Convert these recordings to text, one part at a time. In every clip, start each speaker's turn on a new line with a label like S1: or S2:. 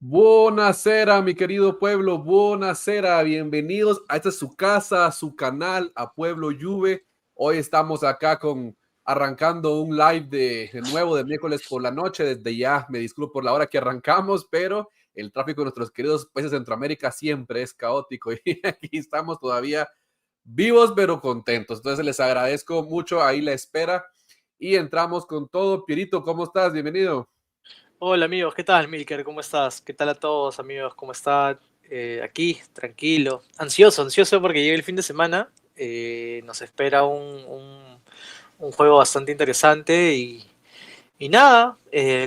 S1: Buonasera, mi querido pueblo, buonasera, bienvenidos a esta es su casa, a su canal, a Pueblo Juve. Hoy estamos acá arrancando un live de nuevo de miércoles por la noche. Desde ya me disculpo por la hora que arrancamos, pero el tráfico de nuestros queridos países de Centroamérica siempre es caótico y aquí estamos todavía vivos pero contentos. Entonces les agradezco mucho ahí la espera y entramos con todo. Pierito, ¿cómo estás? Bienvenido.
S2: Hola amigos, ¿qué tal Milker? ¿Cómo estás? ¿Qué tal a todos amigos? ¿Cómo están? Aquí, tranquilo, ansioso porque llega el fin de semana. Nos espera un juego bastante interesante y nada,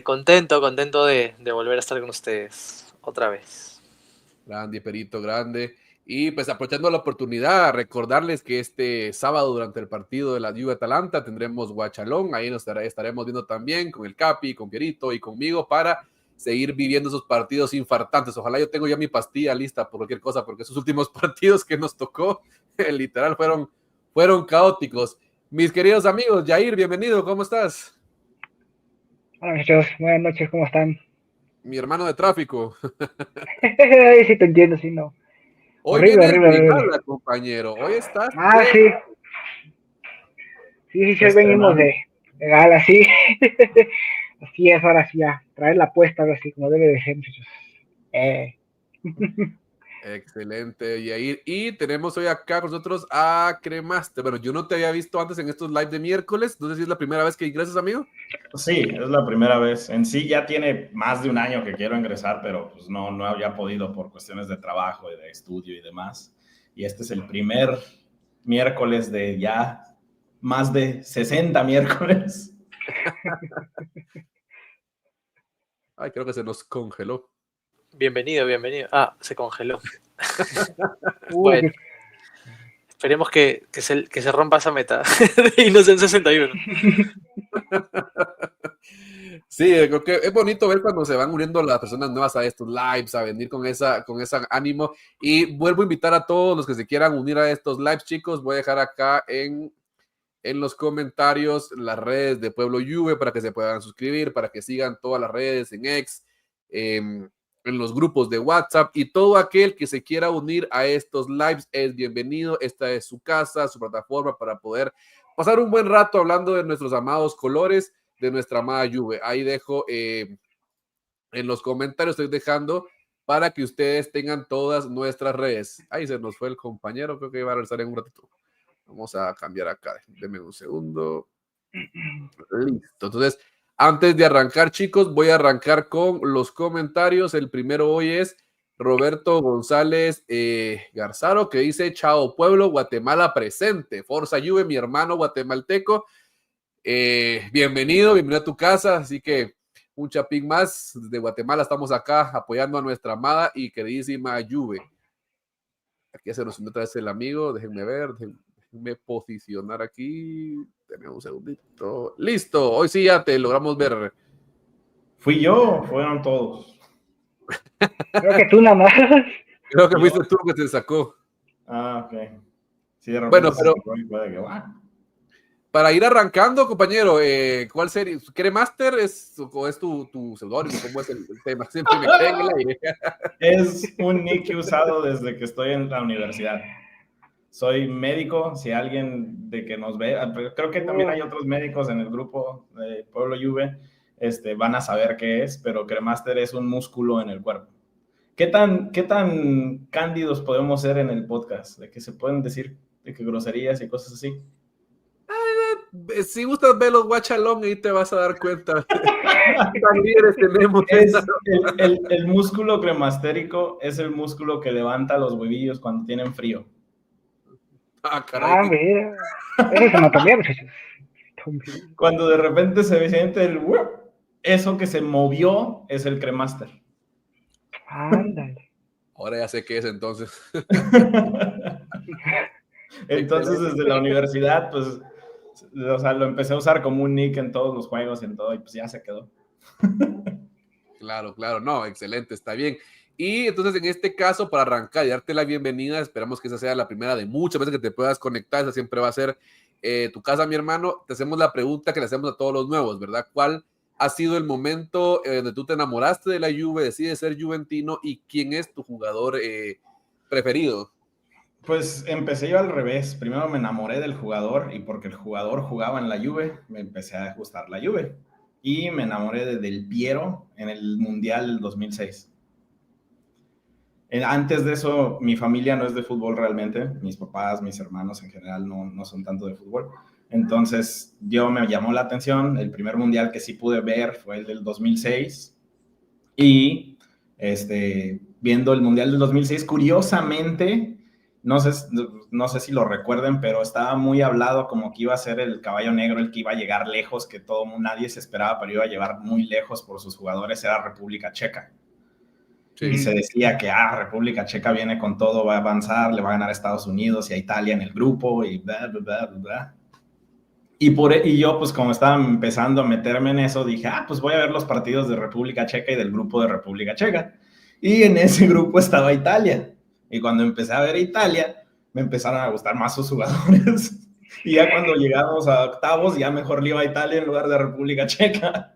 S2: contento de volver a estar con ustedes otra vez.
S1: Grande, Perito, grande. Y pues aprovechando la oportunidad, recordarles que este sábado durante el partido de la Juve Atalanta tendremos Guachalón, ahí nos estaremos viendo también con el Capi, con Pierito y conmigo para seguir viviendo esos partidos infartantes. Ojalá yo tengo ya mi pastilla lista por cualquier cosa, porque esos últimos partidos que nos tocó, literal, fueron caóticos. Mis queridos amigos, Jair, bienvenido, ¿cómo estás?
S3: Hola muchachos, buenas noches, ¿cómo están?
S1: Mi hermano de tráfico.
S3: Sí te entiendo, sí, no.
S1: Hoy
S3: Horrible,
S1: vienes
S3: horrible,
S1: de
S3: horrible.
S1: gala, compañero. Hoy estás
S3: Ah,
S1: de...
S3: sí, sí, hoy venimos
S2: Estrenando.
S3: de gala, sí. Así es, ahora sí, ya, traer la apuesta, ahora sí, como debe de ser, muchachos. Eh.
S1: Excelente, Yair. Y tenemos hoy acá con nosotros a Cremaster. Bueno, yo no te había visto antes en estos live de miércoles. No sé si es la primera vez que ingresas, amigo.
S4: Sí, es la primera vez. En sí ya tiene más de un año que quiero ingresar, pero pues no había podido por cuestiones de trabajo y de estudio y demás. Y este es el primer miércoles de ya más de 60 miércoles.
S1: Ay, creo que se nos congeló.
S2: Bienvenido. Ah, se congeló.
S3: Uy,
S2: Bueno, esperemos que se rompa esa meta y no sea en 61.
S1: Sí, creo que es bonito ver cuando se van uniendo las personas nuevas a estos lives, a venir con ese ánimo. Y vuelvo a invitar a todos los que se quieran unir a estos lives, chicos. Voy a dejar acá en los comentarios las redes de Pueblo Juve para que se puedan suscribir, para que sigan todas las redes en X, en los grupos de WhatsApp, y todo aquel que se quiera unir a estos lives es bienvenido. Esta es su casa, su plataforma para poder pasar un buen rato hablando de nuestros amados colores, de nuestra amada Juve. Ahí dejo en los comentarios, estoy dejando para que ustedes tengan todas nuestras redes. Ahí se nos fue el compañero, creo que va a regresar en un ratito. Vamos a cambiar acá. Denme un segundo. Listo. Entonces, antes de arrancar, chicos, voy a arrancar con los comentarios. El primero hoy es Roberto González Garzaro, que dice: Chao pueblo, Guatemala presente. Forza Juve, mi hermano guatemalteco. Bienvenido a tu casa. Así que un chapín más desde Guatemala. Estamos acá apoyando a nuestra amada y queridísima Juve. Aquí se nos une otra vez el amigo. Déjenme ver, déjenme posicionar aquí. Tenemos un segundito. Listo, hoy sí ya te logramos ver.
S4: ¿Fui yo o fueron todos?
S3: creo que tú nada más.
S1: Creo que
S4: Yo.
S1: fuiste tú que te sacó.
S4: Ah, ok. Sí, de repente
S1: Bueno,
S4: se
S1: pero
S4: sacó y puede que va.
S1: para ir arrancando, compañero, ¿cuál serie? ¿Cremaster o es tu seudónimo? ¿Cómo es el tema? Siempre me quedé en el aire.
S4: Es un nick que he usado desde que estoy en la universidad. Soy médico, si alguien de que nos ve, creo que también hay otros médicos en el grupo de Pueblo Juve, van a saber qué es, pero Cremaster es un músculo en el cuerpo. ¿Qué tan cándidos podemos ser en el podcast? ¿De que se pueden decir de que groserías y cosas así?
S1: Si gustas ver los watch along, ahí te vas a dar cuenta. Tan líderes tenemos.
S4: Es el músculo cremastérico, es el músculo que levanta los huevillos cuando tienen frío.
S1: Ah, caray.
S3: Ah, mira. Eso es anatomía, muchachos.
S4: Cuando de repente se siente eso que se movió es el cremaster.
S3: Ándale.
S1: Ahora ya sé qué es entonces.
S4: Entonces, desde la universidad, pues, o sea, lo empecé a usar como un nick en todos los juegos y en todo, y pues ya se quedó.
S1: Claro, no, excelente, está bien. Y entonces en este caso, para arrancar y darte la bienvenida, esperamos que esa sea la primera de muchas veces que te puedas conectar. Esa siempre va a ser tu casa, mi hermano. Te hacemos la pregunta que le hacemos a todos los nuevos, ¿verdad? ¿Cuál ha sido el momento donde tú te enamoraste de la Juve, decides ser juventino, y quién es tu jugador preferido?
S4: Pues empecé yo al revés. Primero me enamoré del jugador y porque el jugador jugaba en la Juve, me empecé a gustar la Juve. Y me enamoré de Del Piero en el Mundial del 2006. Antes de eso, mi familia no es de fútbol realmente. Mis papás, mis hermanos en general no son tanto de fútbol. Entonces, me llamó la atención. El primer mundial que sí pude ver fue el del 2006. Y viendo el mundial del 2006, curiosamente, no sé si lo recuerden, pero estaba muy hablado como que iba a ser el caballo negro, el que iba a llegar lejos, que nadie se esperaba, pero iba a llevar muy lejos por sus jugadores, era República Checa. Sí. Y se decía que República Checa viene con todo, va a avanzar, le va a ganar a Estados Unidos y a Italia en el grupo y bla, bla, bla, bla. Y yo, pues como estaba empezando a meterme en eso, dije, pues voy a ver los partidos de República Checa y del grupo de República Checa. Y en ese grupo estaba Italia. Y cuando empecé a ver Italia, me empezaron a gustar más sus jugadores. Y ya cuando llegamos a octavos, ya mejor le iba a Italia en lugar de República Checa.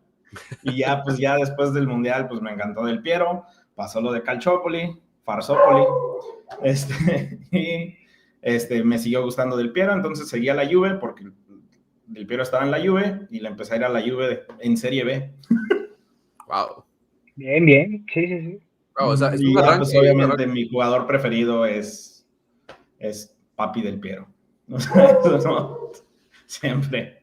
S4: Y ya, pues ya después del Mundial, pues me encantó Del Piero. Pasó lo de Calciopoli, Farsopoli, me siguió gustando Del Piero, entonces seguía la Juve, porque Del Piero estaba en la Juve, y le empecé a ir a la Juve en Serie B.
S1: Wow.
S3: Bien, sí.
S1: Wow, o sea,
S4: y ya, pues obviamente mi jugador preferido es Papi Del Piero. O sea, eso no, siempre.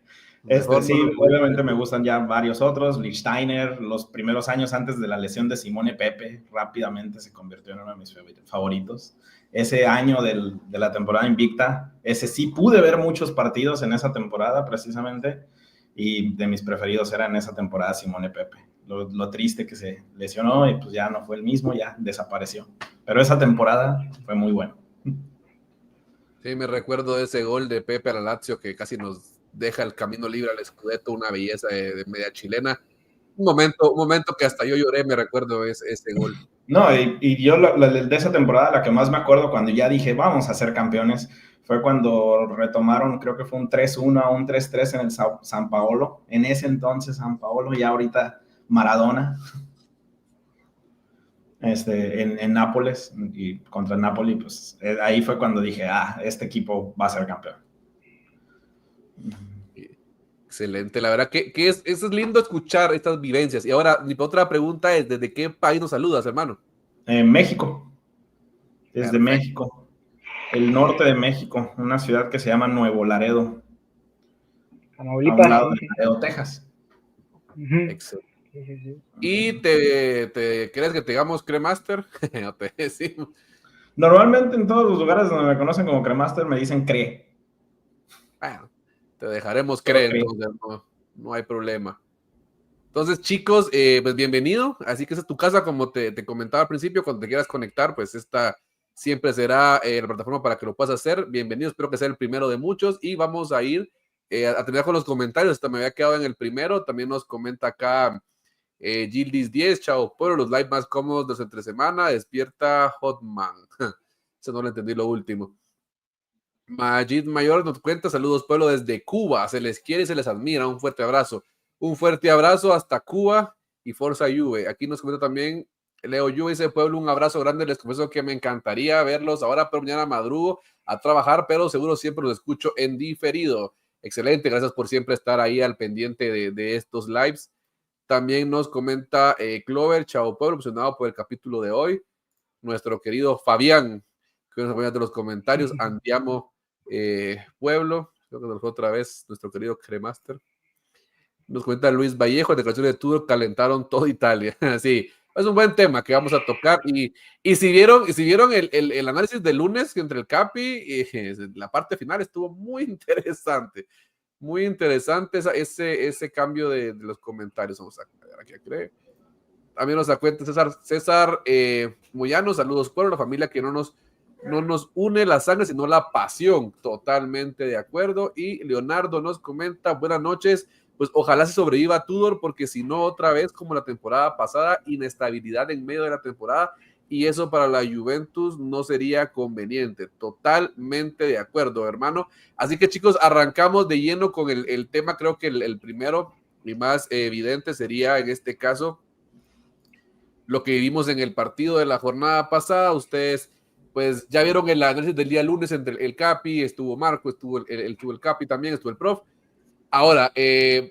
S4: Sí, obviamente me gustan ya varios otros. Lichtsteiner, los primeros años antes de la lesión de Simone Pepe, rápidamente se convirtió en uno de mis favoritos. Ese año de la temporada invicta, ese sí pude ver muchos partidos en esa temporada precisamente, y de mis preferidos era en esa temporada Simone Pepe. Lo triste que se lesionó y pues ya no fue el mismo, ya desapareció. Pero esa temporada fue muy buena.
S1: Sí, me recuerdo de ese gol de Pepe a la Lazio que casi nos deja el camino libre al Scudetto, una belleza de media chilena. Un momento que hasta yo lloré, me recuerdo ese gol.
S4: No, y yo de esa temporada, la que más me acuerdo cuando ya dije, vamos a ser campeones, fue cuando retomaron, creo que fue un 3-1 o un 3-3 en el San Paolo. En ese entonces San Paolo, ya ahorita Maradona. En Nápoles, y contra el Napoli, pues ahí fue cuando dije, este equipo va a ser campeón.
S1: Excelente, la verdad que es lindo escuchar estas vivencias. Y ahora, mi otra pregunta es, ¿desde qué país nos saludas, hermano?
S4: México. Desde
S1: Perfecto.
S4: México. El norte de México, una ciudad que se llama Nuevo Laredo.
S3: Tamaulipas.
S4: A un lado de Laredo, Texas.
S1: Excelente. Sí. ¿Y te crees que te digamos Cremaster? No te decimos.
S4: Normalmente en todos los lugares donde me conocen como Cremaster me dicen Cre.
S1: Bueno, te dejaremos creer, entonces no hay problema. Entonces, chicos, pues bienvenido. Así que esa es tu casa, como te comentaba al principio. Cuando te quieras conectar, pues esta siempre será la plataforma para que lo puedas hacer. Bienvenido, espero que sea el primero de muchos. Y vamos a ir a terminar con los comentarios. Hasta me había quedado en el primero. También nos comenta acá Gildis 10, chao pueblo, los live más cómodos de entre semana, despierta Hotman. Eso no lo entendí lo último. Majid Mayor nos cuenta, saludos pueblo desde Cuba, se les quiere y se les admira, un fuerte abrazo hasta Cuba y Forza Juve. Aquí nos comenta también Leo Juve, dice pueblo, un abrazo grande, les confieso que me encantaría verlos ahora, pero mañana madrugo a trabajar, pero seguro siempre los escucho en diferido. Excelente, gracias por siempre estar ahí al pendiente de estos lives. También nos comenta Clover, chao pueblo, emocionado por el capítulo de hoy. Nuestro querido Fabián, que nos acompaña de los comentarios. Andiamo pueblo, creo que nos fue otra vez nuestro querido Cremaster. Nos comenta Luis Vallejo, de declaraciones de Tudor calentaron toda Italia. Sí, es un buen tema que vamos a tocar. Y si vieron el análisis del lunes entre el Capi y la parte final estuvo muy interesante. Muy interesante ese cambio de los comentarios. Vamos a ver aquí. También nos da cuenta César Moyano, saludos pueblo, la familia que no nos une la sangre, sino la pasión. Totalmente de acuerdo. Y Leonardo nos comenta, buenas noches, pues ojalá se sobreviva Tudor, porque si no, otra vez, como la temporada pasada, inestabilidad en medio de la temporada, y eso para la Juventus no sería conveniente. Totalmente de acuerdo, hermano. Así que, chicos, arrancamos de lleno con el tema, creo que el primero más evidente sería en este caso lo que vivimos en el partido de la jornada pasada. Ustedes pues ya vieron el análisis del día lunes entre el Capi, estuvo Marco, estuvo el Capi también, estuvo el Prof. Ahora,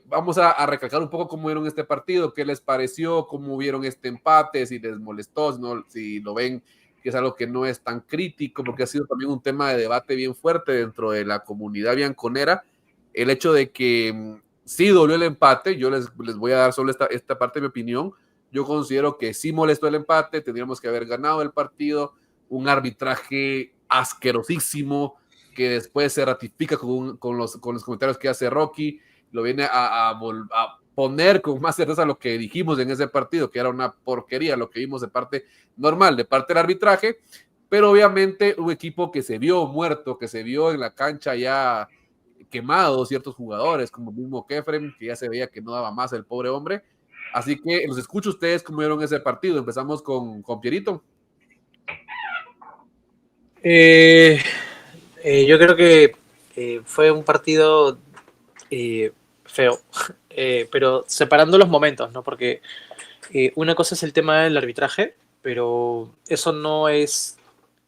S1: vamos a recalcar un poco cómo vieron este partido, qué les pareció, cómo vieron este empate, si les molestó, si lo ven que es algo que no es tan crítico, porque ha sido también un tema de debate bien fuerte dentro de la comunidad bianconera, el hecho de que sí dolió el empate. Yo les voy a dar solo esta parte de mi opinión. Yo considero que sí molestó el empate, tendríamos que haber ganado el partido, un arbitraje asquerosísimo, que después se ratifica con los comentarios que hace Rocky, lo viene a poner con más certeza lo que dijimos en ese partido, que era una porquería lo que vimos de parte normal, de parte del arbitraje, pero obviamente un equipo que se vio muerto, que se vio en la cancha ya quemado ciertos jugadores, como mismo Kefren, que ya se veía que no daba más el pobre hombre. Así que los escucho ustedes cómo vieron ese partido. Empezamos con Pierito.
S2: Yo creo que fue un partido feo, pero separando los momentos, ¿no? Porque una cosa es el tema del arbitraje, pero eso no es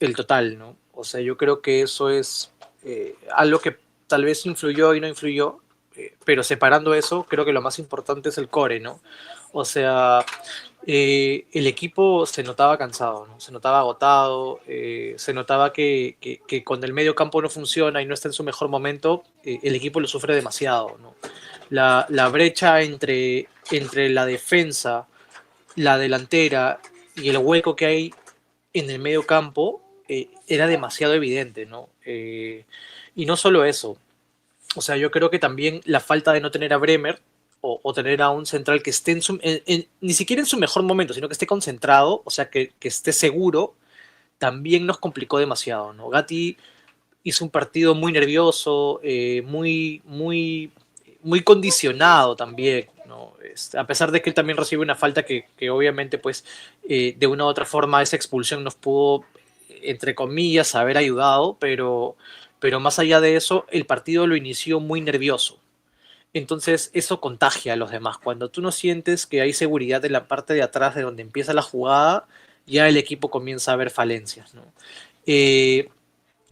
S2: el total, ¿no? O sea, yo creo que eso es algo que tal vez influyó y no influyó, pero separando eso, creo que lo más importante es el core, ¿no? O sea, el equipo se notaba cansado, ¿no? Se notaba agotado, se notaba que cuando el medio campo no funciona y no está en su mejor momento, el equipo lo sufre demasiado, ¿no? La brecha entre la defensa, la delantera y el hueco que hay en el medio campo era demasiado evidente, ¿no? Y no solo eso, o sea, yo creo que también la falta de no tener a Bremer o tener a un central que esté ni siquiera en su mejor momento, sino que esté concentrado, o sea, que esté seguro, también nos complicó demasiado, ¿no? Gatti hizo un partido muy nervioso, muy condicionado también, ¿no? A pesar de que él también recibe una falta que obviamente, pues, de una u otra forma esa expulsión nos pudo, entre comillas, haber ayudado, pero más allá de eso, el partido lo inició muy nervioso. Entonces eso contagia a los demás. Cuando tú no sientes que hay seguridad en la parte de atrás de donde empieza la jugada, ya el equipo comienza a ver falencias, ¿no?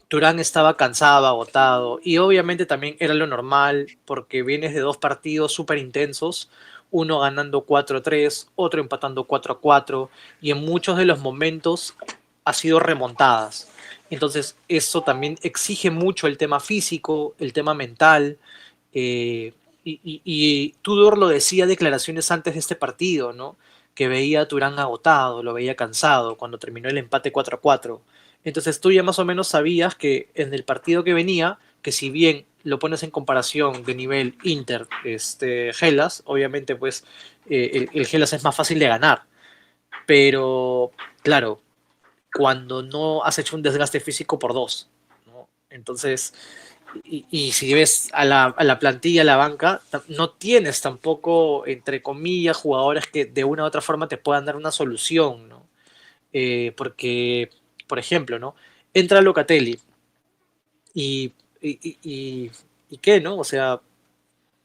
S2: Turán estaba cansado, agotado, y obviamente también era lo normal porque vienes de dos partidos súper intensos, uno ganando 4-3, otro empatando 4-4, y en muchos de los momentos ha sido remontadas. Entonces eso también exige mucho el tema físico, el tema mental, y Tudor lo decía declaraciones antes de este partido, ¿no? Que veía a Turán agotado, lo veía cansado cuando terminó el empate 4-4. Entonces tú ya más o menos sabías que en el partido que venía, que si bien lo pones en comparación de nivel Inter, Hellas, obviamente pues el Hellas es más fácil de ganar, pero claro, cuando no has hecho un desgaste físico por dos, ¿no? Entonces, y si ves a la plantilla, a la banca, no tienes tampoco, entre comillas, jugadores que de una u otra forma te puedan dar una solución, ¿no? Porque, por ejemplo, ¿no? Entra Locatelli y, y, y, y ¿qué, no? O sea,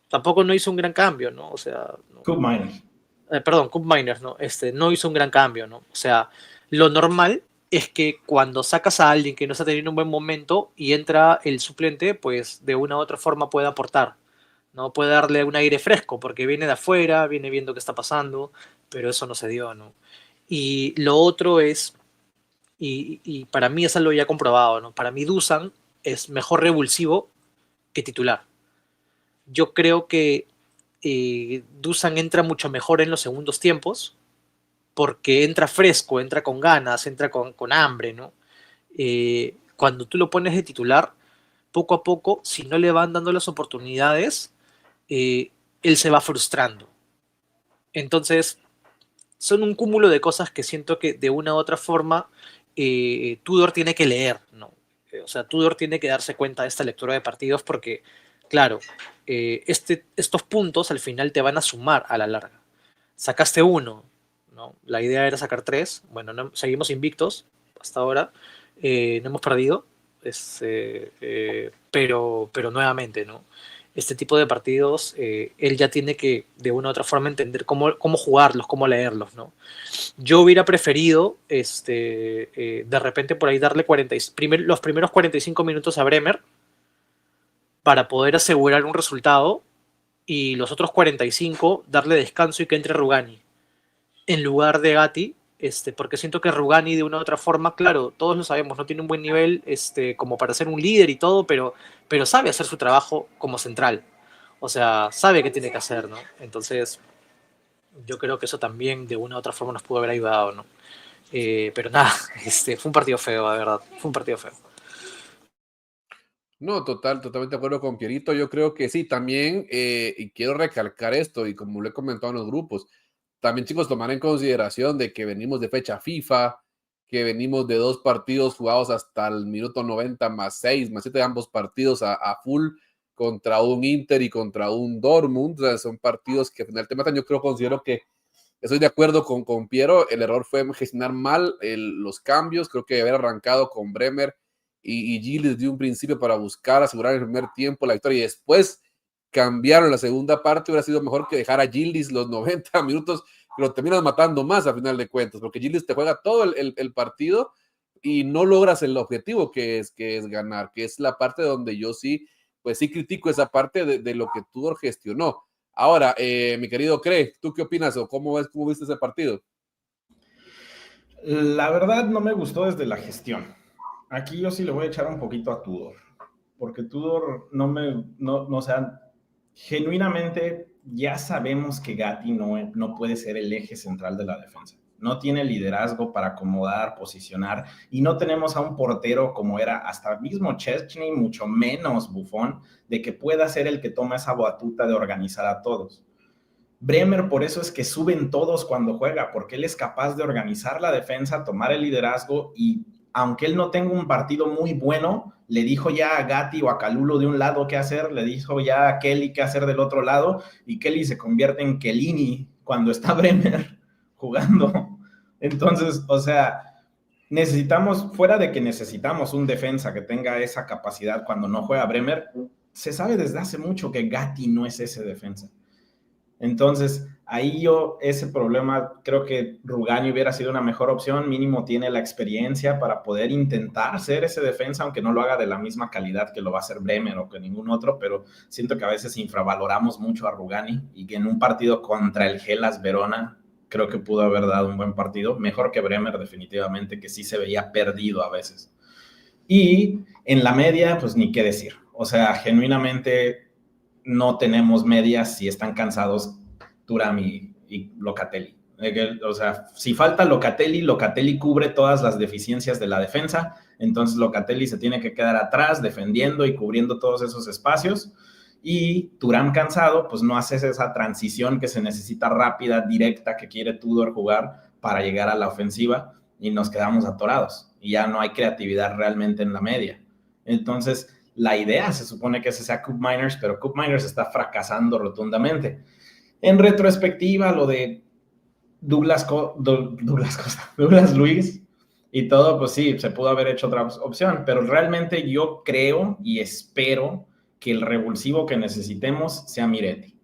S2: tampoco no hizo un gran cambio, ¿no? O sea, no,
S4: Koop Miners.
S2: perdón, Koop Miners, ¿no? No hizo un gran cambio, ¿no? O sea, lo normal es que cuando sacas a alguien que no está teniendo un buen momento y entra el suplente, pues de una u otra forma puede aportar, ¿no? Puede darle un aire fresco porque viene de afuera, viene viendo qué está pasando, pero eso no se dio, ¿no? Y lo otro es, y para mí es algo ya comprobado, ¿no? Para mí Dusan es mejor revulsivo que titular. Yo creo que Dusan entra mucho mejor en los segundos tiempos porque entra fresco, entra con ganas, entra con hambre, ¿no? Cuando tú lo pones de titular, poco a poco, si no le van dando las oportunidades, él se va frustrando. Entonces, son un cúmulo de cosas que siento que de una u otra forma Tudor tiene que leer, ¿no? O sea, Tudor tiene que darse cuenta de esta lectura de partidos porque, claro, estos puntos al final te van a sumar a la larga. Sacaste uno, ¿no? La idea era sacar tres. Bueno, no, seguimos invictos hasta ahora. No hemos perdido, pero nuevamente, ¿no? este tipo de partidos, él ya tiene que de una u otra forma entender cómo jugarlos, cómo leerlos, ¿no? Yo hubiera preferido de repente por ahí darle los primeros 45 minutos a Bremer para poder asegurar un resultado y los otros 45 darle descanso y que entre Rugani en lugar de Gatti, porque siento que Rugani de una u otra forma, claro, todos lo sabemos, no tiene un buen nivel como para ser un líder y todo, pero sabe hacer su trabajo como central. O sea, sabe qué tiene que hacer, ¿no? Entonces, yo creo que eso también de una u otra forma nos pudo haber ayudado, ¿no? Pero nada, fue un partido feo, de verdad, fue un partido feo.
S1: No, totalmente de acuerdo con Pierito. Yo creo que sí, también, y quiero recalcar esto, y como lo he comentado en los grupos, también chicos, tomar en consideración de que venimos de fecha FIFA, que venimos de 2 partidos jugados hasta el minuto 90 más 6, más 7 de ambos partidos a full contra un Inter y contra un Dortmund. O sea, son partidos que al final te matan. Yo considero que estoy de acuerdo con Piero. El error fue gestionar mal los cambios. Creo que haber arrancado con Bremer y Gil desde un principio para buscar asegurar el primer tiempo la victoria y después cambiaron la segunda parte, hubiera sido mejor que dejar a Gildis los 90 minutos, pero terminas matando más a final de cuentas, porque Gildis te juega todo el partido y no logras el objetivo que es ganar, que es la parte donde yo sí, pues sí critico esa parte de lo que Tudor gestionó. Ahora, mi querido Craig, ¿tú qué opinas o cómo viste ese partido?
S4: La verdad no me gustó desde la gestión. Aquí yo sí le voy a echar un poquito a Tudor, porque Tudor o sea, genuinamente ya sabemos que Gatti no puede ser el eje central de la defensa. No tiene liderazgo para acomodar, posicionar, y no tenemos a un portero como era hasta mismo Szczęsny, mucho menos Buffon, de que pueda ser el que toma esa batuta de organizar a todos. Bremer por eso es que suben todos cuando juega, porque él es capaz de organizar la defensa, tomar el liderazgo y aunque él no tenga un partido muy bueno, le dijo ya a Gatti o a Calulo de un lado qué hacer, le dijo ya a Kelly qué hacer del otro lado, y Kelly se convierte en Kellini cuando está Bremer jugando. Entonces, o sea, fuera de que necesitamos un defensa que tenga esa capacidad cuando no juega Bremer, se sabe desde hace mucho que Gatti no es ese defensa. Entonces, ahí ese problema, creo que Rugani hubiera sido una mejor opción, mínimo tiene la experiencia para poder intentar ser ese defensa, aunque no lo haga de la misma calidad que lo va a hacer Bremer o que ningún otro, pero siento que a veces infravaloramos mucho a Rugani y que en un partido contra el Hellas Verona, creo que pudo haber dado un buen partido, mejor que Bremer definitivamente, que sí se veía perdido a veces. Y en la media, pues ni qué decir, o sea, genuinamente no tenemos medias si están cansados Thuram y Locatelli. O sea, si falta Locatelli cubre todas las deficiencias de la defensa, entonces Locatelli se tiene que quedar atrás defendiendo y cubriendo todos esos espacios, y Thuram cansado, pues no haces esa transición que se necesita rápida, directa, que quiere Tudor jugar para llegar a la ofensiva, y nos quedamos atorados, y ya no hay creatividad realmente en la media. Entonces, la idea se supone que ese sea Koop Meiners, pero Koop Meiners está fracasando rotundamente. En retrospectiva, lo de Douglas Luiz y todo, pues sí, se pudo haber hecho otra opción, pero realmente yo creo y espero que el revulsivo que necesitemos sea Miretti.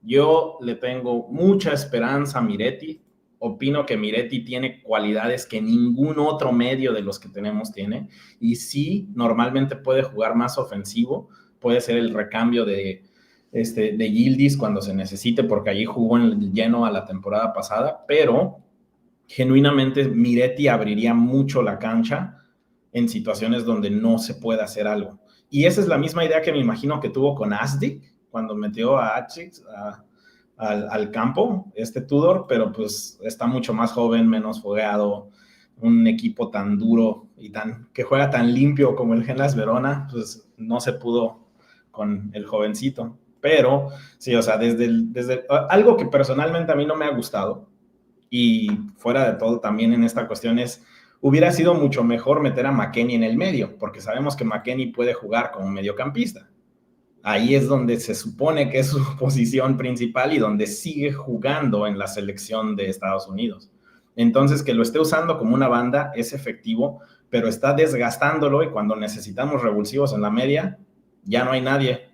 S4: Yo le tengo mucha esperanza a Miretti. Opino que Miretti tiene cualidades que ningún otro medio de los que tenemos tiene, y sí, normalmente puede jugar más ofensivo, puede ser el recambio de Yildiz cuando se necesite, porque allí jugó en lleno a la temporada pasada, pero genuinamente Miretti abriría mucho la cancha en situaciones donde no se puede hacer algo. Y esa es la misma idea que me imagino que tuvo con Asdi, cuando metió a Ajax al campo, Tudor, pero pues está mucho más joven, menos fogueado, un equipo tan duro y que juega tan limpio como el Hellas Verona, pues no se pudo con el jovencito. Pero sí, o sea, desde algo que personalmente a mí no me ha gustado, y fuera de todo también en esta cuestión, hubiera sido mucho mejor meter a McKennie en el medio, porque sabemos que McKennie puede jugar como mediocampista. Ahí es donde se supone que es su posición principal y donde sigue jugando en la selección de Estados Unidos. Entonces, que lo esté usando como una banda es efectivo, pero está desgastándolo, y cuando necesitamos revulsivos en la media, ya no hay nadie.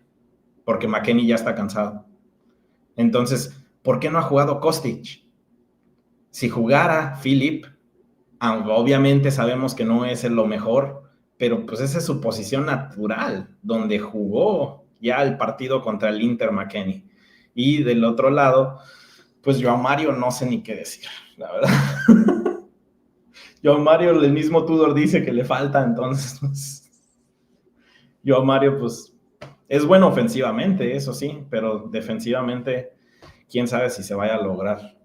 S4: porque McKennie ya está cansado. Entonces, ¿por qué no ha jugado Kostic? Si jugara Philip, aunque obviamente sabemos que no es lo mejor, pero pues esa es su posición natural, donde jugó ya el partido contra el Inter McKennie. Y del otro lado, pues yo a Mario no sé ni qué decir, la verdad. Yo a Mario, el mismo Tudor dice que le falta, entonces, pues, yo a Mario, pues, es bueno ofensivamente, eso sí, pero defensivamente, quién sabe si se vaya a lograr.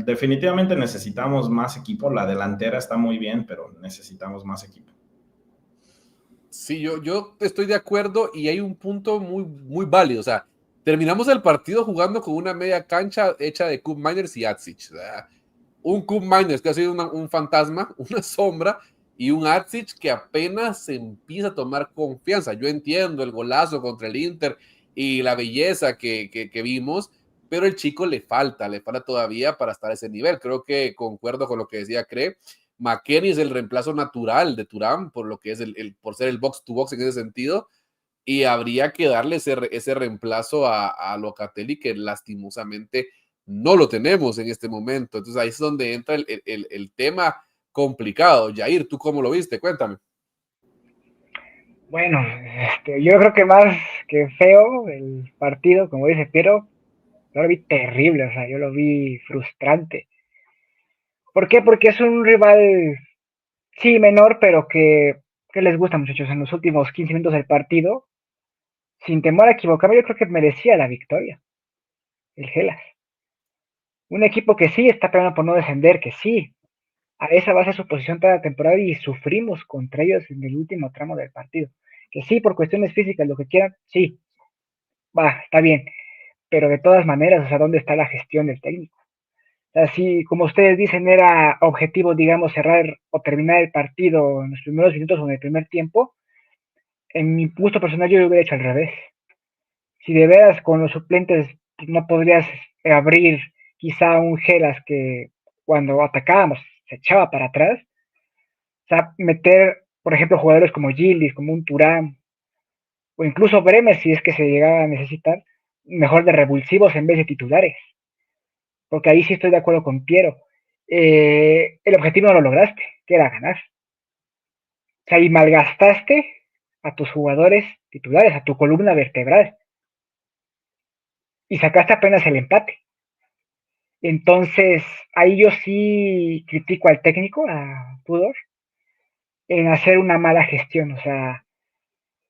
S4: Definitivamente necesitamos más equipo, la delantera está muy bien, pero necesitamos más equipo.
S1: Sí, yo estoy de acuerdo y hay un punto muy, muy válido. O sea, terminamos el partido jugando con una media cancha hecha de Koop Miners y Atsic. O sea, un Koop Miners que ha sido un fantasma, una sombra, y un Atsic que apenas se empieza a tomar confianza. Yo entiendo el golazo contra el Inter y la belleza que vimos, pero el chico le falta todavía para estar a ese nivel. Creo que concuerdo con lo que decía Cre. McKennie es el reemplazo natural de Thuram, por lo que es por ser el box to box en ese sentido, y habría que darle ese reemplazo a Locatelli, que lastimosamente no lo tenemos en este momento. Entonces ahí es donde entra el tema complicado. Jair, ¿tú cómo lo viste? Cuéntame.
S3: Bueno, yo creo que más que feo el partido, como dice Piero, yo lo vi terrible, o sea, yo lo vi frustrante. ¿Por qué? Porque es un rival, sí, menor, pero que les gusta, muchachos. En los últimos 15 minutos del partido, sin temor a equivocarme, yo creo que merecía la victoria, el Gelas. Un equipo que sí está peleando por no descender, que sí, a esa base su posición toda la temporada y sufrimos contra ellos en el último tramo del partido. Que sí, por cuestiones físicas, lo que quieran, sí, va, está bien. Pero de todas maneras, o sea, ¿dónde está la gestión del técnico? Así como ustedes dicen, era objetivo, digamos, cerrar o terminar el partido en los primeros minutos o en el primer tiempo. En mi gusto personal, yo lo hubiera hecho al revés. Si de veras con los suplentes no podrías abrir quizá un Gelas que cuando atacábamos se echaba para atrás, o sea, meter, por ejemplo, jugadores como Gildis, como un Turán, o incluso Bremer, si es que se llegaba a necesitar, mejor de revulsivos en vez de titulares. Porque ahí sí estoy de acuerdo con Piero. El objetivo no lo lograste, que era ganar. O sea, y malgastaste a tus jugadores titulares, a tu columna vertebral. Y sacaste apenas el empate. Entonces, ahí yo sí critico al técnico, a Pudor, en hacer una mala gestión. O sea,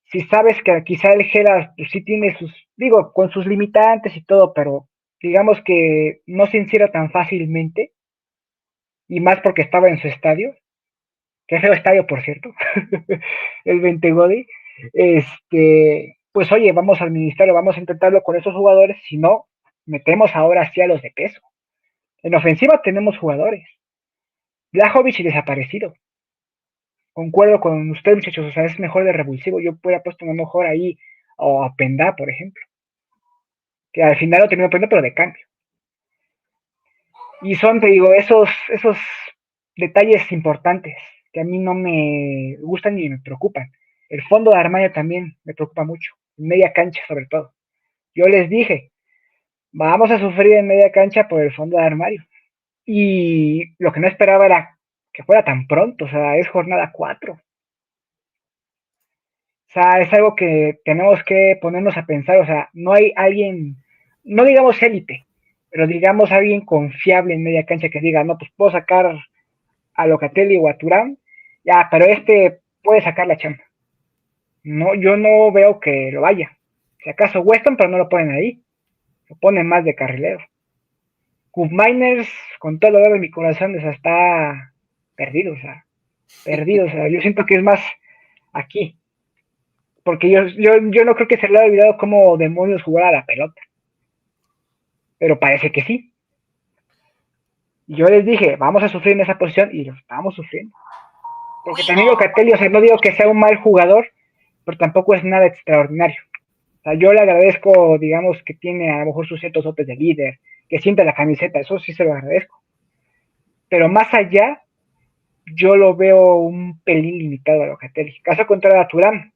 S3: si sabes que quizá el Geras pues, sí tiene sus, digo, con sus limitantes y todo, pero digamos que no se encierra tan fácilmente, y más porque estaba en su estadio, que feo estadio, por cierto, el Bentegodi, pues oye, vamos a administrarlo, vamos a intentarlo con esos jugadores, si no, metemos ahora sí a los de peso. En ofensiva tenemos jugadores. Blajovic desaparecido. Concuerdo con usted, muchachos, o sea, es mejor de revulsivo. Yo hubiera puesto a lo mejor ahí o a Pendá, por ejemplo, que al final lo terminó poniendo, pero de cambio. Y son, te digo, esos detalles importantes que a mí no me gustan ni me preocupan. El fondo de armario también me preocupa mucho, en media cancha sobre todo. Yo les dije, vamos a sufrir en media cancha por el fondo de armario. Y lo que no esperaba era que fuera tan pronto, o sea, es jornada 4. O sea, es algo que tenemos que ponernos a pensar, o sea, no hay alguien, no digamos élite, pero digamos alguien confiable en media cancha que diga, no, pues puedo sacar a Locatelli o a Turán, ya, pero puede sacar la chamba. No, yo no veo que lo vaya. Si acaso Weston, pero no lo ponen ahí. Lo ponen más de carrilero. Cup Miners, con todo el dolor de mi corazón, o sea, está perdido, o sea, perdido. O sea, yo siento que es más aquí. Porque yo no creo que se le haya olvidado cómo demonios jugar a la pelota. Pero parece que sí. Yo les dije, vamos a sufrir en esa posición y lo estamos sufriendo. Porque también Locatelli, o sea, no digo que sea un mal jugador, pero tampoco es nada extraordinario. O sea, yo le agradezco, digamos, que tiene a lo mejor sus ciertos dotes de líder, que siente la camiseta, eso sí se lo agradezco. Pero más allá, yo lo veo un pelín limitado a Locatelli. Caso contrario a Turán,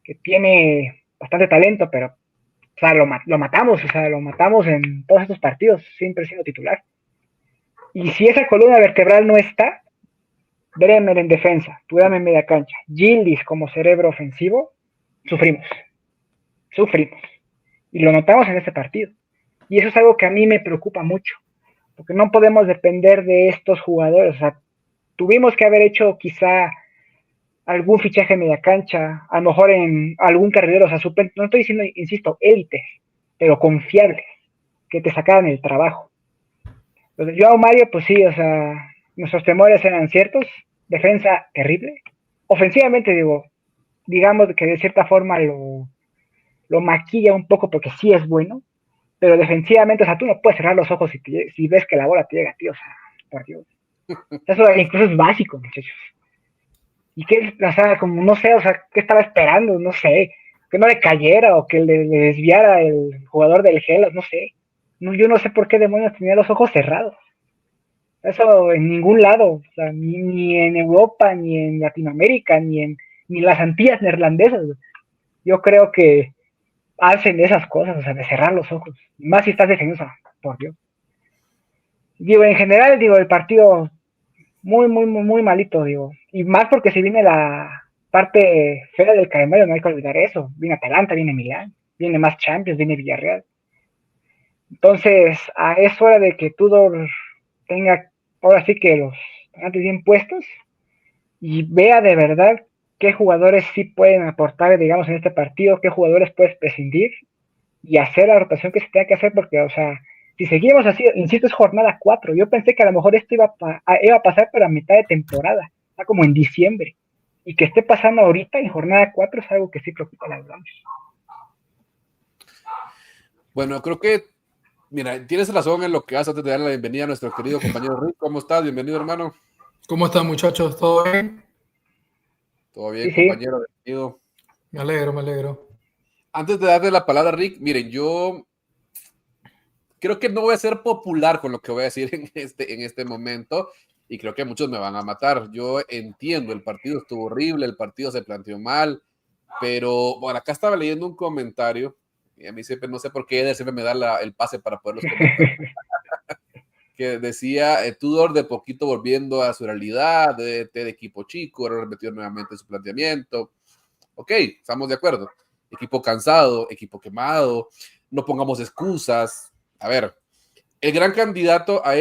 S3: que tiene bastante talento, pero O sea, lo matamos en todos estos partidos, siempre siendo titular. Y si esa columna vertebral no está, Bremer en defensa, Thuram en media cancha, Yildiz como cerebro ofensivo, sufrimos. Y lo notamos en este partido. Y eso es algo que a mí me preocupa mucho, porque no podemos depender de estos jugadores. O sea, tuvimos que haber hecho quizá algún fichaje en media cancha, a lo mejor en algún carrilero, o sea, no estoy diciendo, insisto, élites, pero confiables, que te sacaran el trabajo. Entonces, yo a Mario, pues sí, o sea, nuestros temores eran ciertos, defensa terrible, ofensivamente digamos que de cierta forma lo maquilla un poco porque sí es bueno, pero defensivamente, o sea, tú no puedes cerrar los ojos si ves que la bola te llega, tío, o sea, por Dios. Eso incluso es básico, muchachos. Y que, o sea, como no sé, o sea, ¿qué estaba esperando? No sé, que no le cayera o que le desviara el jugador del Hellas, no sé. No, yo no sé por qué demonios tenía los ojos cerrados. Eso en ningún lado, o sea, ni en Europa, ni en Latinoamérica, ni las Antillas neerlandesas. Yo creo que hacen esas cosas, o sea, de cerrar los ojos. Más si estás defensa, por Dios. En general, el partido muy malito, Y más porque se viene la parte fea del calendario, no hay que olvidar eso. Viene Atalanta, viene Milán, viene más Champions, viene Villarreal. Entonces, es hora de que Tudor tenga ahora sí que los antes bien puestos y vea de verdad qué jugadores sí pueden aportar, digamos, en este partido, qué jugadores puedes prescindir y hacer la rotación que se tenga que hacer, porque, o sea, si seguimos así, insisto, es jornada 4. Yo pensé que a lo mejor esto iba a pasar para mitad de temporada, como en diciembre. Y que esté pasando ahorita en jornada 4 es algo que sí preocupa, la verdad.
S1: Bueno, creo que, mira, tienes razón en lo que haces antes de darle la bienvenida a nuestro querido compañero Rick. ¿Cómo estás? Bienvenido, hermano.
S5: ¿Cómo están, muchachos? ¿Todo bien?
S1: Todo bien,
S3: Sí.
S1: compañero. Bienvenido.
S5: Me alegro.
S1: Antes de darle la palabra a Rick, miren, yo creo que no voy a ser popular con lo que voy a decir en este momento y creo que muchos me van a matar. Yo entiendo, el partido estuvo horrible, el partido se planteó mal, pero bueno, acá estaba leyendo un comentario y a mí siempre, no sé por qué Eder siempre me da el pase para poderlos comentar, que decía Tudor de poquito volviendo a su realidad, de equipo chico, ahora repetió nuevamente su planteamiento. Ok, estamos de acuerdo. Equipo cansado, equipo quemado, no pongamos excusas. A ver, el gran candidato a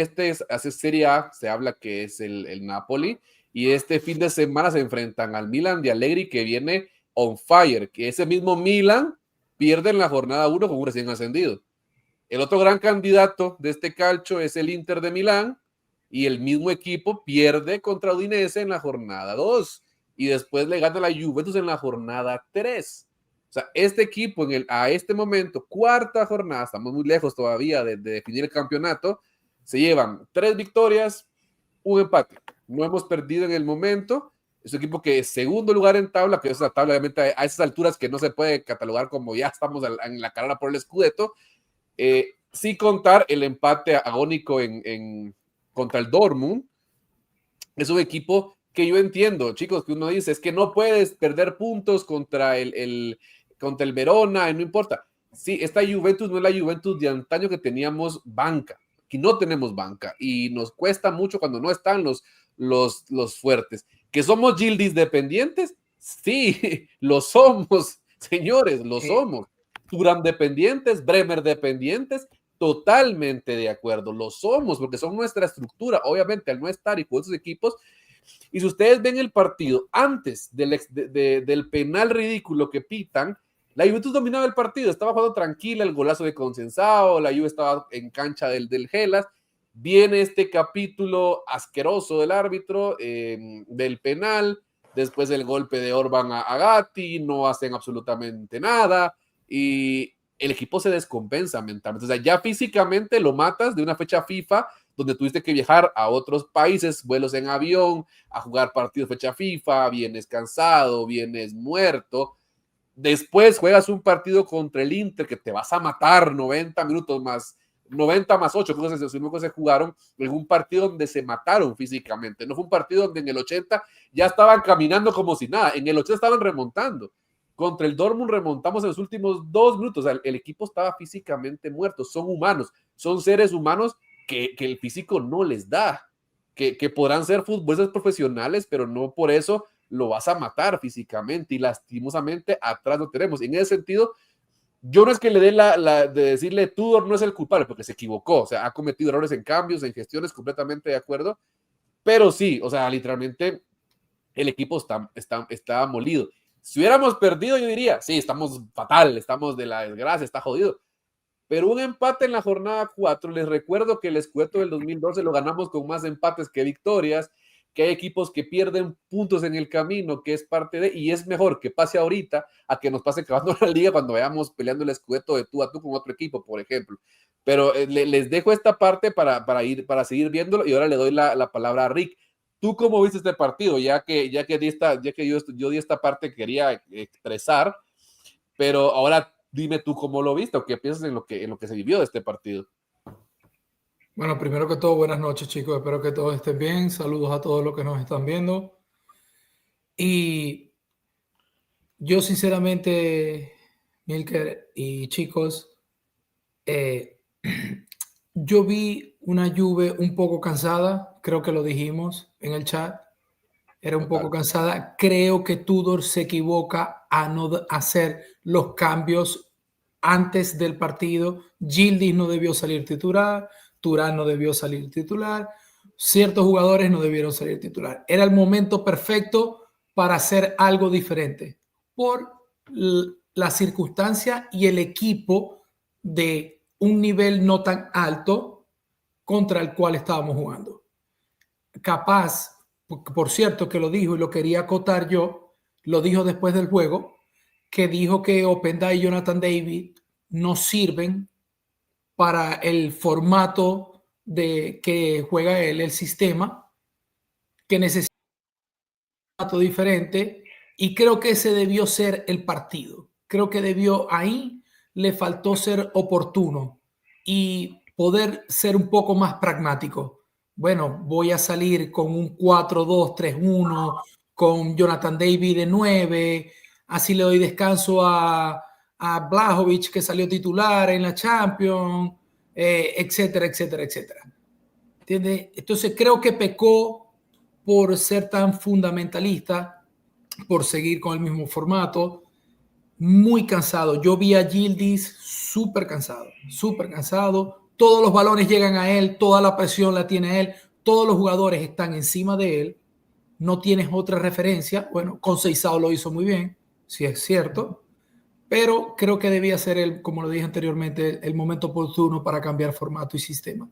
S1: Serie A se habla que es el Napoli, y este fin de semana se enfrentan al Milan de Allegri, que viene on fire, que ese mismo Milan pierde en la jornada 1 con un recién ascendido. El otro gran candidato de este calcio es el Inter de Milán, y el mismo equipo pierde contra Udinese en la jornada 2 y después le gana la Juventus en la jornada 3. O sea, este equipo a este momento, cuarta jornada, estamos muy lejos todavía de definir el campeonato, se llevan 3 victorias, un empate. No hemos perdido en el momento. Es un equipo que es segundo lugar en tabla, que es una tabla obviamente a esas alturas que no se puede catalogar como ya estamos en la carrera por el Scudetto. Sin contar el empate agónico contra el Dortmund. Es un equipo que yo entiendo, chicos, que uno dice, es que no puedes perder puntos contra el Verona, y no importa. Sí, esta Juventus no es la Juventus de antaño que teníamos banca. Aquí no tenemos banca y nos cuesta mucho cuando no están los fuertes. ¿Que somos Yildiz dependientes? Sí, lo somos, señores, lo somos. Thuram dependientes, Bremer dependientes, totalmente de acuerdo, lo somos porque son nuestra estructura, obviamente al no estar y con esos equipos. Y si ustedes ven el partido antes del penal ridículo que pitan, la Juventus dominaba el partido, estaba jugando tranquila, el golazo de Consensao, la Juve estaba en cancha del Hellas. Viene este capítulo asqueroso del árbitro, del penal, después el golpe de Orban a Gatti, no hacen absolutamente nada y el equipo se descompensa mentalmente. O sea, ya físicamente lo matas de una fecha FIFA donde tuviste que viajar a otros países, vuelos en avión, a jugar partidos fecha FIFA, vienes cansado, vienes muerto. Después juegas un partido contra el Inter que te vas a matar 90 minutos más, 90 más 8, que se jugaron en un partido donde se mataron físicamente. No fue un partido donde en el 80 ya estaban caminando como si nada, en el 80 estaban remontando. Contra el Dortmund remontamos en los últimos 2 minutos. O sea, el equipo estaba físicamente muerto. Son humanos, son seres humanos que el físico no les da. Que podrán ser futbolistas profesionales, pero no por eso lo vas a matar físicamente. Y lastimosamente atrás lo tenemos. En ese sentido, yo no es que le dé de decirle Tudor no es el culpable, porque se equivocó. O sea, ha cometido errores en cambios, en gestiones, completamente de acuerdo. Pero sí, o sea, literalmente el equipo está molido. Si hubiéramos perdido, yo diría, sí, estamos fatal, estamos de la desgracia, está jodido. Pero un empate en la jornada 4, les recuerdo que el Scudetto del 2012 lo ganamos con más empates que victorias, que hay equipos que pierden puntos en el camino, que es parte de, y es mejor que pase ahorita a que nos pase acabando la liga cuando vayamos peleando el Scudetto de tú a tú con otro equipo, por ejemplo. Pero les dejo esta parte para seguir viéndolo, y ahora le doy la palabra a Rick. ¿Tú cómo viste este partido? Ya que yo di esta parte que quería expresar, pero ahora dime tú cómo lo viste o qué piensas en lo que se vivió de este partido.
S5: Bueno, primero que todo, buenas noches, chicos. Espero que todos estén bien. Saludos a todos los que nos están viendo. Y yo, sinceramente, Milker y chicos, yo vi una Juve un poco cansada. Creo que lo dijimos en el chat. Era un poco cansada. Creo que Tudor se equivoca a no hacer los cambios antes del partido. Yildiz no debió salir titular. Thuram no debió salir titular. Ciertos jugadores no debieron salir titular. Era el momento perfecto para hacer algo diferente por la circunstancia y el equipo de un nivel no tan alto contra el cual estábamos jugando. Capaz, por cierto, que lo dijo y lo quería acotar yo, lo dijo después del juego, que dijo que Openda y Jonathan David no sirven para el formato de que juega él, el sistema, que necesita un formato diferente, y creo que ese debió ser el partido. Creo que ahí le faltó ser oportuno y poder ser un poco más pragmático. Bueno, voy a salir con un 4-2-3-1, con Jonathan David de 9, así le doy descanso a Blažević, que salió titular en la Champions, etcétera, etcétera, etcétera. ¿Entiendes? Entonces creo que pecó por ser tan fundamentalista, por seguir con el mismo formato, muy cansado. Yo vi a Yildiz súper cansado. Todos los balones llegan a él, toda la presión la tiene él, todos los jugadores están encima de él, no tienes otra referencia. Bueno, Conceição lo hizo muy bien, sí es cierto, pero creo que debía ser, como lo dije anteriormente, el momento oportuno para cambiar formato y sistema.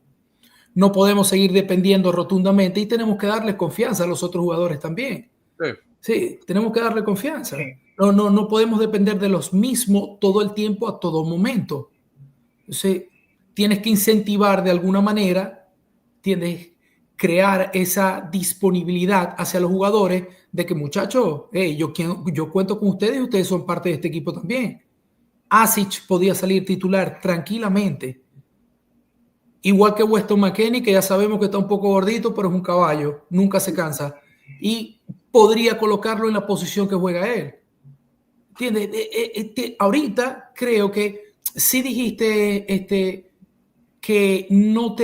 S5: No podemos seguir dependiendo rotundamente y tenemos que darle confianza a los otros jugadores también. Sí, tenemos que darle confianza. Sí. No podemos depender de los mismos todo el tiempo, a todo momento. Entonces, tienes que incentivar de alguna manera, tienes que crear esa disponibilidad hacia los jugadores de que, muchachos, yo cuento con ustedes y ustedes son parte de este equipo también. Asic podía salir titular tranquilamente. Igual que Weston McKennie, que ya sabemos que está un poco gordito, pero es un caballo, nunca se cansa. Y podría colocarlo en la posición que juega él. ¿Entiendes? Ahorita creo que sí dijiste que no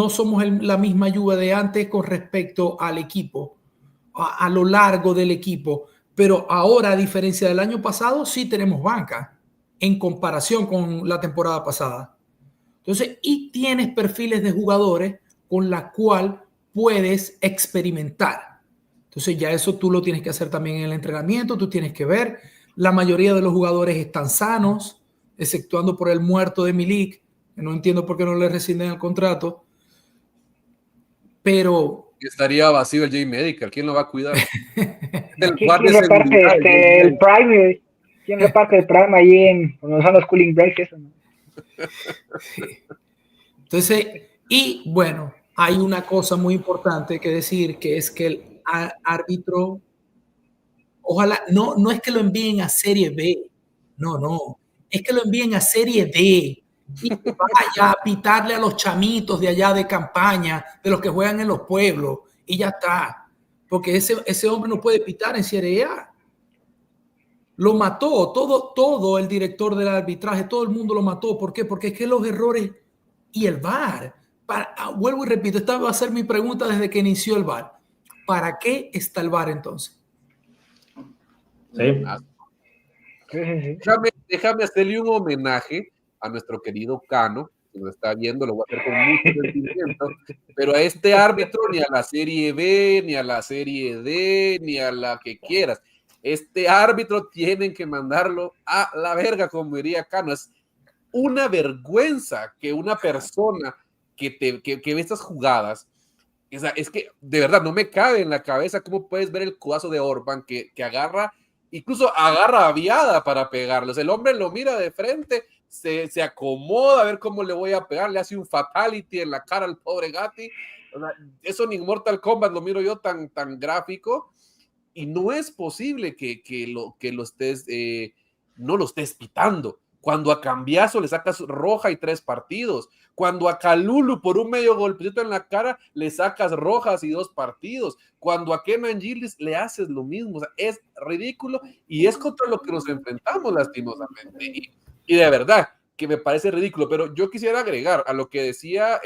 S5: somos la misma Juve de antes con respecto al equipo, a lo largo del equipo, pero ahora, a diferencia del año pasado, sí tenemos banca en comparación con la temporada pasada. Entonces, y tienes perfiles de jugadores con la cual puedes experimentar. Entonces, ya eso tú lo tienes que hacer también en el entrenamiento, tú tienes que ver. La mayoría de los jugadores están sanos, exceptuando por el muerto de Milik, que no entiendo por qué no le rescinden el contrato. Pero
S1: estaría vacío el J-Medical, ¿quién lo va a cuidar?
S3: ¿Quién reparte el Prime? ¿Quién reparte el Prime ahí cuando son los cooling breaks? Eso, ¿no?
S5: Entonces, y bueno, hay una cosa muy importante que decir, que es que el árbitro, ojalá, no es que lo envíen a Serie B, no, es que lo envíen a Serie D y que vaya a pitarle a los chamitos de allá de Campaña, de los que juegan en los pueblos, y ya está, porque ese hombre no puede pitar en Serie A. Lo mató, todo el director del arbitraje, todo el mundo lo mató. ¿Por qué? Porque es que los errores y el VAR, vuelvo y repito, esta va a ser mi pregunta desde que inició el VAR. ¿Para qué está el VAR entonces?
S4: Sí.
S1: Déjame hacerle un homenaje a nuestro querido Cano, que nos está viendo, lo voy a hacer con mucho sentimiento, pero a este árbitro ni a la Serie B, ni a la Serie D, ni a la que quieras. Este árbitro tienen que mandarlo a la verga, como diría Cano. Es una vergüenza que una persona que ve estas jugadas, o sea, es que de verdad no me cabe en la cabeza cómo puedes ver el codazo de Orban que agarra, incluso agarra aviada para pegarlos. El hombre lo mira de frente, se acomoda a ver cómo le voy a pegar, le hace un fatality en la cara al pobre Gatti. O sea, eso ni en Mortal Kombat lo miro yo tan gráfico, y no es posible que lo estés, no lo estés pitando. Cuando a Cambiaso le sacas roja y 3 partidos, cuando a Kalulu por un medio golpecito en la cara le sacas rojas y 2 partidos, cuando a Kenan Gillis le haces lo mismo. O sea, es ridículo y es contra lo que nos enfrentamos lastimosamente. Y de verdad que me parece ridículo, pero yo quisiera agregar a lo que decía,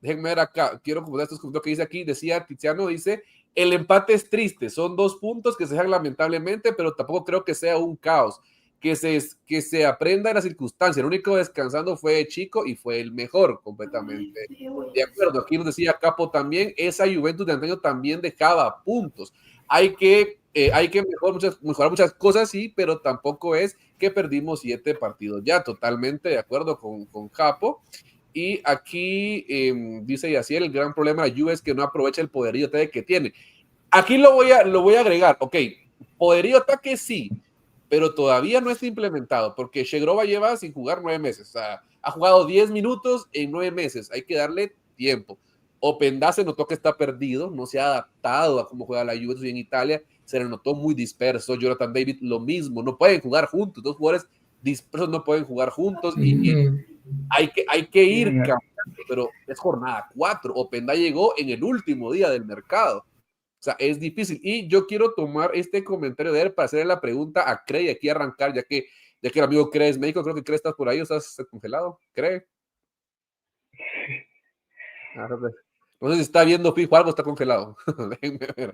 S1: déjenme ver acá, quiero comentar esto que dice aquí, decía Tiziano, dice, el empate es triste, son 2 puntos que se dejan lamentablemente, pero tampoco creo que sea un caos. Que se aprenda de las circunstancias. El único descansando fue Chico y fue el mejor completamente. De acuerdo, aquí nos decía Capo también, esa Juventus de antaño también dejaba puntos. Hay que mejorar muchas cosas, sí, pero tampoco es que perdimos 7 partidos. Ya, totalmente de acuerdo con Capo. Y aquí dice Yaciel, el gran problema de la Juve es que no aprovecha el poderío de ataque que tiene. Aquí lo voy a agregar. Ok, poderío de ataque sí, pero todavía no está implementado, porque Shegrova lleva sin jugar 9 meses. O sea, ha jugado 10 minutos en 9 meses. Hay que darle tiempo. Openda se notó que está perdido, no se ha adaptado a cómo juega la Juventus en Italia, se le notó muy disperso. Jonathan David lo mismo, no pueden jugar juntos, 2 jugadores dispersos no pueden jugar juntos y hay que ir cambiando, pero es jornada 4. Openda llegó en el último día del mercado. O sea, es difícil. Y yo quiero tomar este comentario de él para hacerle la pregunta a Cree y aquí arrancar, ya que el amigo Cree es médico. Creo que Cree estás por ahí o estás congelado. Cree. No sé si está viendo fijo, algo está congelado. Déjenme ver.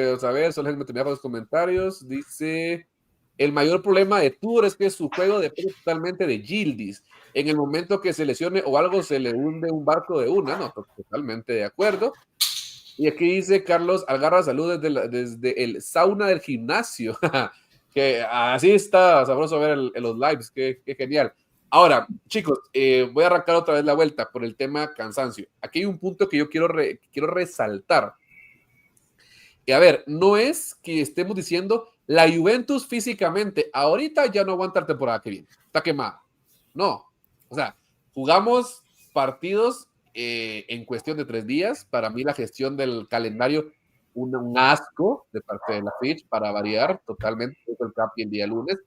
S1: Vamos a ver, solo déjenme terminar con los comentarios. Dice, el mayor problema de Tudor es que su juego depende totalmente de Yildiz. En el momento que se lesione o algo, se le hunde un barco de una. No, totalmente de acuerdo. Y aquí dice Carlos Algarra, salud desde el sauna del gimnasio. Que así está sabroso ver los lives, qué genial. Ahora, chicos, voy a arrancar otra vez la vuelta por el tema cansancio. Aquí hay un punto que yo quiero resaltar. Y a ver, no es que estemos diciendo la Juventus físicamente ahorita ya no aguanta la temporada que viene, está quemada. No, o sea, jugamos partidos en cuestión de 3 días. Para mí la gestión del calendario, un asco de parte de la Fitch, para variar totalmente. El Capi el día lunes.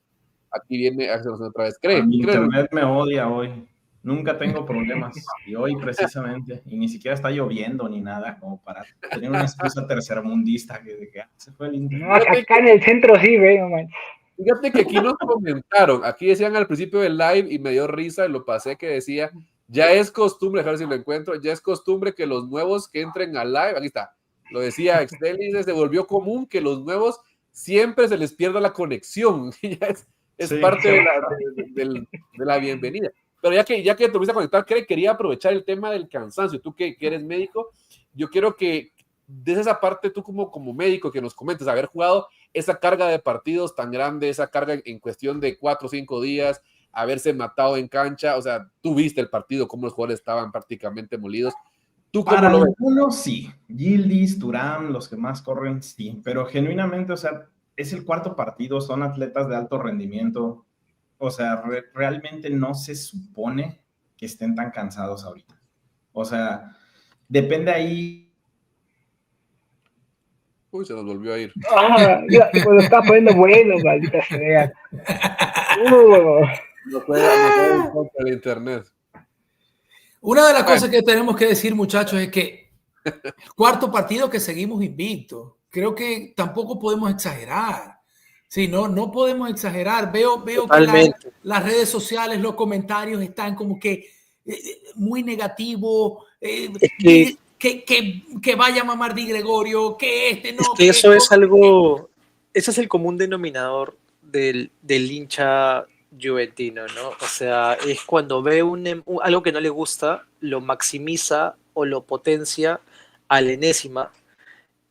S1: Aquí viene otra vez.
S4: Mi internet me odia hoy. Nunca tengo problemas. Y hoy precisamente. Y ni siquiera está lloviendo ni nada como para tener una excusa tercermundista que se fue el internet.
S3: No, acá en el centro sí, güey, no manches.
S1: Fíjate que aquí nos comentaron, aquí decían al principio del live y me dio risa, lo pasé, que decía, ya es costumbre, a ver si lo encuentro, ya es costumbre que los nuevos que entren al live, aquí está, lo decía Extelis, se volvió común que los nuevos siempre se les pierda la conexión, ya es sí, parte de la bienvenida. Pero ya que te volviste a conectar, quería aprovechar el tema del cansancio, tú que eres médico, yo quiero que desde esa parte tú como médico que nos comentes, haber jugado esa carga de partidos tan grande, esa carga en cuestión de 4 o 5 días, haberse matado en cancha, o sea, tú viste el partido, cómo los jugadores estaban prácticamente molidos. ¿Tú cómo lo ves?
S4: Algunos sí, Yildiz, Thuram, los que más corren, sí, pero genuinamente, o sea, es el 4º partido, son atletas de alto rendimiento, o sea, realmente no se supone que estén tan cansados ahorita. O sea, depende ahí.
S1: Uy, se nos volvió a ir.
S3: Lo está poniendo bueno, maldita sea.
S1: No juega el internet.
S5: Una de las cosas que tenemos que decir, muchachos, es que 4º partido que seguimos invictos. creo que tampoco podemos exagerar. Sí, no podemos exagerar. Veo que las redes sociales, los comentarios están como que muy negativos. Que vaya a mamar Di Gregorio, que no.
S2: Es que eso es algo, ese es el común denominador del hincha juventino, ¿no? O sea, es cuando ve algo que no le gusta, lo maximiza o lo potencia a la enésima.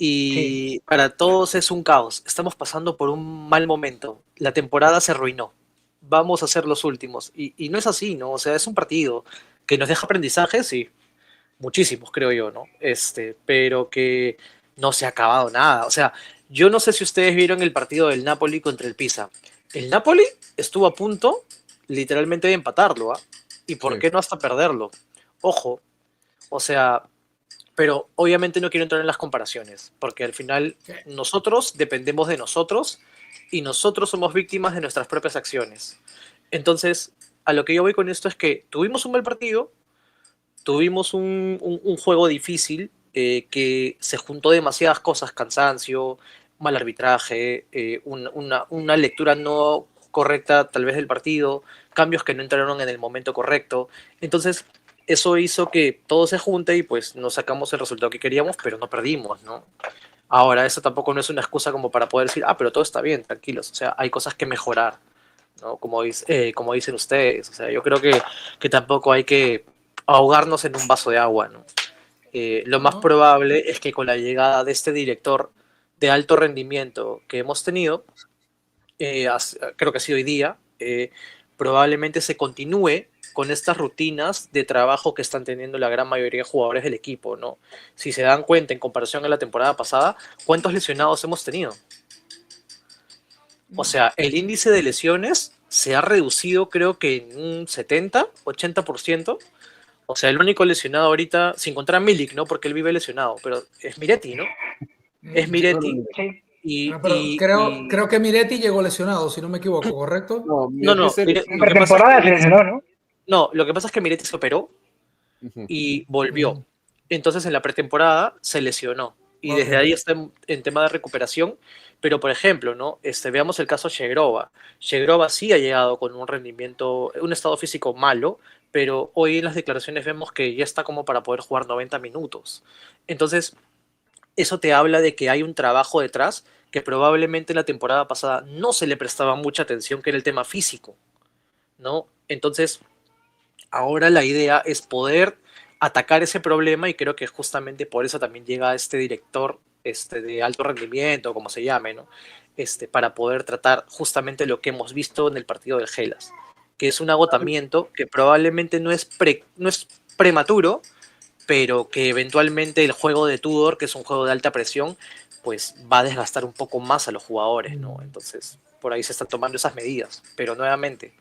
S2: Y para todos es un caos. Estamos pasando por un mal momento. La temporada se arruinó. Vamos a ser los últimos. Y no es así, ¿no? O sea, es un partido que nos deja aprendizajes, sí, muchísimos, creo yo, ¿no? Pero que no se ha acabado nada. O sea, yo no sé si ustedes vieron el partido del Napoli contra el Pisa. El Napoli estuvo a punto, literalmente, de empatarlo, ¿ah? ¿Y por qué no hasta perderlo? Ojo, o sea, pero obviamente no quiero entrar en las comparaciones, porque al final nosotros dependemos de nosotros y nosotros somos víctimas de nuestras propias acciones. Entonces, a lo que yo voy con esto es que tuvimos un mal partido, tuvimos un juego difícil, que se juntó demasiadas cosas, cansancio, mal arbitraje, una lectura no correcta tal vez del partido, cambios que no entraron en el momento correcto. Entonces, eso hizo que todo se junte y pues nos sacamos el resultado que queríamos, pero no perdimos, ¿no? Ahora, eso tampoco no es una excusa como para poder decir, pero todo está bien, tranquilos. O sea, hay cosas que mejorar, ¿no? Como dicen ustedes. O sea, yo creo que tampoco hay que ahogarnos en un vaso de agua, ¿no? Lo más probable es que con la llegada de este director de alto rendimiento que hemos tenido, creo que ha sido hoy día, probablemente se continúe con estas rutinas de trabajo que están teniendo la gran mayoría de jugadores del equipo, ¿no? Si se dan cuenta, en comparación a la temporada pasada, ¿cuántos lesionados hemos tenido? O sea, el índice de lesiones se ha reducido, creo que en un 70, 80%. O sea, el único lesionado ahorita, sin contar a Milik, ¿no? Porque él vive lesionado, pero es Miretti, ¿no? Es Miretti.
S5: Creo que Miretti llegó lesionado, si no me equivoco, ¿correcto?
S2: No.
S3: En pretemporada se lesionó, ¿no?
S2: No, lo que pasa es que Miretti se operó y volvió. Entonces en la pretemporada se lesionó. Y desde ahí está en tema de recuperación. Pero, por ejemplo, ¿no? Veamos el caso de Shegrova. Shegrova sí ha llegado con un rendimiento, un estado físico malo, pero hoy en las declaraciones vemos que ya está como para poder jugar 90 minutos. Entonces, eso te habla de que hay un trabajo detrás que probablemente en la temporada pasada no se le prestaba mucha atención, que era el tema físico, ¿no? Entonces, ahora la idea es poder atacar ese problema y creo que justamente por eso también llega este director de alto rendimiento, como se llame, ¿no? Para poder tratar justamente lo que hemos visto en el partido del Hellas, que es un agotamiento que probablemente no es prematuro, pero que eventualmente el juego de Tudor, que es un juego de alta presión, pues va a desgastar un poco más a los jugadores, ¿no? Entonces, por ahí se están tomando esas medidas, pero nuevamente,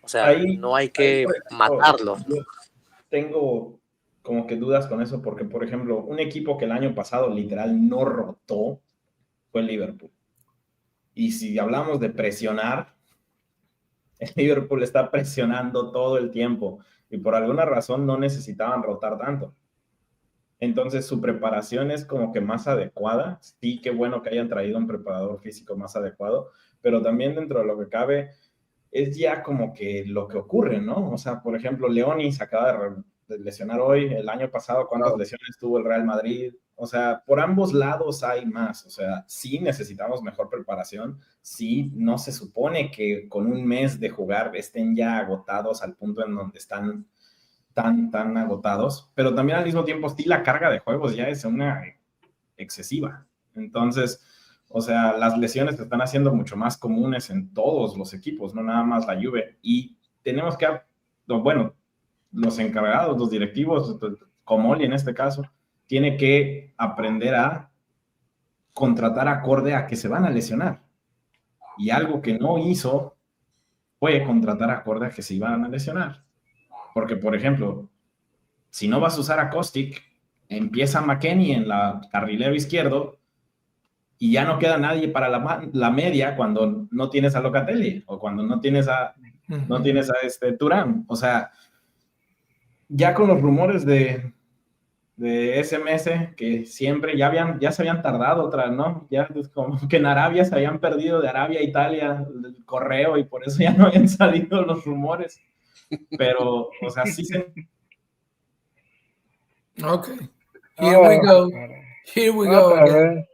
S2: o sea, no hay que matarlos.
S4: Tengo como que dudas con eso, porque, por ejemplo, un equipo que el año pasado literal no rotó fue el Liverpool. Y si hablamos de presionar, el Liverpool está presionando todo el tiempo y por alguna razón no necesitaban rotar tanto. Entonces su preparación es como que más adecuada. Sí, qué bueno que hayan traído un preparador físico más adecuado, pero también dentro de lo que cabe es ya como que lo que ocurre, ¿no? O sea, por ejemplo, Leoni se acaba de lesionar hoy. El año pasado, ¿cuántas lesiones tuvo el Real Madrid? O sea, por ambos lados hay más. O sea, sí necesitamos mejor preparación. Sí, no se supone que con un mes de jugar estén ya agotados al punto en donde están tan agotados, pero también al mismo tiempo sí la carga de juegos ya es una excesiva. Entonces, o sea, las lesiones se están haciendo mucho más comunes en todos los equipos, no nada más la Juve, y tenemos que, bueno, los encargados, los directivos, Comolli en este caso, tiene que aprender a contratar acorde a que se van a lesionar, y algo que no hizo fue contratar acorde a que se iban a lesionar. Porque, por ejemplo, si no vas a usar a Kostic, empieza McKennie en la carrilero izquierdo y ya no queda nadie para la media cuando no tienes a Locatelli o cuando no tienes a Thuram. O sea, ya con los rumores de de SMS que siempre ya se habían tardado otra, ¿no? Ya es como que en Arabia se habían perdido de Arabia a Italia el correo y por eso ya no habían salido los rumores. Pero, o sea, sí se...
S5: Ok. Here we go. Here we go again.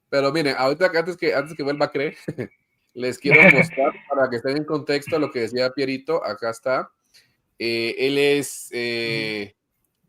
S1: Pero miren, ahorita antes que vuelva a creer, les quiero mostrar para que estén en contexto lo que decía Pierito. Acá está. Él es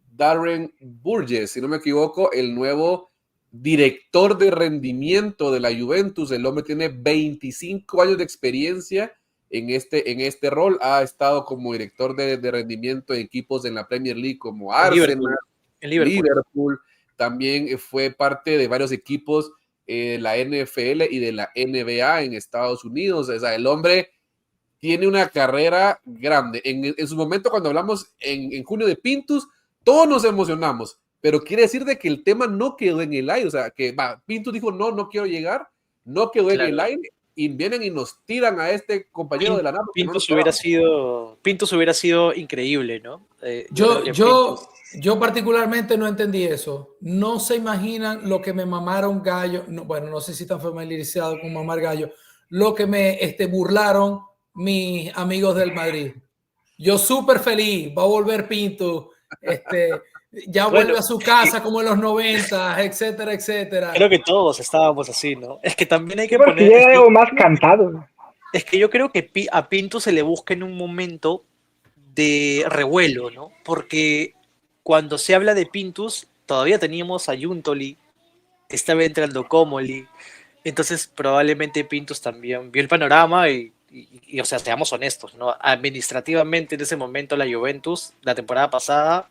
S1: Darren Burgess, si no me equivoco, el nuevo director de rendimiento de la Juventus. El hombre tiene 25 años de experiencia en este rol. Ha estado como director de rendimiento en equipos en la Premier League como Arsenal, Liverpool. También fue parte de varios equipos de la NFL y de la NBA en Estados Unidos. O sea, el hombre tiene una carrera grande. En su momento, cuando hablamos en junio de Pintus, todos nos emocionamos, pero quiere decir de que el tema no quedó en el aire. O sea, que Pintus dijo, no quiero llegar, no quedó en el aire, y vienen y nos tiran a este compañero de la nave.
S2: Pintus hubiera sido increíble, ¿no?
S5: Yo particularmente no entendí eso. No se imaginan lo que me mamaron gallo. No, bueno, no sé si están familiarizados con mamar gallo. Lo que me burlaron mis amigos del Madrid. Yo súper feliz. Va a volver Pinto. Ya vuelve a su casa como en los 90, etcétera, etcétera.
S2: Creo que todos estábamos así, ¿no? Es que también hay que
S3: poner... Porque ya algo más cantado.
S2: Es que yo creo que a Pinto se le busca en un momento de revuelo, ¿no? Porque cuando se habla de Pintus, todavía teníamos a Yuntoli, estaba entrando Comoli, entonces probablemente Pintus también vio el panorama y, o sea, seamos honestos, ¿no? Administrativamente en ese momento la Juventus, la temporada pasada,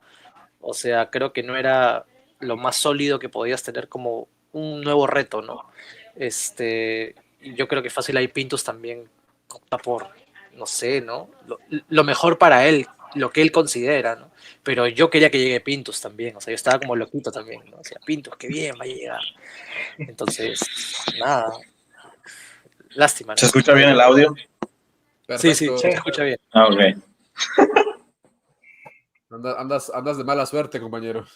S2: o sea, creo que no era lo más sólido que podías tener como un nuevo reto, ¿no? Yo creo que fácil ahí Pintus también opta por, no sé, ¿no? Lo mejor para él, lo que él considera, ¿no? Pero yo quería que llegue Pintus también, o sea, yo estaba como loquito también, ¿no? O sea, Pintus, qué bien, va a llegar. Entonces, nada, lástima, ¿no?
S4: ¿Se escucha bien el audio?
S2: Sí, se escucha bien.
S4: Ah, ok.
S1: Andas de mala suerte, compañero.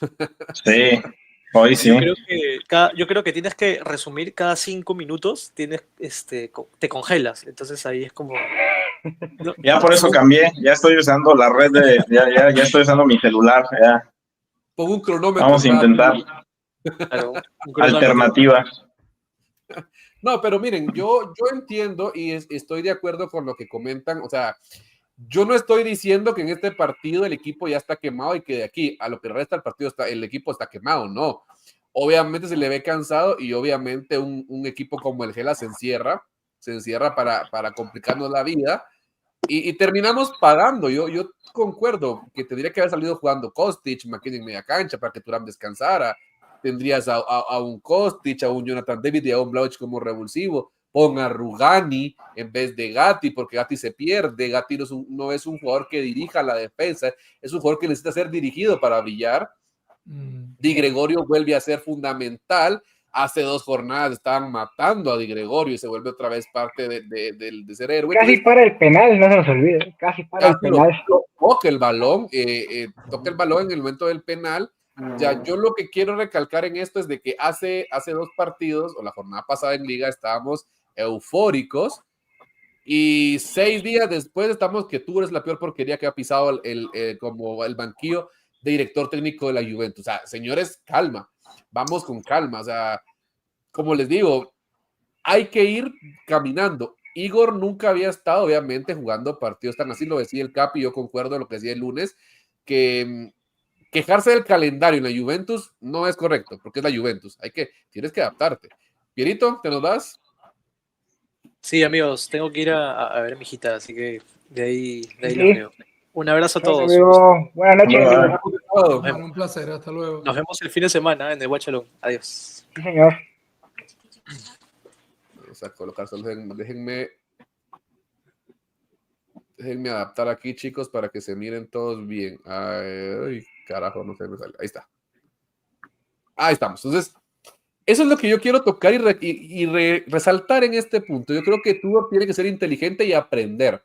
S4: Sí, hoy sí.
S2: Yo creo que tienes que resumir cada 5 minutos, te congelas, entonces ahí es como...
S4: Ya por eso cambié, ya estoy usando la red ya estoy usando mi celular, ya.
S1: Pongo un cronómetro.
S4: Vamos a intentar.
S2: Claro,
S4: alternativa.
S1: No, pero miren, yo entiendo y estoy de acuerdo con lo que comentan. O sea, yo no estoy diciendo que en este partido el equipo ya está quemado y que de aquí a lo que resta del partido el equipo está quemado. No, obviamente se le ve cansado y obviamente un equipo como el Gela se encierra para complicarnos la vida y terminamos pagando. Yo concuerdo que tendría que haber salido jugando Kostic, McKinney en media cancha para que Thuram descansara. Tendrías a un Kostic, a un Jonathan David y a un Vlahovic como revulsivo. Pon a Rugani en vez de Gatti, porque Gatti se pierde. Gatti no es un jugador que dirija la defensa, es un jugador que necesita ser dirigido para brillar. Di Gregorio vuelve a ser fundamental. Hace 2 jornadas estaban matando a Di Gregorio y se vuelve otra vez parte de ser héroe.
S3: Casi para el penal, no se nos olvide. Casi para el penal.
S1: Toca el balón en el momento del penal. Ya, yo lo que quiero recalcar en esto es de que hace 2 partidos, o la jornada pasada en Liga, estábamos eufóricos y 6 días después estamos que tú eres la peor porquería que ha pisado como el banquillo de director técnico de la Juventus. O sea, señores, calma, vamos con calma. O sea, como les digo, hay que ir caminando. Igor nunca había estado, obviamente, jugando partidos tan así, lo decía el Capi, yo concuerdo en lo que decía el lunes, que quejarse del calendario en la Juventus no es correcto, porque es la Juventus. Tienes que adaptarte. Pierito, ¿te nos das?
S2: Sí, amigos, tengo que ir a ver a mi hijita, así que de ahí los veo. Un abrazo a todos.
S3: Buenas noches.
S5: Un placer, hasta luego.
S2: Nos vemos el fin de semana en el Guachalón. Adiós.
S3: Sí, señor.
S1: Vamos a colocar, déjenme adaptar aquí, chicos, para que se miren todos bien. Ay, carajo, no sé, me sale. Ahí está. Ahí estamos. Entonces, eso es lo que yo quiero tocar y resaltar en este punto. Yo creo que tú tienes que ser inteligente y aprender.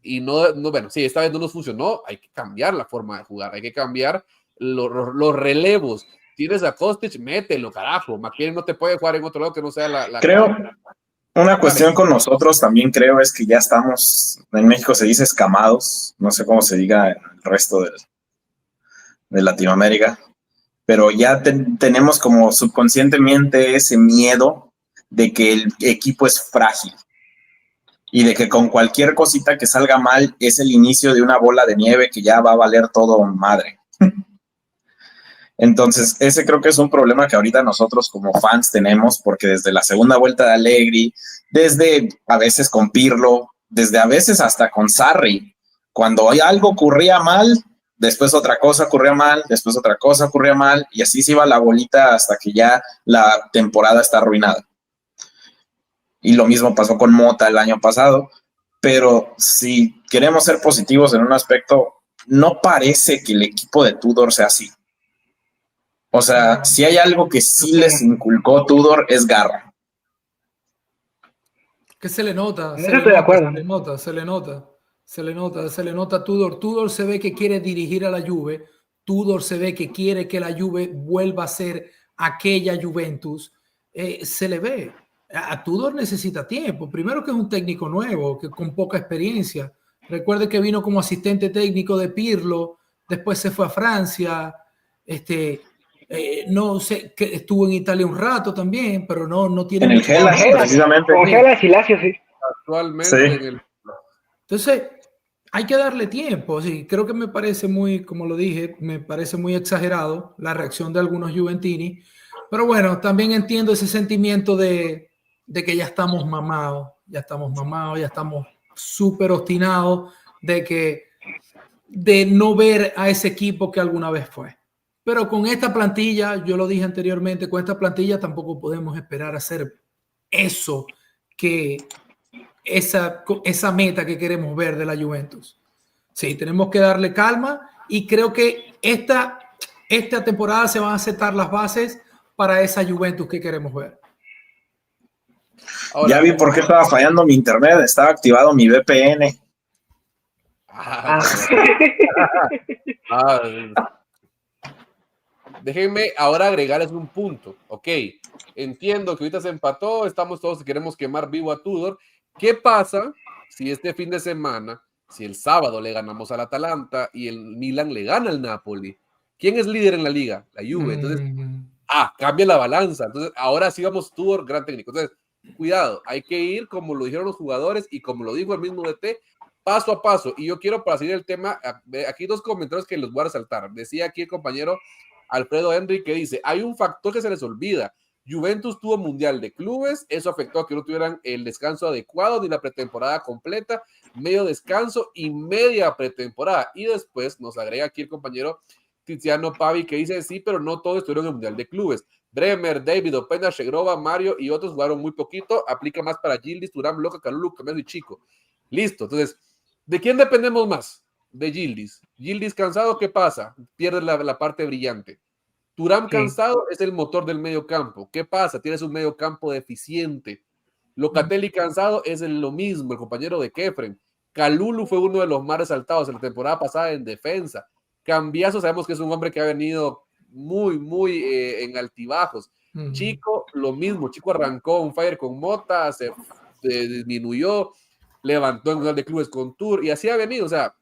S1: Y no, bueno, sí, esta vez no nos funcionó, hay que cambiar la forma de jugar, hay que cambiar los relevos. Tienes a Kostic, mételo, carajo. McKinney no te puede jugar en otro lado que no sea la
S6: Creo, una cuestión con nosotros también creo es que ya estamos, en México se dice escamados, no sé cómo se diga en el resto de Latinoamérica, pero ya tenemos como subconscientemente ese miedo de que el equipo es frágil y de que con cualquier cosita que salga mal es el inicio de una bola de nieve que ya va a valer todo madre. Entonces, ese creo que es un problema que ahorita nosotros como fans tenemos, porque desde la segunda vuelta de Allegri, desde a veces con Pirlo, desde a veces hasta con Sarri, cuando algo ocurría mal, después otra cosa ocurría mal, después otra cosa ocurría mal, y así se iba la bolita hasta que ya la temporada está arruinada. Y lo mismo pasó con Mota el año pasado, pero si queremos ser positivos en un aspecto, no parece que el equipo de Tudor sea así. O sea, si hay algo que sí les inculcó Tudor es garra.
S5: Que se le nota,
S3: Se le nota a Tudor. Tudor se ve que quiere dirigir a la Juve. Tudor se ve que quiere que la Juve vuelva a ser aquella Juventus. Se le ve. A Tudor necesita tiempo. Primero que es un técnico nuevo, que con poca experiencia. Recuerde que vino como asistente técnico de Pirlo, después se fue a Francia. No sé, que estuvo en Italia un rato también, pero no tiene...
S6: En el Hellas, precisamente.
S3: Con Hellas y Lazio, sí.
S1: Actualmente
S6: Sí.
S5: Entonces, hay que darle tiempo. Sí, creo que me parece muy, como lo dije, me parece muy exagerado la reacción de algunos juventini, pero bueno, también entiendo ese sentimiento de que ya estamos mamados, ya estamos súper obstinados de no ver a ese equipo que alguna vez fue. Pero con esta plantilla, yo lo dije anteriormente, con esta plantilla tampoco podemos esperar hacer eso, esa meta que queremos ver de la Juventus. Sí, tenemos que darle calma y creo que esta temporada se van a sentar las bases para esa Juventus que queremos ver.
S6: Ahora, ya vi por qué estaba fallando mi internet, estaba activado mi VPN.
S1: Déjenme ahora agregarles un punto. Ok, entiendo que ahorita se empató, estamos todos, queremos quemar vivo a Tudor. ¿Qué pasa si este fin de semana, si el sábado le ganamos al Atalanta y el Milan le gana al Napoli? ¿Quién es líder en la liga? La Juve. Entonces, cambia la balanza. Entonces, ahora sí vamos Tudor, gran técnico. Entonces, cuidado, hay que ir como lo dijeron los jugadores y como lo dijo el mismo DT, paso a paso. Y yo quiero, para seguir el tema, aquí dos comentarios que los voy a resaltar. Decía aquí el compañero Alfredo Henry que dice, hay un factor que se les olvida. Juventus tuvo Mundial de Clubes, eso afectó a que no tuvieran el descanso adecuado ni la pretemporada completa, medio descanso y media pretemporada. Y después nos agrega aquí el compañero Tiziano Pavi que dice, sí, pero no todos estuvieron en el Mundial de Clubes. Bremer, David, Openda, Shegrova, Mario y otros jugaron muy poquito, aplica más para Gildis, Thuram, Loca, Kalulu, Cameso y Chico. Listo, entonces, ¿de quién dependemos más? De Gildis. Gildis cansado, ¿qué pasa? Pierde la parte brillante. Thuram cansado es el motor del medio campo. ¿Qué pasa? Tienes un medio campo deficiente. Locatelli cansado es lo mismo, el compañero de Kefren. Kalulu fue uno de los más resaltados en la temporada pasada en defensa. Cambiazo sabemos que es un hombre que ha venido muy en altibajos. Chico, lo mismo. Chico arrancó un fire con Mota, se disminuyó, levantó en Mundial de Clubes con Tour y así ha venido. O sea,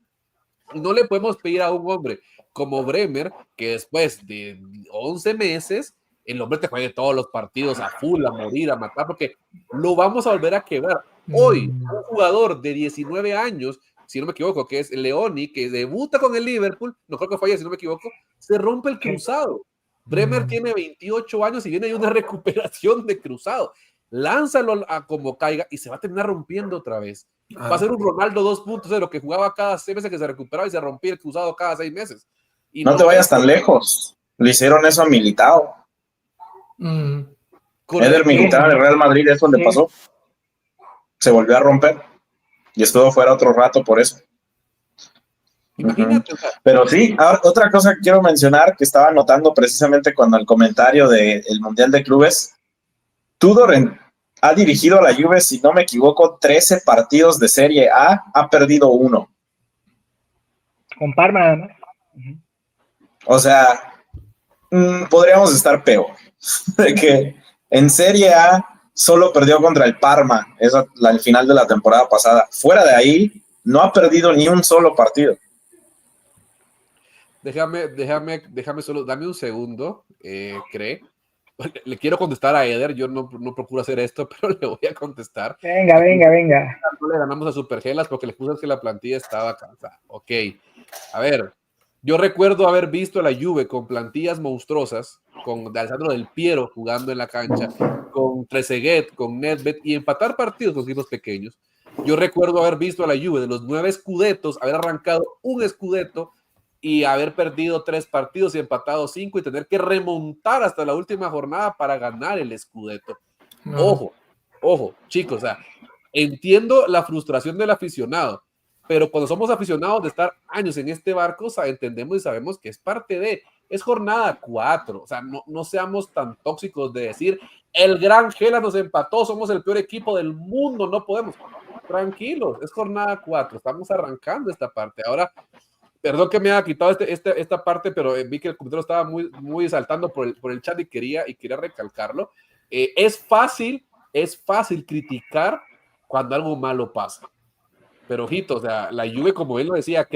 S1: no le podemos pedir a un hombre como Bremer que después de 11 meses el hombre te juegue todos los partidos a full, a morir, a matar, porque lo vamos a volver a quebrar. Hoy, un jugador de 19 años, si no me equivoco, que es Leoni, que debuta con el Liverpool, no creo que falla, si no me equivoco, se rompe el cruzado. Bremer tiene 28 años y viene de una recuperación de cruzado. Lánzalo a como caiga y se va a terminar rompiendo otra vez. Va a ser un Ronaldo 2.0 que jugaba cada 6 meses, que se recuperaba y se rompía el cruzado cada 6 meses. Y
S6: no te vayas tan lejos. Le hicieron eso a Militao. Eder Militao en el Real Madrid es donde pasó. Se volvió a romper y estuvo fuera otro rato por eso.
S1: Imagínate.
S6: Pero sí, ahora, otra cosa que quiero mencionar que estaba notando precisamente cuando el comentario del Mundial de Clubes, Tudor ha dirigido a la Juve, si no me equivoco, 13 partidos de Serie A, ha perdido 1.
S3: Con Parma, ¿no?
S6: O sea, podríamos estar peor. De que en Serie A solo perdió contra el Parma, el final de la temporada pasada. Fuera de ahí, no ha perdido ni un solo partido.
S1: Déjame solo, dame un segundo, cree. Le quiero contestar a Eder, yo no procuro hacer esto, pero le voy a contestar.
S3: Venga.
S1: No le ganamos a Supergelas porque le puse que la plantilla estaba cansada. Ok, a ver, yo recuerdo haber visto a la Juve con plantillas monstruosas, con Alessandro Del Piero jugando en la cancha, con Trezeguet, con Nedved, y empatar partidos con equipos pequeños. Yo recuerdo haber visto a la Juve de los 9 Scudettos, haber arrancado un Scudetto y haber perdido 3 partidos y empatado 5 y tener que remontar hasta la última jornada para ganar el Scudetto.
S5: No.
S1: Ojo, chicos, o sea, entiendo la frustración del aficionado, pero cuando somos aficionados de estar años en este barco, entendemos y sabemos que es parte es jornada 4, o sea, no seamos tan tóxicos de decir, el Gran Gela nos empató, somos el peor equipo del mundo, no podemos. Tranquilos, es jornada 4, estamos arrancando esta parte. Ahora, perdón que me haya quitado esta parte, pero vi que el comentario estaba muy saltando por el chat y quería recalcarlo. Es fácil criticar cuando algo malo pasa. Pero ojito, o sea, la Juve, como él lo decía,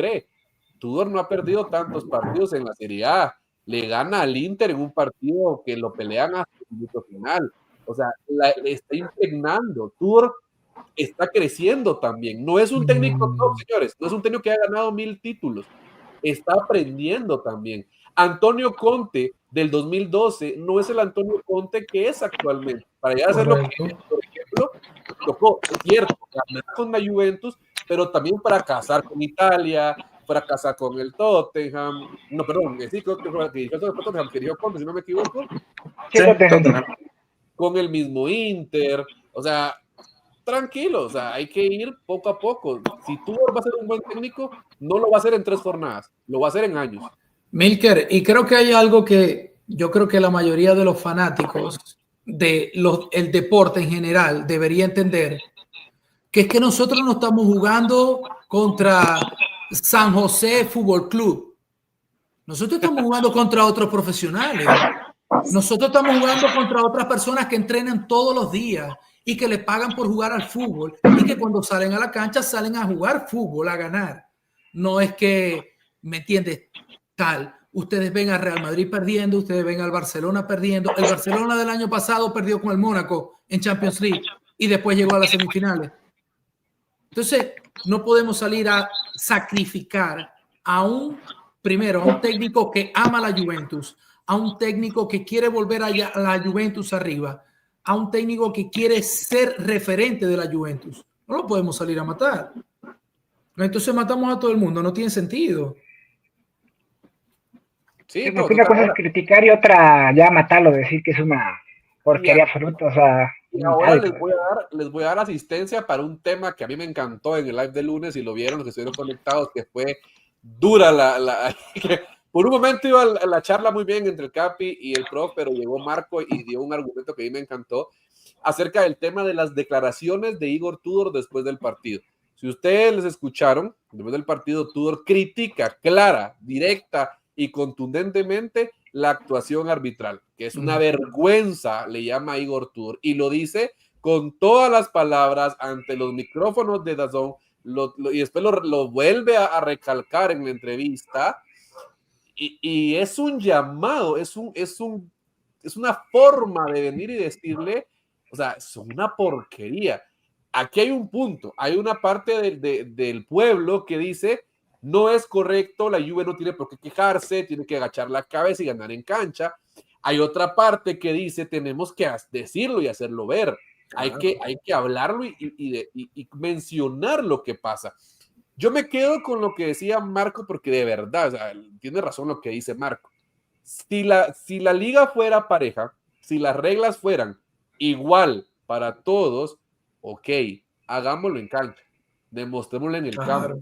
S1: Tudor no ha perdido tantos partidos en la Serie A. Le gana al Inter en un partido que lo pelean hasta el minuto final. O sea, le está impregnando. Tudor está creciendo también. No es un técnico top, señores. No es un técnico que haya ganado 1000 títulos. Está aprendiendo también. Antonio Conte del 2012 no es el Antonio Conte que es actualmente. Para ya hacer lo que, por ejemplo, tocó, es cierto, ganar con la Juventus, pero también para casar con Italia, para casar con el Tottenham. No, perdón, sí, creo que Tottenham, que dijo Conte, si no me equivoco.
S6: Sí, Tottenham.
S1: Con el mismo Inter. O sea, tranquilo, o sea, hay que ir poco a poco. Si tú vas a ser un buen técnico, no lo va a hacer en 3 jornadas, lo va a hacer en años.
S5: Milker, y creo que hay algo que yo creo que la mayoría de los fanáticos el deporte en general debería entender, que es que nosotros no estamos jugando contra San José Fútbol Club. Nosotros estamos jugando contra otros profesionales. Nosotros estamos jugando contra otras personas que entrenan todos los días y que le pagan por jugar al fútbol y que cuando salen a la cancha salen a jugar fútbol, a ganar. No es que, ¿me entiendes? Tal. Ustedes ven al Real Madrid perdiendo, ustedes ven al Barcelona perdiendo. El Barcelona del año pasado perdió con el Mónaco en Champions League y después llegó a las semifinales. Entonces, no podemos salir a sacrificar a un técnico que ama la Juventus, a un técnico que quiere volver a la Juventus arriba, a un técnico que quiere ser referente de la Juventus. No lo podemos salir a matar. Entonces matamos a todo el mundo, no tiene sentido.
S3: Sí, porque una cosa es criticar y otra ya matarlo, decir que es una porquería absoluta, o sea.
S1: Y ahora les voy a dar asistencia para un tema que a mí me encantó en el live de lunes y lo vieron los que estuvieron conectados, que fue dura por un momento iba la charla muy bien entre el Capi y el prof, pero llegó Marco y dio un argumento que a mí me encantó acerca del tema de las declaraciones de Igor Tudor después del partido. Si ustedes les escucharon, después del partido, Tudor critica clara, directa y contundentemente la actuación arbitral, que es una vergüenza, le llama a Igor Tudor, y lo dice con todas las palabras ante los micrófonos de DAZN, y después lo vuelve a recalcar en la entrevista, y es un llamado, es una forma de venir y decirle, o sea, es una porquería. Aquí hay un punto, hay una parte del pueblo que dice, no es correcto, la Juve no tiene por qué quejarse, tiene que agachar la cabeza y ganar en cancha. Hay otra parte que dice, tenemos que decirlo y hacerlo ver. Hay que hablarlo y mencionar lo que pasa. Yo me quedo con lo que decía Marco porque de verdad, o sea, tiene razón lo que dice Marco. Si la liga fuera pareja, si las reglas fueran igual para todos, ok, hagámoslo en cancha, demostrémoslo en el campo.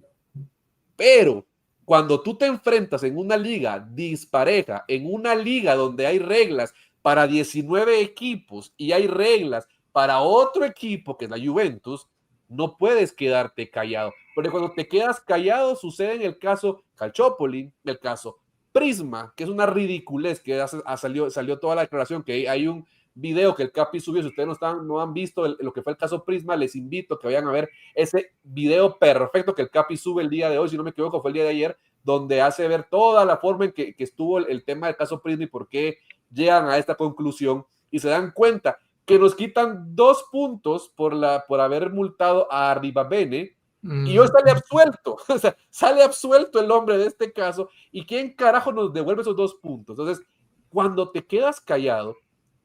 S1: Pero cuando tú te enfrentas en una liga dispareja, en una liga donde hay reglas para 19 equipos y hay reglas para otro equipo que es la Juventus, no puedes quedarte callado. Porque cuando te quedas callado sucede en el caso Calciopoli, el caso Prisma, que es una ridiculez, que salió toda la declaración, que hay un video que el Capi subió. Si ustedes no han visto lo que fue el caso Prisma, les invito a que vayan a ver ese video perfecto que el Capi sube el día de hoy, si no me equivoco fue el día de ayer, donde hace ver toda la forma en que estuvo el tema del caso Prisma y por qué llegan a esta conclusión, y se dan cuenta que nos quitan 2 puntos por haber multado a Arribabene, y hoy sale absuelto. O sea, sale absuelto el hombre de este caso, y ¿quién carajo nos devuelve esos 2 puntos? Entonces, cuando te quedas callado,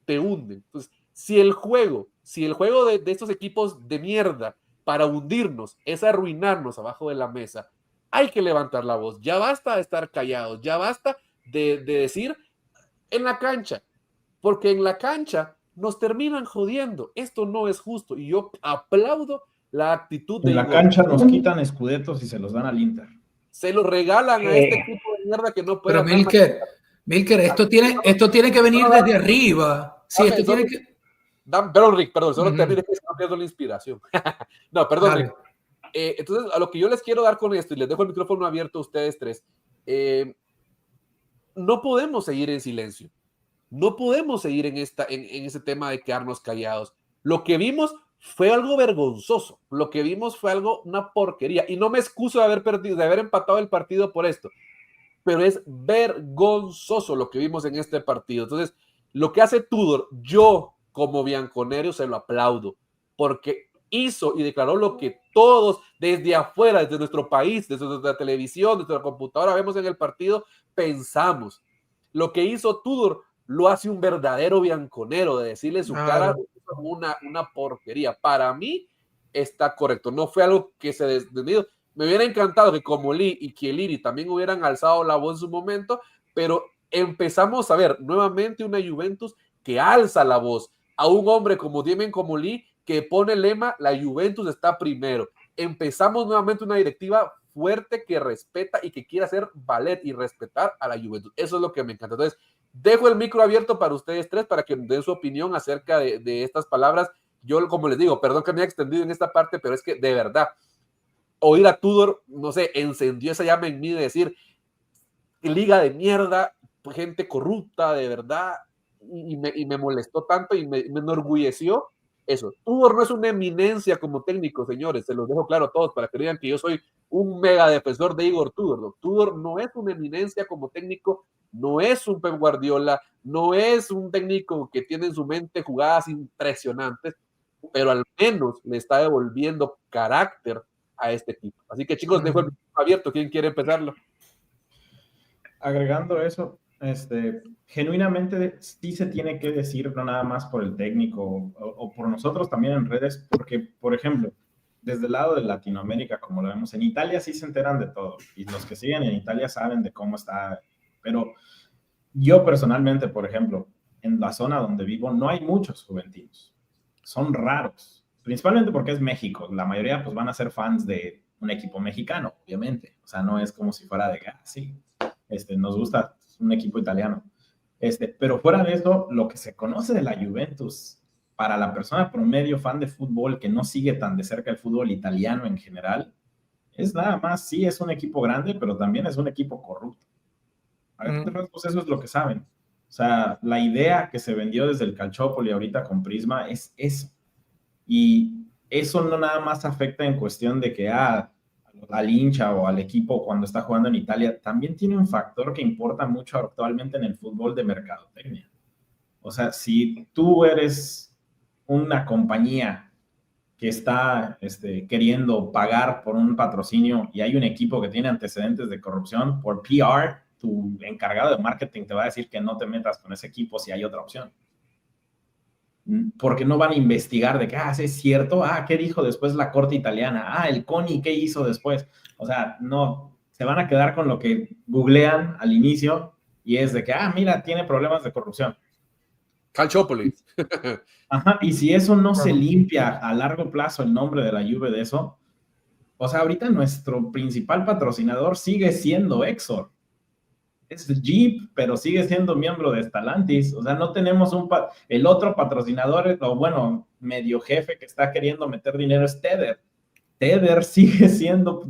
S1: te hunden. Entonces, si el juego de estos equipos de mierda para hundirnos es arruinarnos abajo de la mesa, hay que levantar la voz. Ya basta de estar callados, ya basta de decir en la cancha, porque en la cancha nos terminan jodiendo. Esto no es justo, y yo aplaudo la actitud de
S4: en la
S1: Igor.
S4: cancha nos quitan escudetos y se los dan al Inter.
S1: Se lo regalan a este equipo de mierda que no puede.
S5: Pero Milker, esto tiene que venir desde arriba. Sí, esto tiene que...
S1: Perdón, Rick, solo termine que no pierdo la inspiración. No, perdón, dale. Rick. Entonces, a lo que yo les quiero dar con esto, y les dejo el micrófono abierto a ustedes tres, no podemos seguir en silencio. No podemos seguir en ese tema de quedarnos callados. Lo que vimos fue algo vergonzoso. Lo que vimos fue una porquería. Y no me excuso de haber empatado el partido por esto, pero es vergonzoso lo que vimos en este partido. Entonces, lo que hace Tudor, yo como bianconero se lo aplaudo, porque hizo y declaró lo que todos desde afuera, desde nuestro país, desde nuestra televisión, desde la computadora, vemos en el partido, pensamos. Lo que hizo Tudor lo hace un verdadero bianconero, de decirle su cara una porquería. Para mí está correcto, no fue algo que se descendido. Me hubiera encantado que Comolli y Chiellini también hubieran alzado la voz en su momento, pero empezamos a ver nuevamente una Juventus que alza la voz, a un hombre como Demian Comolli que pone el lema, la Juventus está primero. Empezamos nuevamente una directiva fuerte que respeta y que quiere hacer valer y respetar a la Juventus. Eso es lo que me encanta. Entonces, dejo el micro abierto para ustedes tres, para que den su opinión acerca de estas palabras. Yo, como les digo, perdón que me haya extendido en esta parte, pero es que de verdad, oír a Tudor, no sé, encendió esa llama en mí de decir, liga de mierda, gente corrupta, de verdad, y me molestó tanto y me enorgulleció eso. Tudor no es una eminencia como técnico, señores, se los dejo claro a todos para que digan que yo soy un mega defensor de Igor Tudor. ¿No? Tudor no es una eminencia como técnico, no es un Pep Guardiola, no es un técnico que tiene en su mente jugadas impresionantes, pero al menos le está devolviendo carácter a este equipo. Así que, chicos, dejo el micrófono abierto. ¿Quién quiere empezarlo?
S4: Agregando eso, genuinamente sí se tiene que decir, no nada más por el técnico o por nosotros también en redes, porque, por ejemplo, desde el lado de Latinoamérica, como lo vemos, en Italia sí se enteran de todo, y los que siguen en Italia saben de cómo está, pero yo personalmente, por ejemplo, en la zona donde vivo no hay muchos juventinos, son raros, principalmente porque es México, la mayoría pues van a ser fans de un equipo mexicano, obviamente, o sea, no es como si fuera de, sí, nos gusta un equipo italiano, pero fuera de eso, lo que se conoce de la Juventus, para la persona promedio fan de fútbol que no sigue tan de cerca el fútbol italiano en general, es nada más, sí es un equipo grande, pero también es un equipo corrupto. Pues eso es lo que saben. O sea, la idea que se vendió desde el Calciopoli ahorita con Prisma es eso. Y eso no nada más afecta en cuestión de que al hincha o al equipo cuando está jugando en Italia, también tiene un factor que importa mucho actualmente en el fútbol de mercadotecnia. O sea, si tú eres una compañía que está queriendo pagar por un patrocinio y hay un equipo que tiene antecedentes de corrupción, por PR, tu encargado de marketing te va a decir que no te metas con ese equipo si hay otra opción. Porque no van a investigar de que, es cierto, ¿qué dijo después la corte italiana? El CONI, ¿qué hizo después? O sea, no, se van a quedar con lo que googlean al inicio y es de que, mira, tiene problemas de corrupción.
S1: Calciopoli.
S4: Y si eso no se limpia a largo plazo el nombre de la Juve de eso, o sea, ahorita nuestro principal patrocinador sigue siendo Exor. Es Jeep, pero sigue siendo miembro de Stellantis. O sea, no tenemos el otro patrocinador, o bueno, medio jefe que está queriendo meter dinero es Tether. Tether sigue siendo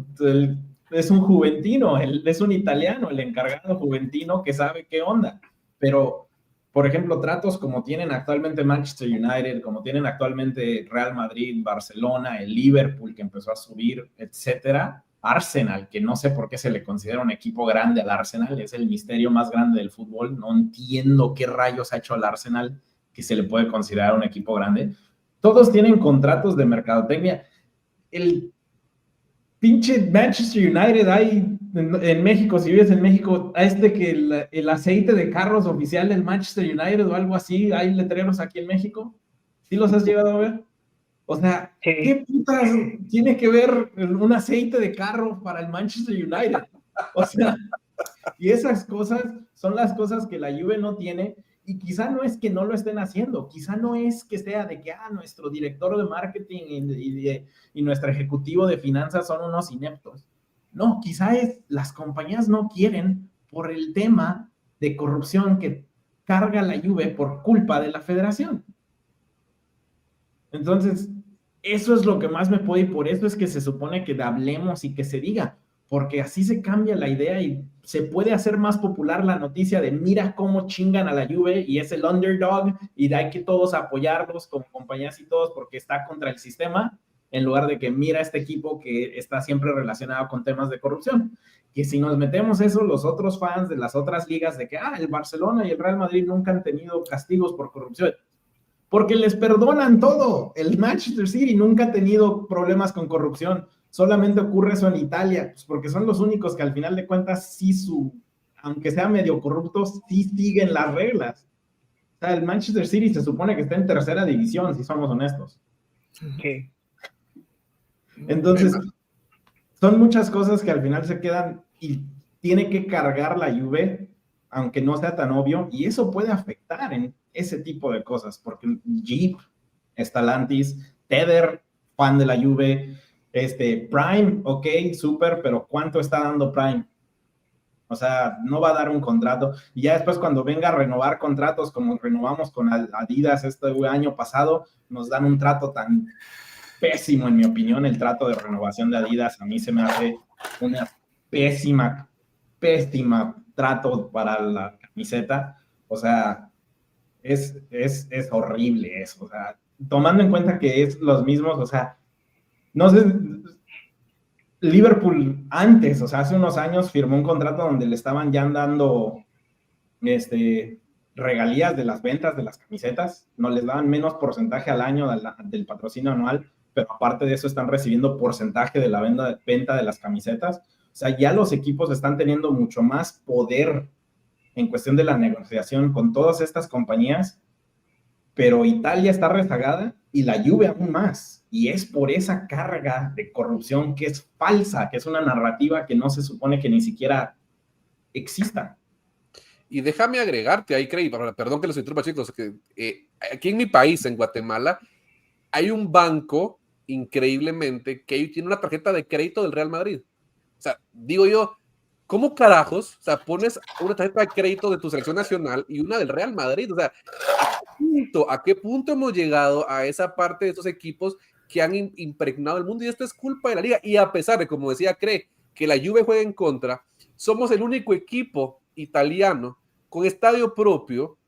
S4: es un juventino, es un italiano, el encargado juventino que sabe qué onda. Pero, por ejemplo, tratos como tienen actualmente Manchester United, como tienen actualmente Real Madrid, Barcelona, el Liverpool que empezó a subir, etcétera. Arsenal, que no sé por qué se le considera un equipo grande al Arsenal, es el misterio más grande del fútbol. No entiendo qué rayos ha hecho al Arsenal que se le puede considerar un equipo grande. Todos tienen contratos de mercadotecnia. El pinche Manchester United hay en México, si vives en México, que el aceite de carros oficial del Manchester United o algo así, hay letreros aquí en México. ¿Sí los has llegado a ver? O sea,
S3: Sí.
S4: ¿qué putas tiene que ver un aceite de carro para el Manchester United? O sea, y esas cosas son las cosas que la Juve no tiene, y quizá no es que no lo estén haciendo, quizá no es que sea de que nuestro director de marketing y nuestro ejecutivo de finanzas son unos ineptos. No, quizá las compañías no quieren por el tema de corrupción que carga la Juve por culpa de la federación. Entonces, eso es lo que más me puede, y por eso es que se supone que hablemos y que se diga, porque así se cambia la idea y se puede hacer más popular la noticia de mira cómo chingan a la Juve y es el underdog y hay que todos apoyarlos como compañías y todos porque está contra el sistema, en lugar de que mira este equipo que está siempre relacionado con temas de corrupción. Que si nos metemos eso, los otros fans de las otras ligas de que el Barcelona y el Real Madrid nunca han tenido castigos por corrupción, porque les perdonan todo. El Manchester City nunca ha tenido problemas con corrupción. Solamente ocurre eso en Italia, pues porque son los únicos que al final de cuentas sí aunque sea medio corruptos, sí siguen las reglas. O sea, el Manchester City se supone que está en tercera división, si somos honestos.
S3: Sí.
S4: Entonces, son muchas cosas que al final se quedan y tiene que cargar la Juve, aunque no sea tan obvio, y eso puede afectar en ese tipo de cosas, porque Jeep, Stellantis, Tether, fan de la Juve, Prime, ok, súper, pero ¿cuánto está dando Prime? O sea, no va a dar un contrato. Y ya después cuando venga a renovar contratos, como renovamos con Adidas este año pasado, nos dan un trato tan pésimo, en mi opinión. El trato de renovación de Adidas a mí se me hace una pésima trato para la camiseta. O sea, es horrible eso. O sea, tomando en cuenta que es los mismos, o sea, no sé, Liverpool antes, o sea, hace unos años firmó un contrato donde le estaban ya dando regalías de las ventas de las camisetas, no les daban menos porcentaje al año del patrocinio anual, pero aparte de eso están recibiendo porcentaje de la venta de las camisetas. O sea, ya los equipos están teniendo mucho más poder en cuestión de la negociación con todas estas compañías, pero Italia está rezagada y la Juve aún más, y es por esa carga de corrupción que es falsa, que es una narrativa que no se supone que ni siquiera exista.
S1: Y déjame agregarte ahí, Craig, perdón que los interrumpa, chicos, que aquí en mi país, en Guatemala, hay un banco increíblemente que tiene una tarjeta de crédito del Real Madrid. O sea, digo yo, ¿cómo carajos? O sea, pones una tarjeta de crédito de tu selección nacional y una del Real Madrid. O sea, ¿a qué punto hemos llegado a esa parte de estos equipos que han impregnado el mundo? Y esto es culpa de la liga. Y a pesar de, como decía Craig, que la Juve juega en contra, somos el único equipo italiano con estadio propio,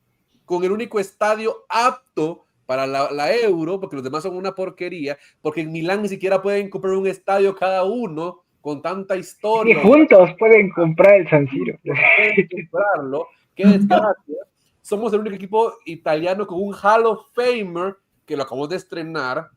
S1: con el único estadio apto para la Euro, porque los demás son una porquería, porque en Milán ni siquiera pueden comprar un estadio cada uno con tanta historia.
S3: Y juntos pueden comprar el San Siro.
S1: Pueden comprarlo. Qué desgracia. Somos el único equipo italiano con un Hall of Famer que lo acabamos de estrenar,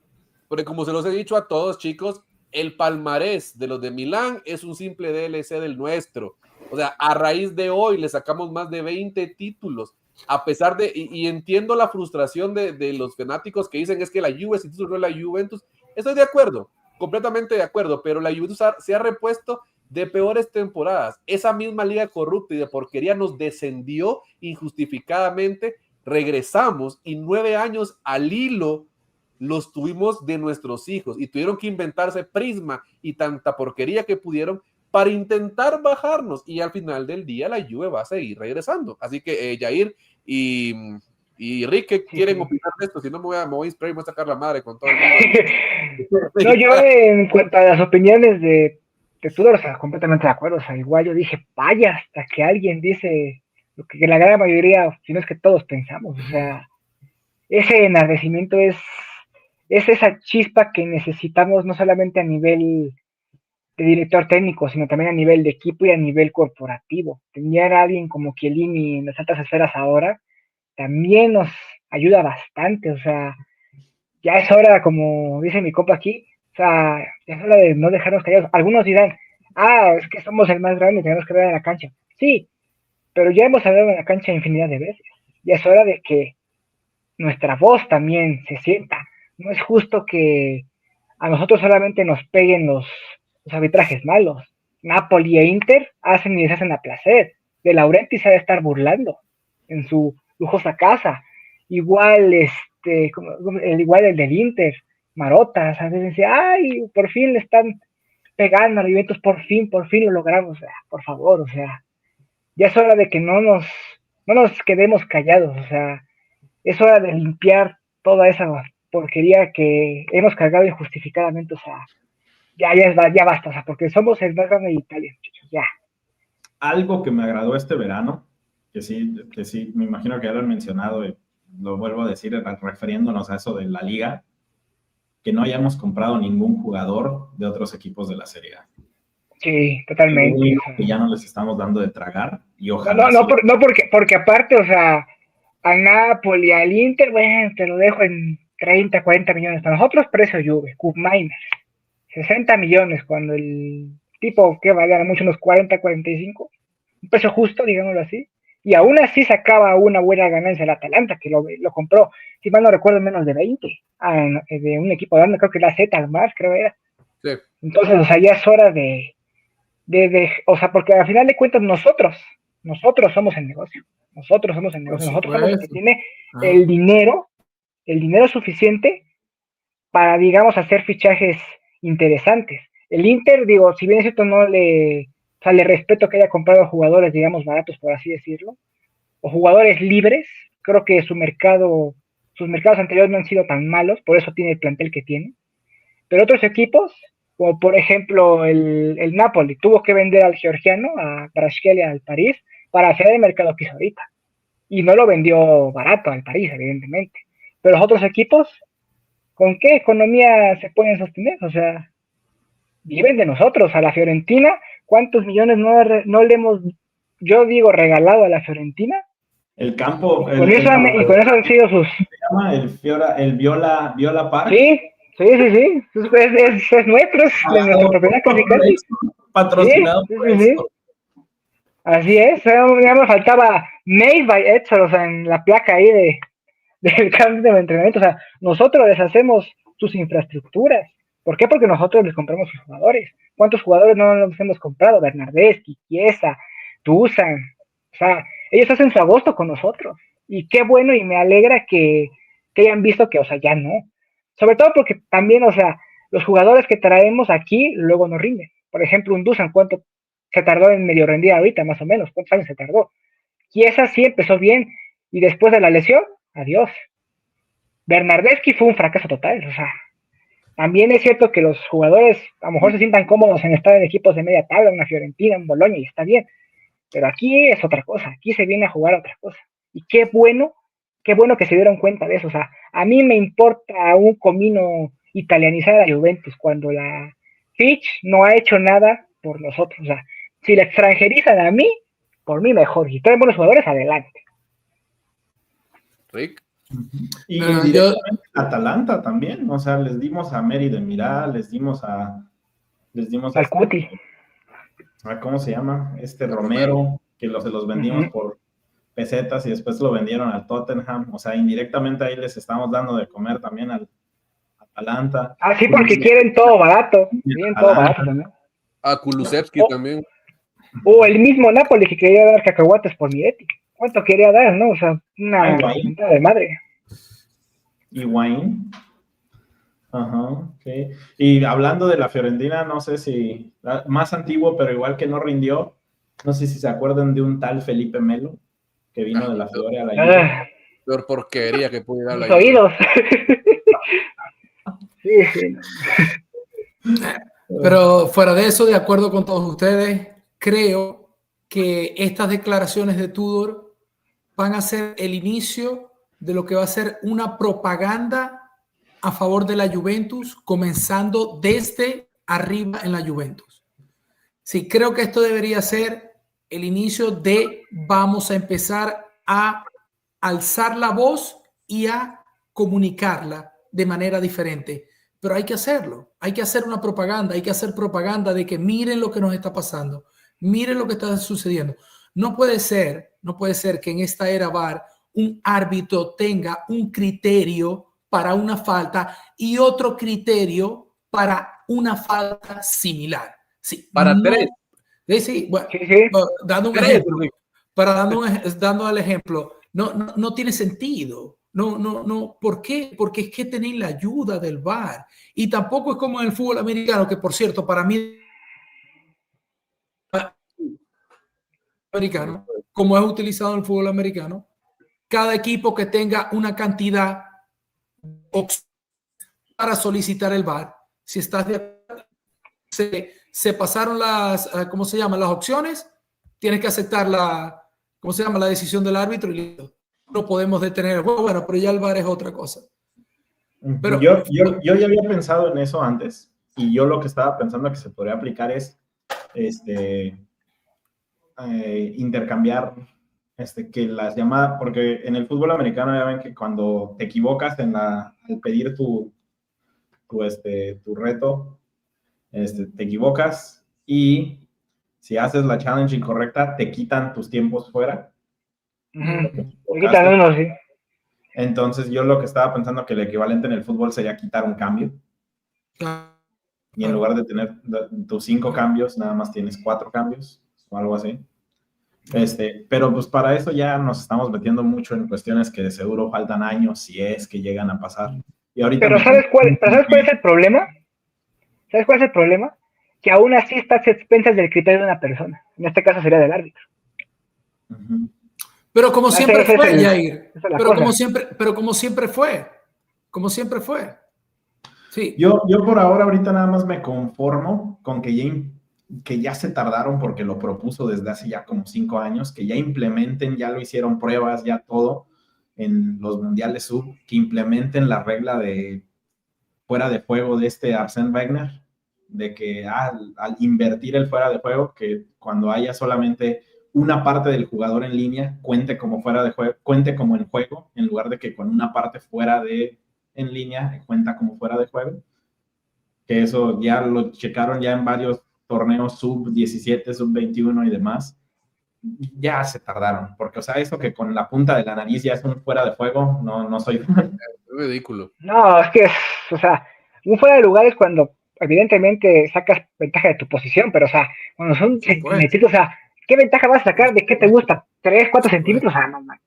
S1: porque como se los he dicho a todos, chicos, el palmarés de los de Milán es un simple DLC del nuestro. O sea, a raíz de hoy le sacamos más de 20 títulos, a pesar de, y entiendo la frustración de los fanáticos que dicen es que la Juve se tituló la Juventus. Estoy de acuerdo, completamente de acuerdo, pero la Juventus se ha repuesto de peores temporadas. Esa misma liga corrupta y de porquería nos descendió injustificadamente, regresamos y 9 años al hilo los tuvimos de nuestros hijos y tuvieron que inventarse Prisma y tanta porquería que pudieron para intentar bajarnos, y al final del día la Juve va a seguir regresando. Así que Jair y Rick, ¿qué quieren opinar de esto? Si no me voy a inspirar y me voy a sacar la madre con todo el mundo.
S3: No, yo en cuanto a las opiniones de Tudor, o sea, completamente de acuerdo. O sea, igual yo dije, vaya, hasta que alguien dice lo que la gran mayoría, si no es que todos pensamos. O sea, ese enardecimiento es esa chispa que necesitamos no solamente a nivel de director técnico, sino también a nivel de equipo y a nivel corporativo. Tener a alguien como Chiellini en las altas esferas ahora también nos ayuda bastante. O sea, ya es hora, como dice mi compa aquí, o sea, ya es hora de no dejarnos callados. Algunos dirán, es que somos el más grande y tenemos que ver en la cancha. Sí, pero ya hemos hablado en la cancha infinidad de veces. Ya es hora de que nuestra voz también se sienta. No es justo que a nosotros solamente nos peguen los arbitrajes malos. Napoli e Inter hacen y deshacen a placer. De Laurenti se ha de estar burlando en su lujosa casa. Igual, igual el del Inter, Marotta, a veces dice, ay, por fin le están pegando a la Juventus, por fin lo logramos. O sea, por favor, o sea, ya es hora de que no nos quedemos callados, o sea, es hora de limpiar toda esa porquería que hemos cargado injustificadamente, o sea, ya basta, o sea, porque somos el más grande de Italia, muchachos, ya.
S4: Algo que me agradó este verano, que sí, me imagino que ya lo han mencionado y lo vuelvo a decir refiriéndonos a eso de la liga, que no hayamos comprado ningún jugador de otros equipos de la Serie A.
S3: Sí, totalmente.
S4: Que ya no les estamos dando de tragar y ojalá...
S3: No, porque aparte, o sea, al Napoli, al Inter, bueno, te lo dejo en 30, 40 millones. Para nosotros, precio Juve, Koopmeiners, 60 millones, cuando el tipo que valía mucho, unos 40, 45, un precio justo, digámoslo así, y aún así sacaba una buena ganancia el Atalanta, que lo compró, si mal no recuerdo, menos de 20, de un equipo grande, creo que era Z al más, creo era.
S1: Sí.
S3: Entonces, o sea, ya es hora o sea, porque al final de cuentas nosotros somos el negocio, nosotros somos los que tiene el dinero suficiente para, digamos, hacer fichajes interesantes. El Inter, digo, si bien es cierto, le respeto que haya comprado jugadores, digamos, baratos, por así decirlo, o jugadores libres. Creo que sus mercados anteriores no han sido tan malos, por eso tiene el plantel que tiene. Pero otros equipos, como por ejemplo el Napoli, tuvo que vender al georgiano, a Kvaratskhelia, al París, para hacer el mercado que hizo ahorita. Y no lo vendió barato al París, evidentemente. Pero los otros equipos, ¿con qué economía se pueden sostener? O sea, viven de nosotros. A la Fiorentina, ¿cuántos millones no le hemos, yo digo, regalado a la Fiorentina?
S4: El campo...
S3: Con eso han sido sus...
S4: ¿Se llama el Viola Park?
S3: Sí. Es nuestro, es de nuestra propiedad casi.
S4: Patrocinado por esto.
S3: Así es, ya me faltaba Made by Edson, o sea, en la placa ahí del campo de entrenamiento. O sea, nosotros les hacemos sus infraestructuras. ¿Por qué? Porque nosotros les compramos sus jugadores. ¿Cuántos jugadores no los hemos comprado? Bernardeschi, Chiesa, Dusan. O sea, ellos hacen su agosto con nosotros. Y qué bueno, y me alegra que hayan visto que, o sea, ya no. Sobre todo porque también, o sea, los jugadores que traemos aquí luego no rinden. Por ejemplo, un Dusan, ¿cuánto se tardó en medio rendir ahorita, más o menos? ¿Cuántos años se tardó? Chiesa sí empezó bien, y después de la lesión, adiós. Bernardeschi fue un fracaso total, o sea, también es cierto que los jugadores a lo mejor se sientan cómodos en estar en equipos de media tabla, una Fiorentina, un Bologna, y está bien, pero aquí es otra cosa, aquí se viene a jugar otra cosa, y qué bueno que se dieron cuenta de eso. O sea, a mí me importa un comino italianizar a la Juventus cuando la Fitch no ha hecho nada por nosotros. O sea, si la extranjerizan a mí, por mí mejor, si traen buenos jugadores, adelante.
S1: Rick.
S4: Y directamente Atalanta también, o sea, les dimos a Mary de Miral, les dimos a
S3: Cuti.
S4: ¿Cómo se llama? Romero, que se los vendimos por pesetas y después lo vendieron al Tottenham. O sea, indirectamente ahí les estamos dando de comer también al Atalanta.
S3: Sí, porque quieren todo barato. Quieren todo barato también.
S1: A Kulusevski también.
S3: O el mismo Napoli que quería dar cacahuates por Miretti. ¿Cuánto quería dar, no? O sea, una mentada de madre.
S4: Higuaín. Ajá, sí. Y hablando de la Fiorentina, no sé si más antiguo, pero igual que no rindió, no sé si se acuerdan de un tal Felipe Melo que vino de la Fiore a la Juve.
S1: Peor porquería que pude dar la
S3: oídos. Sí.
S5: Pero fuera de eso, de acuerdo con todos ustedes, creo que estas declaraciones de Tudor van a ser el inicio de lo que va a ser una propaganda a favor de la Juventus, comenzando desde arriba en la Juventus. Sí, creo que esto debería ser el inicio de vamos a empezar a alzar la voz y a comunicarla de manera diferente. Pero hay que hacerlo, hay que hacer una propaganda, hay que hacer propaganda de que miren lo que nos está pasando, miren lo que está sucediendo. No puede ser que en esta era VAR un árbitro tenga un criterio para una falta y otro criterio para una falta similar. Sí,
S1: Para
S5: no,
S1: tres.
S5: sí, bueno,
S3: Sí, sí.
S5: dando un
S1: Tres,
S5: ejemplo,
S1: Enrique.
S5: dando el ejemplo, no tiene sentido. No. ¿Por qué? Porque es que tenéis la ayuda del VAR. Y tampoco es como en el fútbol americano, que por cierto, para mí, americano, como es utilizado en el fútbol americano, cada equipo que tenga una cantidad para solicitar el VAR, si estás de se pasaron las, ¿cómo se llaman? Las opciones, tienes que aceptar la, ¿cómo se llama? La decisión del árbitro y listo. No podemos detener el juego, bueno, pero ya el VAR es otra cosa. Pero,
S4: yo ya había pensado en eso antes, y yo lo que estaba pensando que se podría aplicar es intercambiar que las llamadas, porque en el fútbol americano ya ven que cuando te equivocas al pedir tu reto, te equivocas y si haces la challenge incorrecta, te quitan tus tiempos fuera.
S3: Me quitan uno, sí.
S4: Entonces yo lo que estaba pensando que el equivalente en el fútbol sería quitar un cambio. Y en lugar de tener tus 5 cambios, nada más tienes 4 cambios o algo así. Pero pues para eso ya nos estamos metiendo mucho en cuestiones que de seguro faltan años si es que llegan a pasar. Y ahorita
S3: pero ¿sabes cuál es el problema? ¿Sabes cuál es el problema? Que aún así estás a expensas del criterio de una persona. En este caso sería del árbitro.
S5: Pero como siempre fue, Jair. Pero como siempre fue. Como siempre fue. Sí.
S4: Yo por ahorita nada más me conformo con que ya se tardaron porque lo propuso desde hace ya como 5 años, que ya implementen, ya lo hicieron pruebas, ya todo en los mundiales sub, que implementen la regla de fuera de juego de Arsène Wenger, de que al invertir el fuera de juego, que cuando haya solamente una parte del jugador en línea cuente como fuera de juego, cuente como en juego, en lugar de que con una parte fuera de en línea cuenta como fuera de juego. Que eso ya lo checaron ya en varios torneos sub-17, sub-21 y demás. Ya se tardaron, porque, o sea, eso que con la punta de la nariz ya es un fuera de juego, no soy fan.
S1: Es ridículo.
S3: No, es que, o sea, un fuera de lugar es cuando evidentemente sacas ventaja de tu posición, pero, o sea, cuando son centímetros, o sea, ¿qué ventaja vas a sacar? ¿De qué te gusta? ¿3, 4 centímetros? Ah, no, man.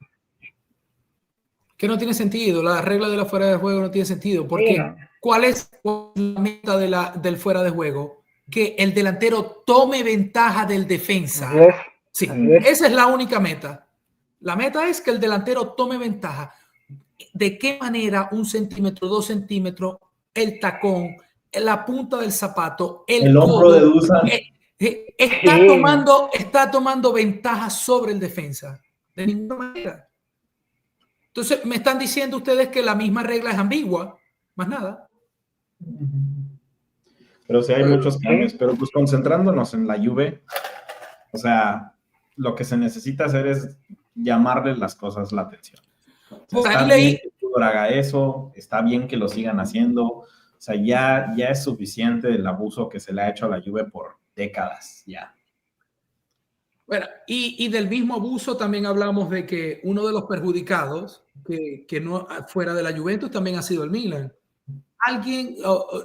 S5: Que no tiene sentido, la regla de la fuera de juego no tiene sentido, porque sí, no. ¿Cuál es la meta del fuera de juego? Que el delantero tome ventaja del defensa. Sí, esa es la única meta. La meta es que el delantero tome ventaja. ¿De qué manera 1 centímetro, 2 centímetros, el tacón, la punta del zapato, el
S4: hombro de Dusan
S5: está tomando ventaja sobre el defensa? De ninguna manera. Entonces, me están diciendo ustedes que la misma regla es ambigua, más nada.
S4: Pero sí hay muchos cambios, pero pues concentrándonos en la Juve, o sea, lo que se necesita hacer es llamarle las cosas la atención. O sea, está bien que Tudor haga eso, está bien que lo sigan haciendo, o sea, ya es suficiente el abuso que se le ha hecho a la Juve por décadas, ya.
S5: Bueno, y del mismo abuso también hablamos de que uno de los perjudicados, que no fuera de la Juventus, también ha sido el Milan. Alguien,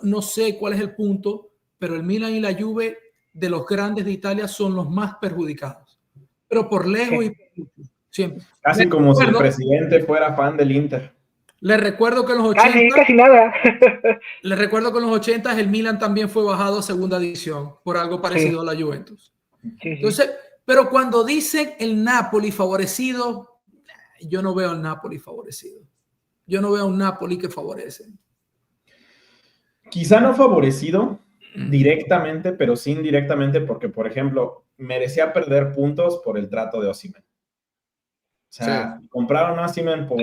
S5: no sé cuál es el punto, pero el Milan y la Juve de los grandes de Italia son los más perjudicados. Pero por lejos y por mucho, siempre.
S4: Casi como si el presidente fuera fan del Inter.
S5: Les recuerdo que en los 80...
S3: Casi nada.
S5: Les recuerdo que en los 80 el Milan también fue bajado a segunda división por algo parecido a la Juventus. Entonces, pero cuando dicen el Napoli favorecido, yo no veo al Napoli favorecido. Yo no veo a un Napoli que favorece.
S4: Quizá no favorecido, directamente, pero sí indirectamente, porque, por ejemplo, merecía perder puntos por el trato de Osimhen. O sea, compraron a Osimhen por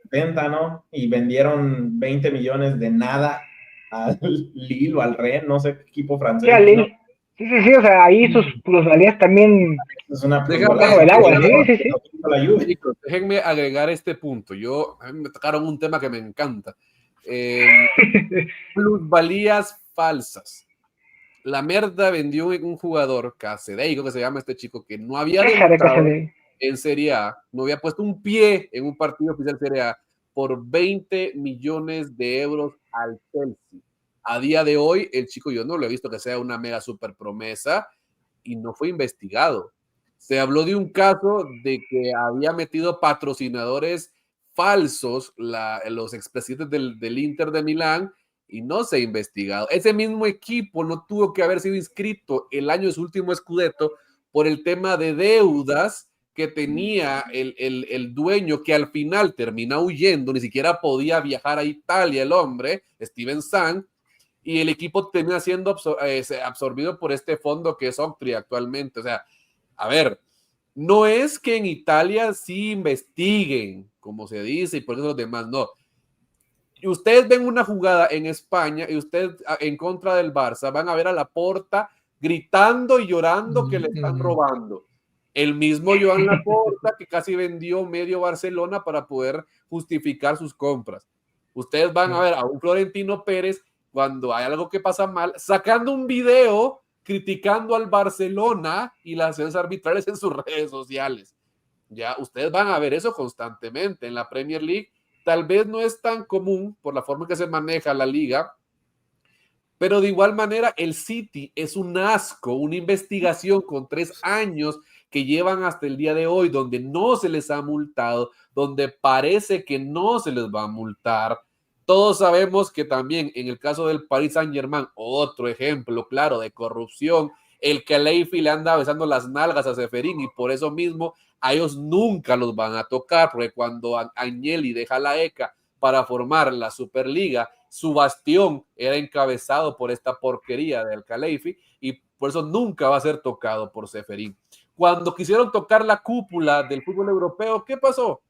S4: 70, ¿no? Y vendieron 20 millones de nada al Lille o al Rennes, no sé qué equipo francés.
S3: Sí, ¿no? Sí, o sea, ahí sus plusvalías también
S4: es una
S3: bajo el agua, sí.
S1: Chicos, déjenme agregar este punto. A mí me tocaron un tema que me encanta. Plusvalías falsas. La Merda vendió un jugador, Casedeico, que se llama este chico, que no había debutado en Serie A, no había puesto un pie en un partido oficial Serie A, por 20 millones de euros al Chelsea. A día de hoy, el chico yo no lo he visto que sea una mega super promesa y no fue investigado. Se habló de un caso de que había metido patrocinadores falsos los expresidentes del Inter de Milán y no se ha investigado. Ese mismo equipo no tuvo que haber sido inscrito el año de su último Scudetto por el tema de deudas que tenía el dueño, que al final termina huyendo, ni siquiera podía viajar a Italia el hombre, Steven Sang, y el equipo termina siendo absorbido por este fondo que es Octri actualmente. O sea, a ver, no es que en Italia sí investiguen, como se dice, y por eso los demás no. Y ustedes ven una jugada en España y ustedes en contra del Barça van a ver a Laporta gritando y llorando que le están robando. El mismo Joan Laporta que casi vendió medio Barcelona para poder justificar sus compras. Ustedes van a ver a un Florentino Pérez cuando hay algo que pasa mal, sacando un video criticando al Barcelona y las acciones arbitrales en sus redes sociales. Ya, ustedes van a ver eso constantemente en la Premier League. Tal vez no es tan común por la forma en que se maneja la liga, pero de igual manera el City es un asco, una investigación con 3 años que llevan hasta el día de hoy, donde no se les ha multado, donde parece que no se les va a multar. Todos sabemos que también en el caso del Paris Saint-Germain, otro ejemplo claro de corrupción, el Khelaïfi le anda besando las nalgas a Ceferín y por eso mismo a ellos nunca los van a tocar, porque cuando Agnelli deja la ECA para formar la Superliga, su bastión era encabezado por esta porquería del Khelaïfi y por eso nunca va a ser tocado por Ceferín. Cuando quisieron tocar la cúpula del fútbol europeo, ¿qué pasó?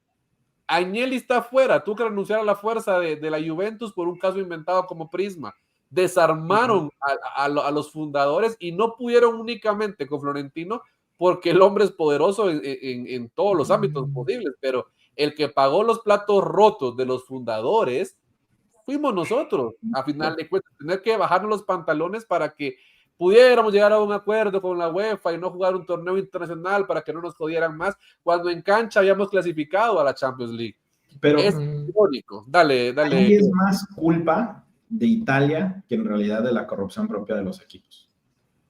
S1: Agnelli está afuera, tuvo que renunciar a la fuerza de la Juventus por un caso inventado como Prisma. Desarmaron a los fundadores y no pudieron únicamente con Florentino porque el hombre es poderoso en todos los ámbitos posibles, pero el que pagó los platos rotos de los fundadores fuimos nosotros. A final de cuentas, tener que bajarnos los pantalones para que pudiéramos llegar a un acuerdo con la UEFA y no jugar un torneo internacional para que no nos jodieran más, cuando en cancha habíamos clasificado a la Champions League. Pero es irónico. Dale.
S4: Ahí es más culpa de Italia que en realidad de la corrupción propia de los equipos.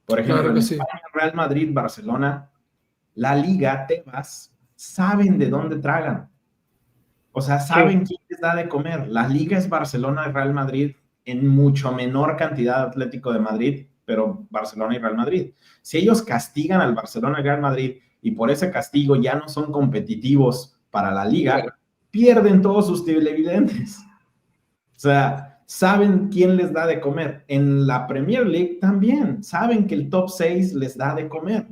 S4: Por ejemplo, claro, en España, Real Madrid, Barcelona, la Liga, Tebas, saben de dónde tragan. O sea, saben quién les da de comer. La Liga es Barcelona y Real Madrid en mucho menor cantidad Atlético de Madrid, pero Barcelona y Real Madrid. Si ellos castigan al Barcelona y Real Madrid y por ese castigo ya no son competitivos para la Liga, pierden todos sus televidentes. O sea, saben quién les da de comer. En la Premier League también saben que el top 6 les da de comer.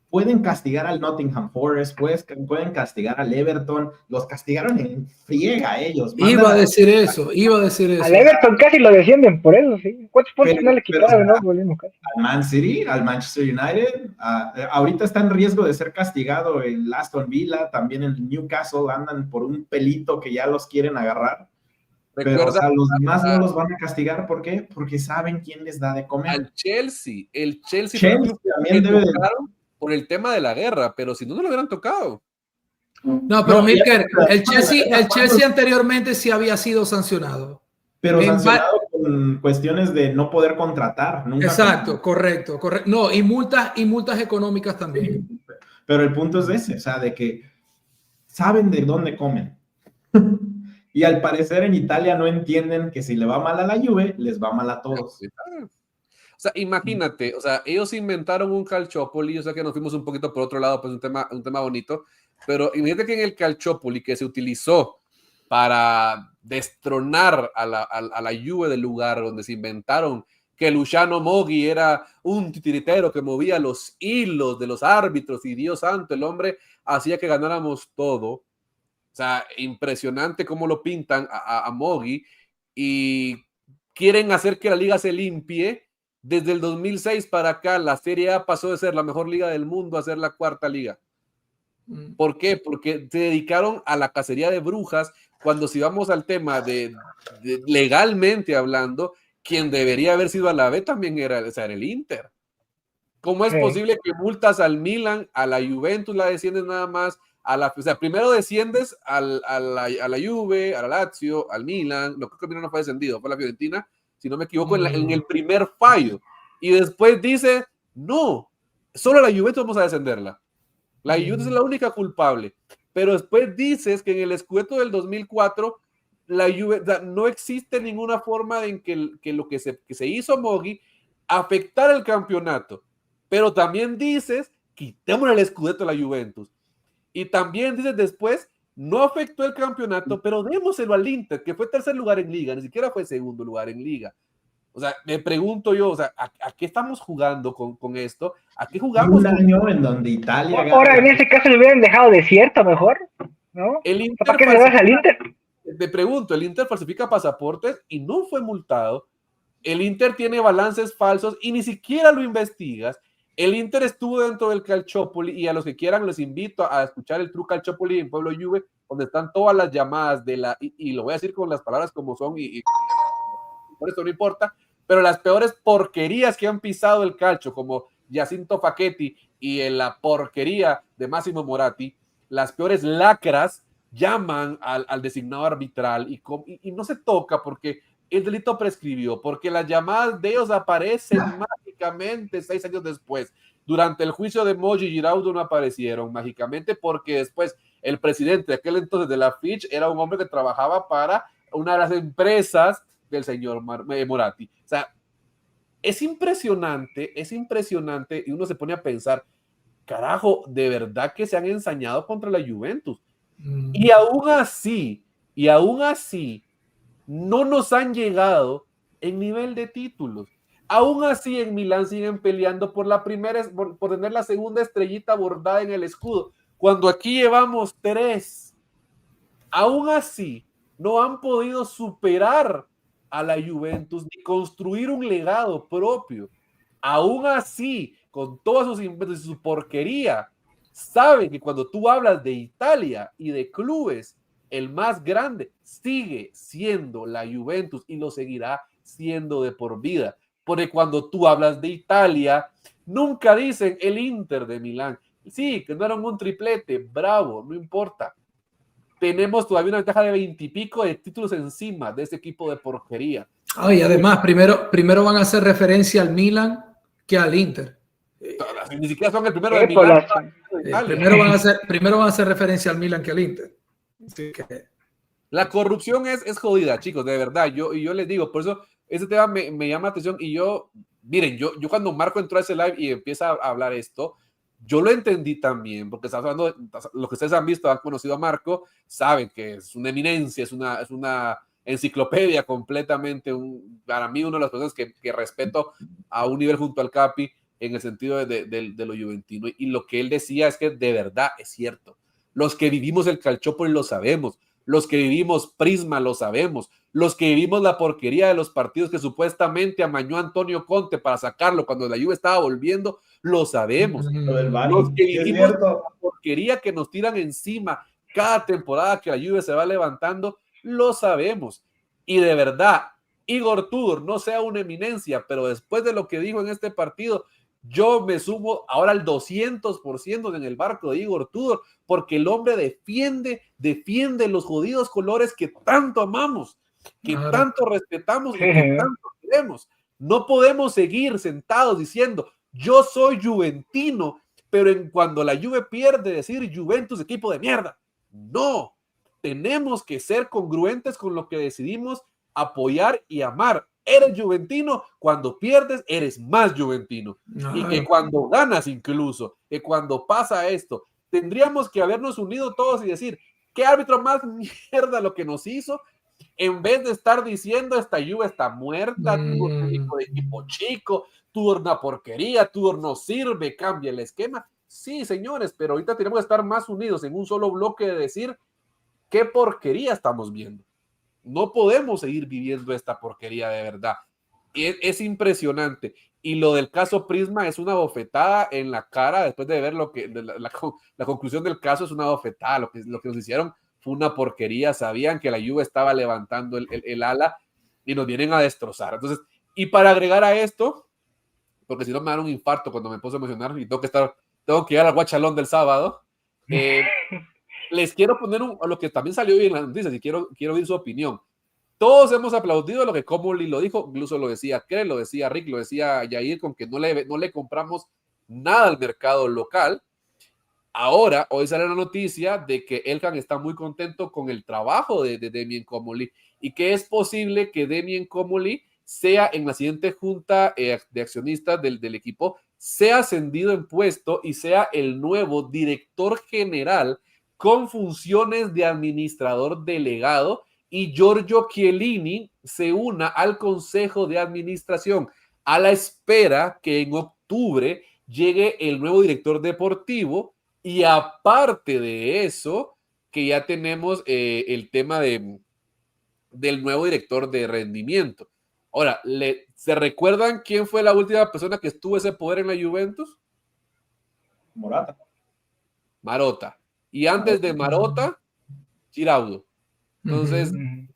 S4: Pueden castigar al Nottingham Forest, pueden castigar al Everton, los castigaron en friega ellos.
S5: Iba a decir eso.
S3: Al Everton casi lo descienden por eso, sí. ¿Cuántos puntos no le quitaron, no? Volvimos casi.
S4: Al Man City, al Manchester United, ahorita está en riesgo de ser castigado el Aston Villa, también el Newcastle andan por un pelito que ya los quieren agarrar. Pero o sea, los demás no los van a castigar, ¿por qué? Porque saben quién les da de comer.
S1: Al Chelsea también debe de... por el tema de la guerra, pero si no lo hubieran tocado.
S5: No, pero Milker, el Chelsea anteriormente sí había sido sancionado.
S4: Pero sancionado con cuestiones de no poder contratar. Nunca
S5: exacto, correcto. No, y multas económicas también.
S4: Sí, pero el punto es ese, o sea, de que saben de dónde comen. Y al parecer en Italia no entienden que si le va mal a la Juve, les va mal a todos.
S1: O sea, imagínate, o sea, ellos inventaron un Calciopoli, o sea que nos fuimos un poquito por otro lado, pues un tema bonito, pero imagínate que en el Calciopoli que se utilizó para destronar a la Juve del lugar donde se inventaron que Luciano Moggi era un titiritero que movía los hilos de los árbitros y Dios santo, el hombre hacía que ganáramos todo. O sea, impresionante cómo lo pintan a Moggi y quieren hacer que la liga se limpie. Desde el 2006 para acá, la Serie A pasó de ser la mejor liga del mundo a ser la cuarta liga. ¿Por qué? Porque se dedicaron a la cacería de brujas, cuando si vamos al tema de legalmente hablando, quien debería haber sido a la B también era el Inter. ¿Cómo es posible que multas al Milan, a la Juventus la desciendes nada más? O sea, primero desciendes a la Juve, a la Lazio, al Milan, no creo que el Milan no fue descendido, fue la Fiorentina, si no me equivoco, en el primer fallo. Y después dice, no, solo la Juventus vamos a descenderla. La Juventus es la única culpable. Pero después dices que en el Scudetto del 2004 la Juventus, no existe ninguna forma en que lo que se hizo Moggi afectar el campeonato. Pero también dices, quitémosle el Scudetto a la Juventus. Y también dices después, no afectó el campeonato, pero démoselo al Inter, que fue tercer lugar en liga, ni siquiera fue segundo lugar en liga. O sea, me pregunto yo, o sea, ¿a qué estamos jugando con esto? ¿A qué jugamos?
S4: Un año en donde Italia...
S3: Ahora, en ese caso le hubieran dejado desierto mejor, ¿no?
S1: El Inter
S3: ¿Para qué le vas al Inter?
S1: Te pregunto, el Inter falsifica pasaportes y no fue multado. El Inter tiene balances falsos y ni siquiera lo investigas. El Inter estuvo dentro del Calciopoli y a los que quieran les invito a escuchar el True Calciopoli en Pueblo Juve, donde están todas las llamadas y lo voy a decir con las palabras como son y por eso no importa, pero las peores porquerías que han pisado el calcio, como Giacinto Facchetti y la porquería de Massimo Moratti, las peores lacras llaman al designado arbitral y no se toca porque el delito prescribió, porque las llamadas de ellos aparecen mágicamente 6 años después. Durante el juicio de Moggi y Giraudo no aparecieron mágicamente porque después el presidente de aquel entonces de la Fitch era un hombre que trabajaba para una de las empresas del señor Moratti. O sea, es impresionante y uno se pone a pensar, carajo, de verdad que se han ensañado contra la Juventus. Y aún así, no nos han llegado en nivel de títulos. Aún así en Milán siguen peleando por tener la segunda estrellita bordada en el escudo, cuando aquí llevamos 3. Aún así no han podido superar a la Juventus ni construir un legado propio. Aún así, con todas sus inventos y su porquería, saben que cuando tú hablas de Italia y de clubes, el más grande sigue siendo la Juventus y lo seguirá siendo de por vida. Porque cuando tú hablas de Italia, nunca dicen el Inter de Milán. Sí, que no eran un triplete, bravo, no importa. Tenemos todavía una ventaja de 20 y pico de títulos encima de ese equipo de porquería.
S5: Y además, primero van a hacer referencia al Milan que al Inter.
S1: Ni siquiera son el primero de Milán.
S5: Primero van a hacer referencia al Milan que al Inter. Así que...
S1: La corrupción es jodida, chicos, de verdad. Yo les digo, por eso ese tema me llama la atención. Y miren, yo cuando Marco entró a ese live y empieza a hablar esto, yo lo entendí también, porque estás hablando, los que ustedes han visto, han conocido a Marco, saben que es una eminencia, es una enciclopedia completamente, para mí una de las personas que respeto a un nivel junto al Capi en el sentido de lo juventino, y lo que él decía es que de verdad es cierto. Los que vivimos el Calciopoli lo sabemos, los que vivimos Prisma lo sabemos, los que vivimos la porquería de los partidos que supuestamente amañó Antonio Conte para sacarlo cuando la Juve estaba volviendo, lo sabemos. Los que vivimos la porquería que nos tiran encima cada temporada que la Juve se va levantando, lo sabemos. Y de verdad, Igor Tudor no sea una eminencia, pero después de lo que dijo en este partido, yo me sumo ahora al 200% en el barco de Igor Tudor, porque el hombre defiende los jodidos colores que tanto amamos, que tanto respetamos y que tanto queremos. No podemos seguir sentados diciendo, yo soy juventino, pero cuando la Juve pierde, decir Juventus, equipo de mierda. No, tenemos que ser congruentes con lo que decidimos apoyar y amar. Eres juventino, cuando pierdes, eres más juventino. Y que cuando ganas incluso, que cuando pasa esto, tendríamos que habernos unido todos y decir, ¿qué árbitro más mierda lo que nos hizo? En vez de estar diciendo esta Juve está muerta, Tudor de equipo chico, Tudor una porquería, Tudor no sirve, cambia el esquema. Sí, señores, pero ahorita tenemos que estar más unidos en un solo bloque de decir qué porquería estamos viendo. No podemos seguir viviendo esta porquería de verdad. Es impresionante. Y lo del caso Prisma es una bofetada en la cara después de ver la conclusión del caso. Es una bofetada. Lo que nos hicieron fue una porquería. Sabían que la Juve estaba levantando el ala y nos vienen a destrozar. Entonces, y para agregar a esto, porque si no me dan un infarto cuando me puse a emocionar y tengo que ir al guachalón del sábado, les quiero poner a lo que también salió hoy en las noticias y quiero oír su opinión. Todos hemos aplaudido lo que Comolli lo dijo, incluso lo decía Krell, lo decía Rick, lo decía Yair, con que no le compramos nada al mercado local. Ahora, hoy sale la noticia de que Elkan está muy contento con el trabajo de Damien Comolli y que es posible que Damien Comolli sea en la siguiente junta de accionistas del equipo, sea ascendido en puesto y sea el nuevo director general con funciones de administrador delegado, y Giorgio Chiellini se una al consejo de administración a la espera que en octubre llegue el nuevo director deportivo. Y aparte de eso, que ya tenemos el tema del nuevo director de rendimiento. Ahora, ¿se recuerdan quién fue la última persona que estuvo ese poder en la Juventus? Marotta. Y antes de Marotta, Giraudo. Entonces,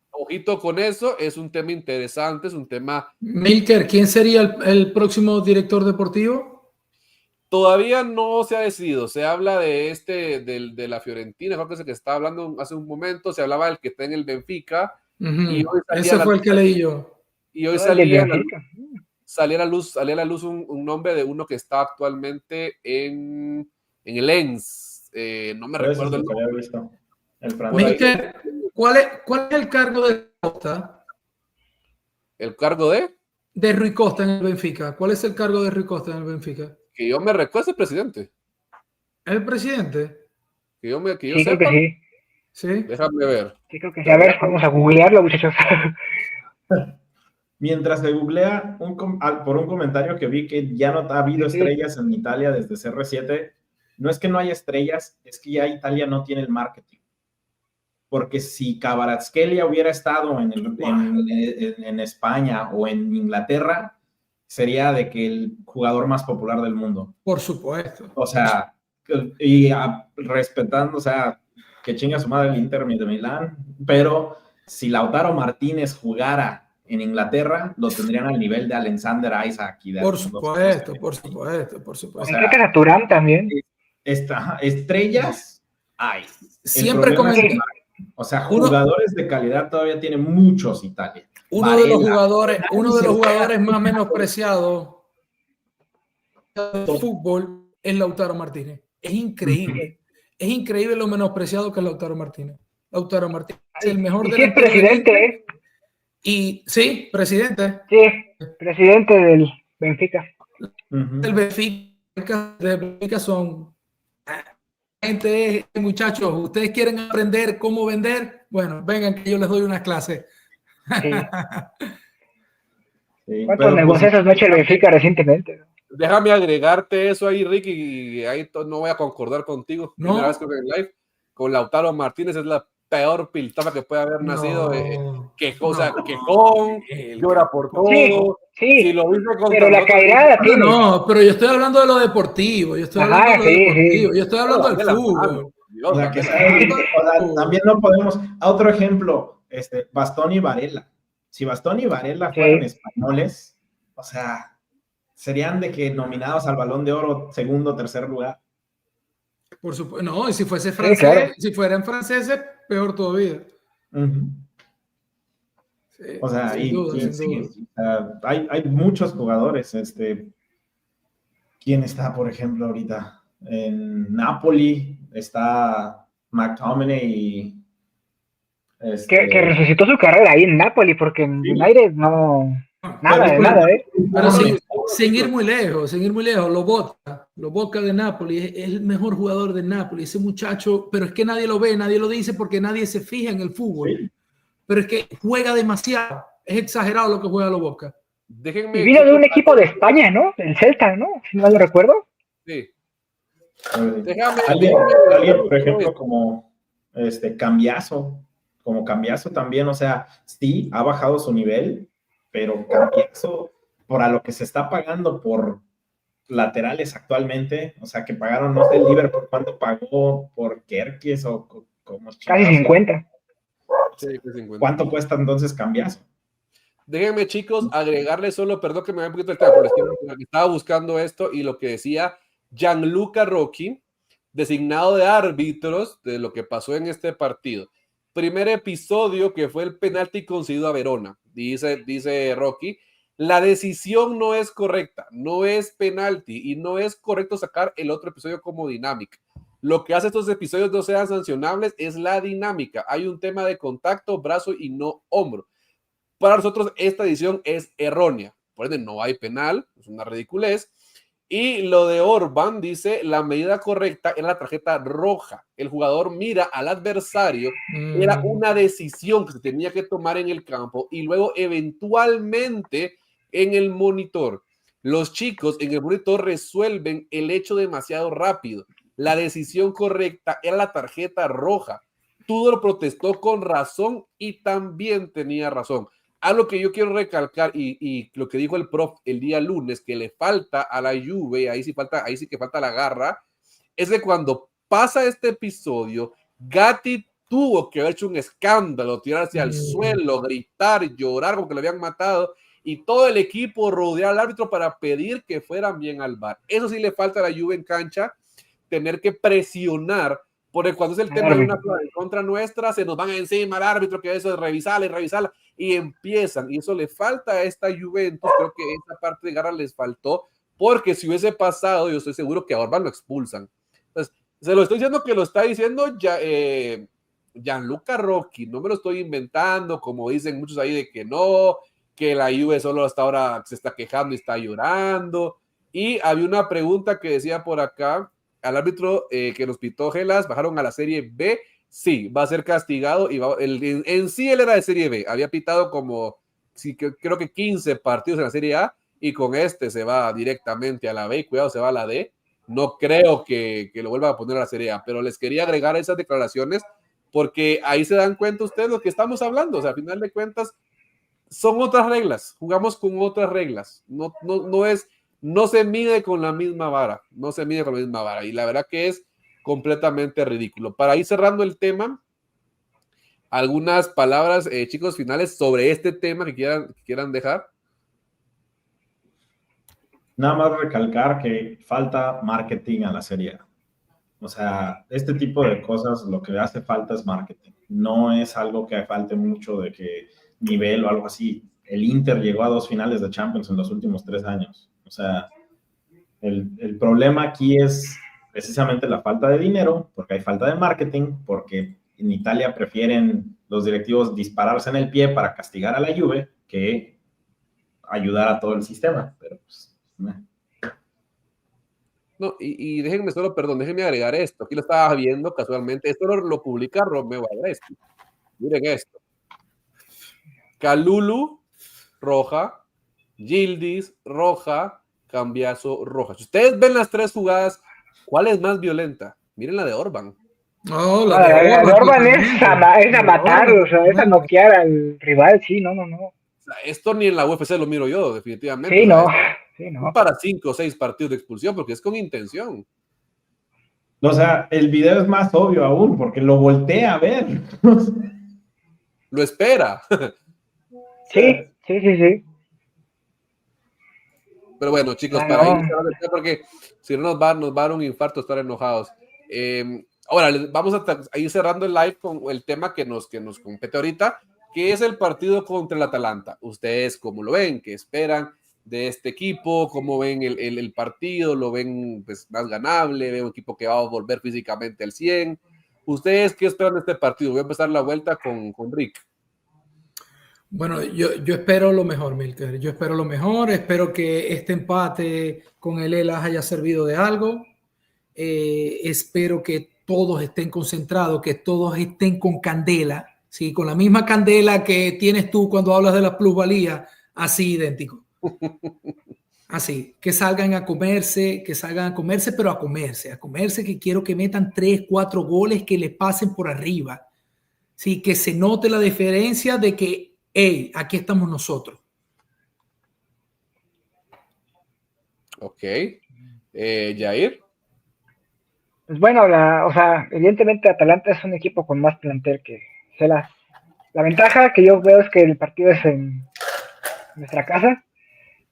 S1: ojito con eso, es un tema interesante, es un tema...
S5: Milker, ¿quién sería el próximo director deportivo?
S1: Todavía no se ha decidido, se habla de de la Fiorentina, creo que es el que estaba hablando hace un momento, se hablaba del que está en el Benfica. Y hoy
S5: ese fue el que leí yo.
S1: Y hoy salía a la luz un nombre de uno que está actualmente en el Lens. No me recuerdo el nombre.
S5: Milker, ¿cuál es el cargo de Costa?
S1: ¿El cargo de?
S5: De Rui Costa en el Benfica. ¿Cuál es el cargo de Rui Costa en el Benfica?
S1: Que yo me recuerdo, es el presidente.
S5: ¿El presidente?
S1: Que yo
S3: sí,
S1: sepa.
S3: Creo que sí.
S5: ¿Sí?
S1: Déjame ver.
S3: Sí, creo que sí. A ver, vamos a googlearlo, muchachos.
S4: Mientras se googlea, por un comentario que vi que ya no ha habido estrellas en Italia desde CR7, no es que no haya estrellas, es que ya Italia no tiene el marketing. Porque si Kvaratskhelia hubiera estado en España o en Inglaterra, sería de que el jugador más popular del mundo.
S5: Por supuesto.
S4: O sea, y respetando, o sea, que chinga su madre el Inter de Milán, pero si Lautaro Martínez jugara en Inglaterra, lo tendrían al nivel de Alexander Isaac.
S5: Por supuesto.
S4: O sea,
S3: creo que era Turán también.
S4: Estrellas hay.
S5: Siempre comenté.
S4: O sea, jugadores de calidad todavía tiene muchos Italia.
S5: Uno de los jugadores más menospreciados del fútbol es Lautaro Martínez. Es increíble. Es increíble lo menospreciado que es Lautaro Martínez. Lautaro Martínez es el mejor
S3: de los presidente.
S5: Y sí, presidente.
S3: Sí, presidente del Benfica.
S5: El Benfica son gente, muchachos, ustedes quieren aprender cómo vender, bueno, vengan que yo les doy una clase.
S3: Sí, ¿cuántos negocios has hecho el Benfica recientemente?
S1: Déjame agregarte eso ahí, Ricky, y ahí no voy a concordar contigo.
S5: ¿No?
S1: Primera vez que en live con Lautaro Martínez es la peor piltrafa que puede haber nacido. Quejón, llora por todo.
S3: Sí,
S1: si lo
S3: pero la caerada tiene.
S5: No, pero yo estoy hablando de lo deportivo. Yo estoy hablando de lo deportivo. Yo estoy hablando del fútbol.
S4: O sea, también no podemos. Otro ejemplo, Bastoni y Varela. Si Bastoni y Varela fueran españoles, o sea, serían de que nominados al Balón de Oro, segundo, tercer lugar.
S5: Por supuesto. No, y si fuese francés, claro. Si fueran franceses, peor todavía.
S4: Sí, o sea, hay muchos jugadores. ¿Quién está, por ejemplo, ahorita? En Napoli está McTominay.
S3: Que resucitó su carrera ahí en Napoli, porque en United no... Nada.
S5: Pero sin ir muy lejos, Lobotka de Napoli es el mejor jugador de Napoli, ese muchacho, pero es que nadie lo ve, nadie lo dice porque nadie se fija en el fútbol. Sí. pero es que juega demasiado. Es exagerado lo que juega Lobotka.
S1: Déjenme.
S3: Y vino de un equipo de España, ¿no? El Celta, ¿no? Si no lo recuerdo.
S1: Sí.
S4: Alguien, por ejemplo, como Cambiaso, también, o sea, sí, ha bajado su nivel, pero Cambiaso, por a lo que se está pagando por laterales actualmente, o sea, que pagaron, no sé, el Liverpool, ¿cuánto pagó por Kerkes o como
S3: Casi 50.
S1: Sí, 50.
S4: ¿Cuánto cuesta entonces Cambiaso?
S1: Déjenme, chicos, agregarle solo, perdón que me vaya un poquito el tema, pero estaba buscando esto y lo que decía Gianluca Rocchi, designado de árbitros de lo que pasó en este partido. Primer episodio que fue el penalti concedido a Verona, dice Rocchi, la decisión no es correcta, no es penalti y no es correcto sacar el otro episodio como dinámica. Lo que hace estos episodios no sean sancionables es la dinámica. Hay un tema de contacto, brazo y no hombro. Para nosotros esta decisión es errónea, por ende no hay penal, es una ridiculez. Y lo de Orban dice, la medida correcta es la tarjeta roja. El jugador mira al adversario, era una decisión que se tenía que tomar en el campo y luego eventualmente en el monitor. Los chicos en el monitor resuelven el hecho demasiado rápido. La decisión correcta era la tarjeta roja. Tudor protestó con razón y también tenía razón. Algo que yo quiero recalcar y lo que dijo el prof el día lunes, que le falta a la Juve, ahí sí que falta la garra, es que cuando pasa este episodio, Gatti tuvo que haber hecho un escándalo, tirarse al suelo, gritar, llorar como que lo habían matado, y todo el equipo rodear al árbitro para pedir que fueran bien al VAR. Eso sí le falta a la Juve en cancha, tener que presionar, porque cuando es el tema de una jugada en contra nuestra, se nos van encima al árbitro, que eso es revisarla, y empiezan, y eso le falta a esta Juventus. Creo que esa parte de garra les faltó, porque si hubiese pasado, yo estoy seguro que a Orban lo expulsan. Entonces, se lo estoy diciendo que lo está diciendo Gianluca Rocchi, no me lo estoy inventando, como dicen muchos ahí de que no, que la Juve solo hasta ahora se está quejando y está llorando. Y había una pregunta que decía por acá, al árbitro que nos pitó Gelas, bajaron a la Serie B, sí, va a ser castigado y en sí él era de Serie B, había pitado como, sí, creo que 15 partidos en la Serie A y con este se va directamente a la B, cuidado, se va a la D. No creo que lo vuelvan a poner a la Serie A, pero les quería agregar esas declaraciones porque ahí se dan cuenta ustedes lo que estamos hablando, o sea, a final de cuentas son otras reglas, jugamos con otras reglas, no se mide con la misma vara, y la verdad que es completamente ridículo. Para ir cerrando el tema, algunas palabras, chicos, finales sobre este tema que quieran dejar.
S4: Nada más recalcar que falta marketing a la Serie A. O sea, este tipo de cosas, lo que hace falta es marketing. No es algo que falte mucho de que nivel o algo así. El Inter llegó a 2 finales de Champions en los últimos 3 años. O sea, el problema aquí es precisamente la falta de dinero, porque hay falta de marketing, porque en Italia prefieren los directivos dispararse en el pie para castigar a la Juve que ayudar a todo el sistema. Pero pues,
S1: No, y déjenme déjenme agregar esto. Aquí lo estaba viendo casualmente. Esto lo publica Romeo Agresti. Miren esto. Kalulu, roja. Yildiz, roja. Cambiaso, roja. Si ustedes ven las 3 jugadas, ¿cuál es más violenta? Miren la de Orban.
S5: No,
S3: la de Orban es a matar, o sea, es a noquear al rival, sí, no.
S1: O sea, esto ni en la UFC lo miro yo, definitivamente.
S3: Sí,
S1: o sea,
S3: no.
S1: Para 5 o 6 partidos de expulsión, porque es con intención.
S4: O sea, el video es más obvio aún, porque lo voltea a ver.
S1: Lo espera.
S3: Sí.
S1: Pero bueno, chicos, para ir porque si no nos va a dar un infarto estar enojados. Ahora, vamos a ir cerrando el live con el tema que nos compete ahorita, que es el partido contra el Atalanta. ¿Ustedes cómo lo ven? ¿Qué esperan de este equipo? ¿Cómo ven el partido? ¿Lo ven pues, más ganable? ¿Ven un equipo que va a volver físicamente al 100? ¿Ustedes qué esperan de este partido? Voy a empezar la vuelta con Rick.
S5: Bueno, yo espero lo mejor, Milker. Yo espero lo mejor. Espero que este empate con el Hellas haya servido de algo. Espero que todos estén concentrados, que todos estén con candela, Sí, con la misma candela que tienes tú cuando hablas de la plusvalía, así idéntico. Así, que salgan a comerse, pero a comerse, que quiero que metan 3, 4 goles que les pasen por arriba. Sí, que se note la diferencia de que, hey, aquí estamos nosotros.
S1: Ok. Jair.
S3: Pues bueno, o sea, evidentemente Atalanta es un equipo con más plantel que Celas. La ventaja que yo veo es que el partido es en nuestra casa.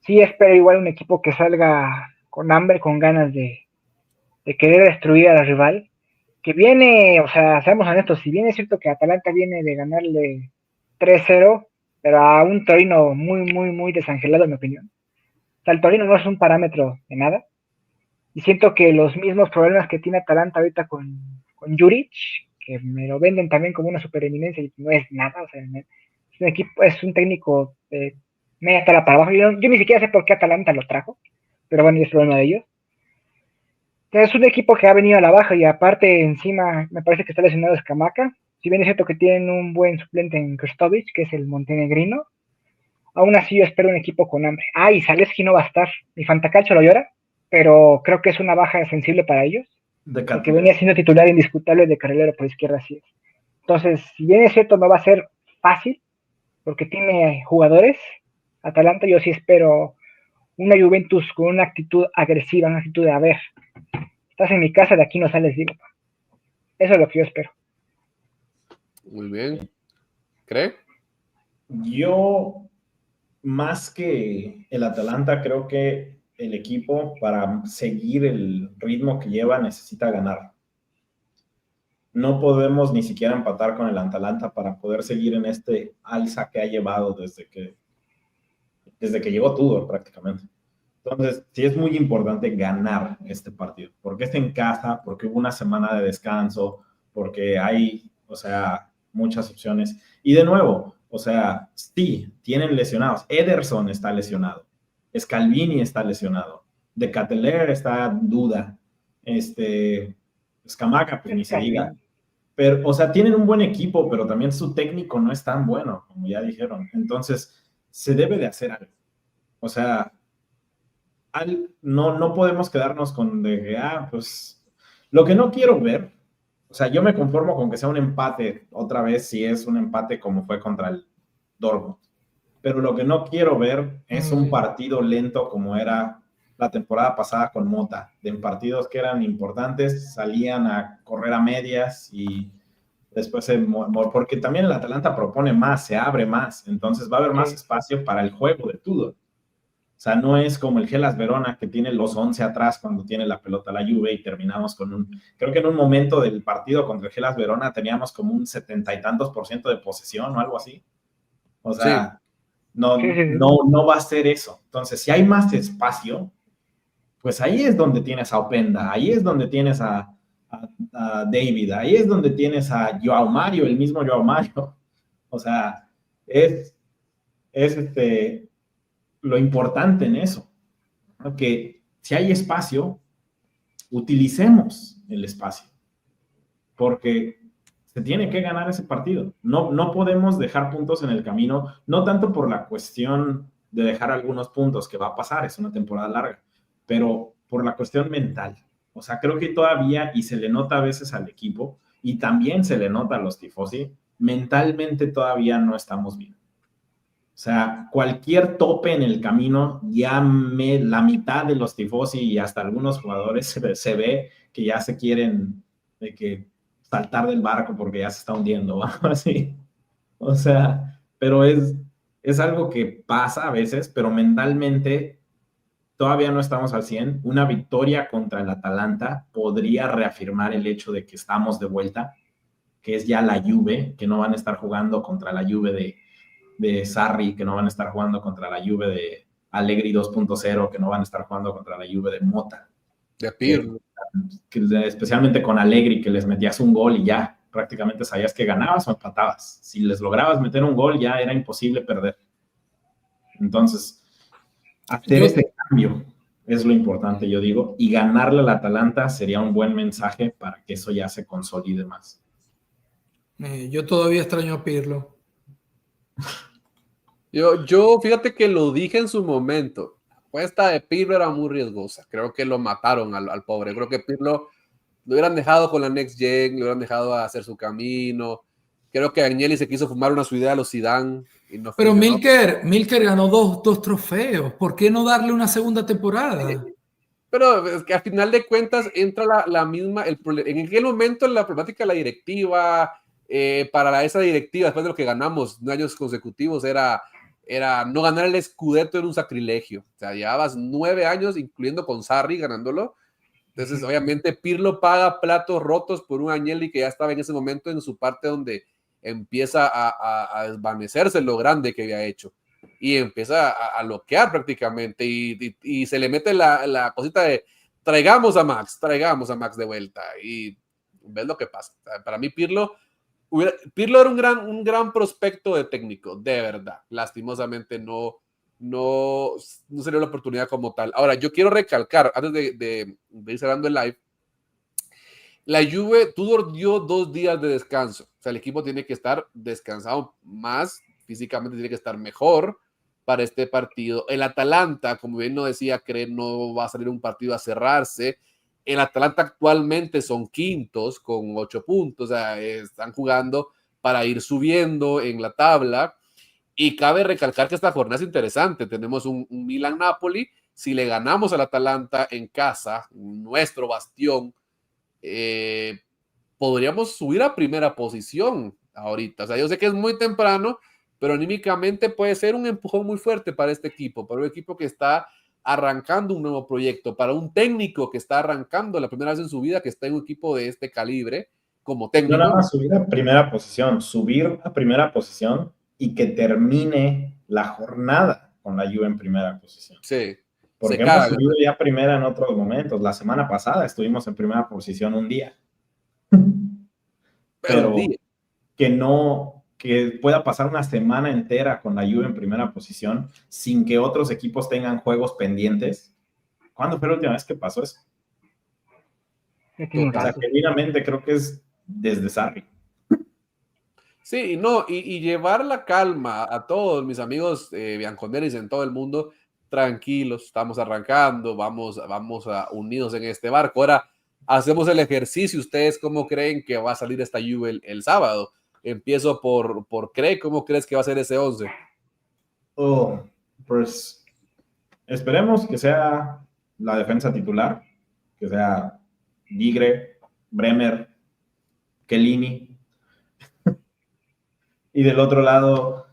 S3: Sí espero igual un equipo que salga con hambre, con ganas de querer destruir al rival. Que viene, o sea, seamos honestos, si bien es cierto que Atalanta viene de ganarle 3-0, pero a un Torino muy, muy, muy desangelado, en mi opinión. O sea, el Torino no es un parámetro de nada. Y siento que los mismos problemas que tiene Atalanta ahorita con Juric, que me lo venden también como una supereminencia y no es nada, o sea, es un equipo, es un técnico media tala para abajo. Yo ni siquiera sé por qué Atalanta lo trajo, pero bueno, es problema de ellos. Es un equipo que ha venido a la baja y aparte encima me parece que está lesionado Scamacca. Si bien es cierto que tienen un buen suplente en Krstovic, que es el montenegrino, aún así yo espero un equipo con hambre. Ah, y Zalewski no va a estar. Mi Fantacalcio lo llora, pero creo que es una baja sensible para ellos, porque venía siendo titular indiscutible de carrilero por izquierda, así es. Entonces, si bien es cierto, no va a ser fácil, porque tiene jugadores, Atalanta, yo sí espero una Juventus con una actitud agresiva, una actitud de, a ver, estás en mi casa, de aquí no sales, digo. Eso es lo que yo espero.
S1: Muy bien. ¿Cree?
S4: Yo, más que el Atalanta, creo que el equipo, para seguir el ritmo que lleva, necesita ganar. No podemos ni siquiera empatar con el Atalanta para poder seguir en este alza que ha llevado desde que llegó Tudor prácticamente. Entonces, sí es muy importante ganar este partido, porque es en casa, porque hubo una semana de descanso, porque hay, o sea, muchas opciones. Y de nuevo, o sea, sí, tienen lesionados. Ederson está lesionado. Scalvini está lesionado. De Cateler está en duda. Scamacca, pues ni se diga. Pero, o sea, tienen un buen equipo, pero también su técnico no es tan bueno, como ya dijeron. Entonces, se debe de hacer algo. O sea, no podemos quedarnos con de que, pues, lo que no quiero ver, o sea, yo me conformo con que sea un empate, otra vez, si es un empate como fue contra el Dortmund. Pero lo que no quiero ver es un partido lento como era la temporada pasada con Mota, de partidos que eran importantes, salían a correr a medias y después porque también el Atalanta propone más, se abre más, entonces va a haber más espacio para el juego de Tudor. O sea, no es como el Hellas Verona que tiene los 11 atrás cuando tiene la pelota la Juve y terminamos con creo que en un momento del partido contra el Hellas Verona teníamos como un 70 y tantos % de posesión o algo así. O sea, sí. No va a ser eso. Entonces, si hay más espacio, pues ahí es donde tienes a Openda, ahí es donde tienes a David, ahí es donde tienes a Joao Mario, el mismo Joao Mario. O sea, es lo importante en eso, ¿no? Que si hay espacio, utilicemos el espacio, porque se tiene que ganar ese partido. No podemos dejar puntos en el camino, no tanto por la cuestión de dejar algunos puntos, que va a pasar, es una temporada larga, pero por la cuestión mental. O sea, creo que todavía, y se le nota a veces al equipo, y también se le nota a los tifosi, mentalmente todavía no estamos bien. O sea, cualquier tope en el camino, ya la mitad de los tifosi y hasta algunos jugadores se ve que ya se quieren de que saltar del barco porque ya se está hundiendo o algo así. O sea, pero es algo que pasa a veces, pero mentalmente todavía no estamos al 100. Una victoria contra el Atalanta podría reafirmar el hecho de que estamos de vuelta, que es ya la Juve, que no van a estar jugando contra la Juve de Sarri, que no van a estar jugando contra la Juve de Allegri 2.0, que no van a estar jugando contra la Juve de Mota.
S1: De Pirlo.
S4: Que especialmente con Allegri, que les metías un gol y ya prácticamente sabías que ganabas o empatabas. Si les lograbas meter un gol, ya era imposible perder. Entonces, hacer ese cambio es lo importante, yo digo, y ganarle al Atalanta sería un buen mensaje para que eso ya se consolide más.
S5: Yo todavía extraño a Pirlo.
S1: Yo, fíjate que lo dije en su momento. La apuesta de Pirlo era muy riesgosa. Creo que lo mataron al pobre. Creo que Pirlo lo hubieran dejado con la Next Gen, lo hubieran dejado a hacer su camino. Creo que Agnelli se quiso fumar una su idea a los Zidane y no
S5: Pero
S1: funcionó.
S5: Milker ganó dos trofeos. ¿Por qué no darle una segunda temporada?
S1: Pero es que al final de cuentas entra la misma, en aquel momento la problemática de la directiva, para esa directiva, después de lo que ganamos 9 años consecutivos, era no ganar el Scudetto era un sacrilegio. O sea, llevabas 9 años, incluyendo con Sarri, ganándolo. Entonces, obviamente, Pirlo paga platos rotos por un Agnelli que ya estaba en ese momento en su parte donde empieza a desvanecerse lo grande que había hecho y empieza a loquear prácticamente y se le mete la cosita de traigamos a Max de vuelta y ves lo que pasa. O sea, para mí Pirlo era un gran prospecto de técnico, de verdad. Lastimosamente no se dio la oportunidad como tal. Ahora, yo quiero recalcar, antes de ir cerrando el live, la Juve, Tudor dio 2 días de descanso. O sea, el equipo tiene que estar descansado más, físicamente tiene que estar mejor para este partido. El Atalanta, como bien no decía, no va a salir un partido a cerrarse. El Atalanta actualmente son quintos con 8 puntos. O sea, están jugando para ir subiendo en la tabla. Y cabe recalcar que esta jornada es interesante. Tenemos un Milan-Napoli. Si le ganamos al Atalanta en casa, nuestro bastión, podríamos subir a primera posición ahorita. O sea, yo sé que es muy temprano, pero anímicamente puede ser un empujón muy fuerte para este equipo, para un equipo que está arrancando un nuevo proyecto, para un técnico que está arrancando la primera vez en su vida, que está en un equipo de este calibre como técnico.
S4: No nada más subir a primera posición y que termine la jornada con la Juve en primera posición.
S1: Sí.
S4: Porque hemos subido ya primera en otros momentos. La semana pasada estuvimos en primera posición un día. Pero que pueda pasar una semana entera con la Juve en primera posición sin que otros equipos tengan juegos pendientes. ¿Cuándo fue la última vez que pasó eso? O sea, genuinamente creo que es desde Sarri.
S1: Sí, no, y llevar la calma a todos mis amigos bianconeris en todo el mundo, tranquilos, estamos arrancando, vamos a unidos en este barco. Ahora hacemos el ejercicio. ¿Ustedes cómo creen que va a salir esta Juve el sábado? Empiezo por Craig. ¿Cómo crees que va a ser ese 11?
S4: Pues esperemos que sea la defensa titular, que sea Vigre, Bremer, Chiellini. Y del otro lado,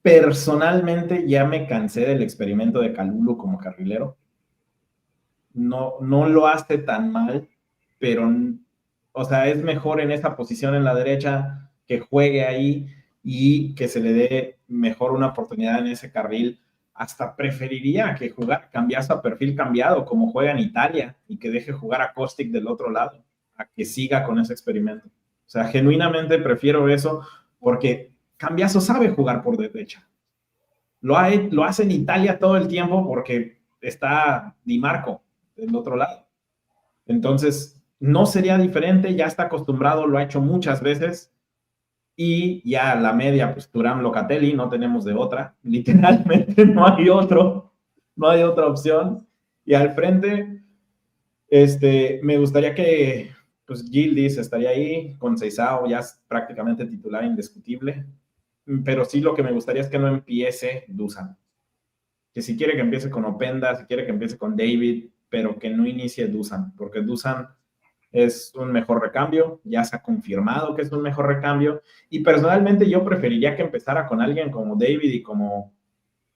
S4: personalmente ya me cansé del experimento de Kalulu como carrilero. No lo hace tan mal, pero, o sea, es mejor en esa posición en la derecha, que juegue ahí y que se le dé mejor una oportunidad en ese carril. Hasta preferiría que cambiase a perfil cambiado, como juega en Italia, y que deje jugar a Kostic del otro lado, a que siga con ese experimento. O sea, genuinamente prefiero eso, porque Cambiaso sabe jugar por derecha. Lo hace en Italia todo el tiempo porque está Di Marco del otro lado. Entonces, no sería diferente, ya está acostumbrado, lo ha hecho muchas veces. Y ya la media, pues Thuram, Locatelli, no tenemos de otra. Literalmente no hay otra opción. Y al frente, me gustaría que pues Gildis estaría ahí, con Seisao ya es prácticamente titular indiscutible. Pero sí, lo que me gustaría es que no empiece Dusan. Que si quiere que empiece con Openda, si quiere que empiece con David, pero que no inicie Dusan, porque Dusan es un mejor recambio, ya se ha confirmado que es un mejor recambio, y personalmente yo preferiría que empezara con alguien como David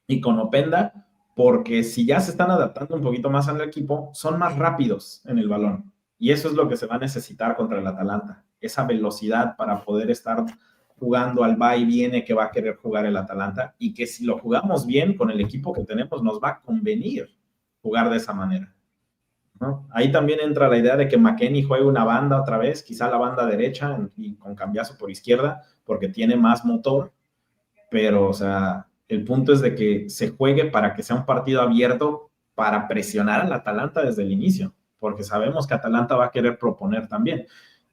S4: y con Openda, porque si ya se están adaptando un poquito más al equipo, son más rápidos en el balón, y eso es lo que se va a necesitar contra el Atalanta, esa velocidad para poder estar jugando al va y viene que va a querer jugar el Atalanta, y que si lo jugamos bien con el equipo que tenemos, nos va a convenir jugar de esa manera, ¿no? Ahí también entra la idea de que McKennie juegue una banda otra vez, quizá la banda derecha y con Cambiaso por izquierda, porque tiene más motor, pero, o sea, el punto es de que se juegue para que sea un partido abierto para presionar al Atalanta desde el inicio, porque sabemos que Atalanta va a querer proponer también.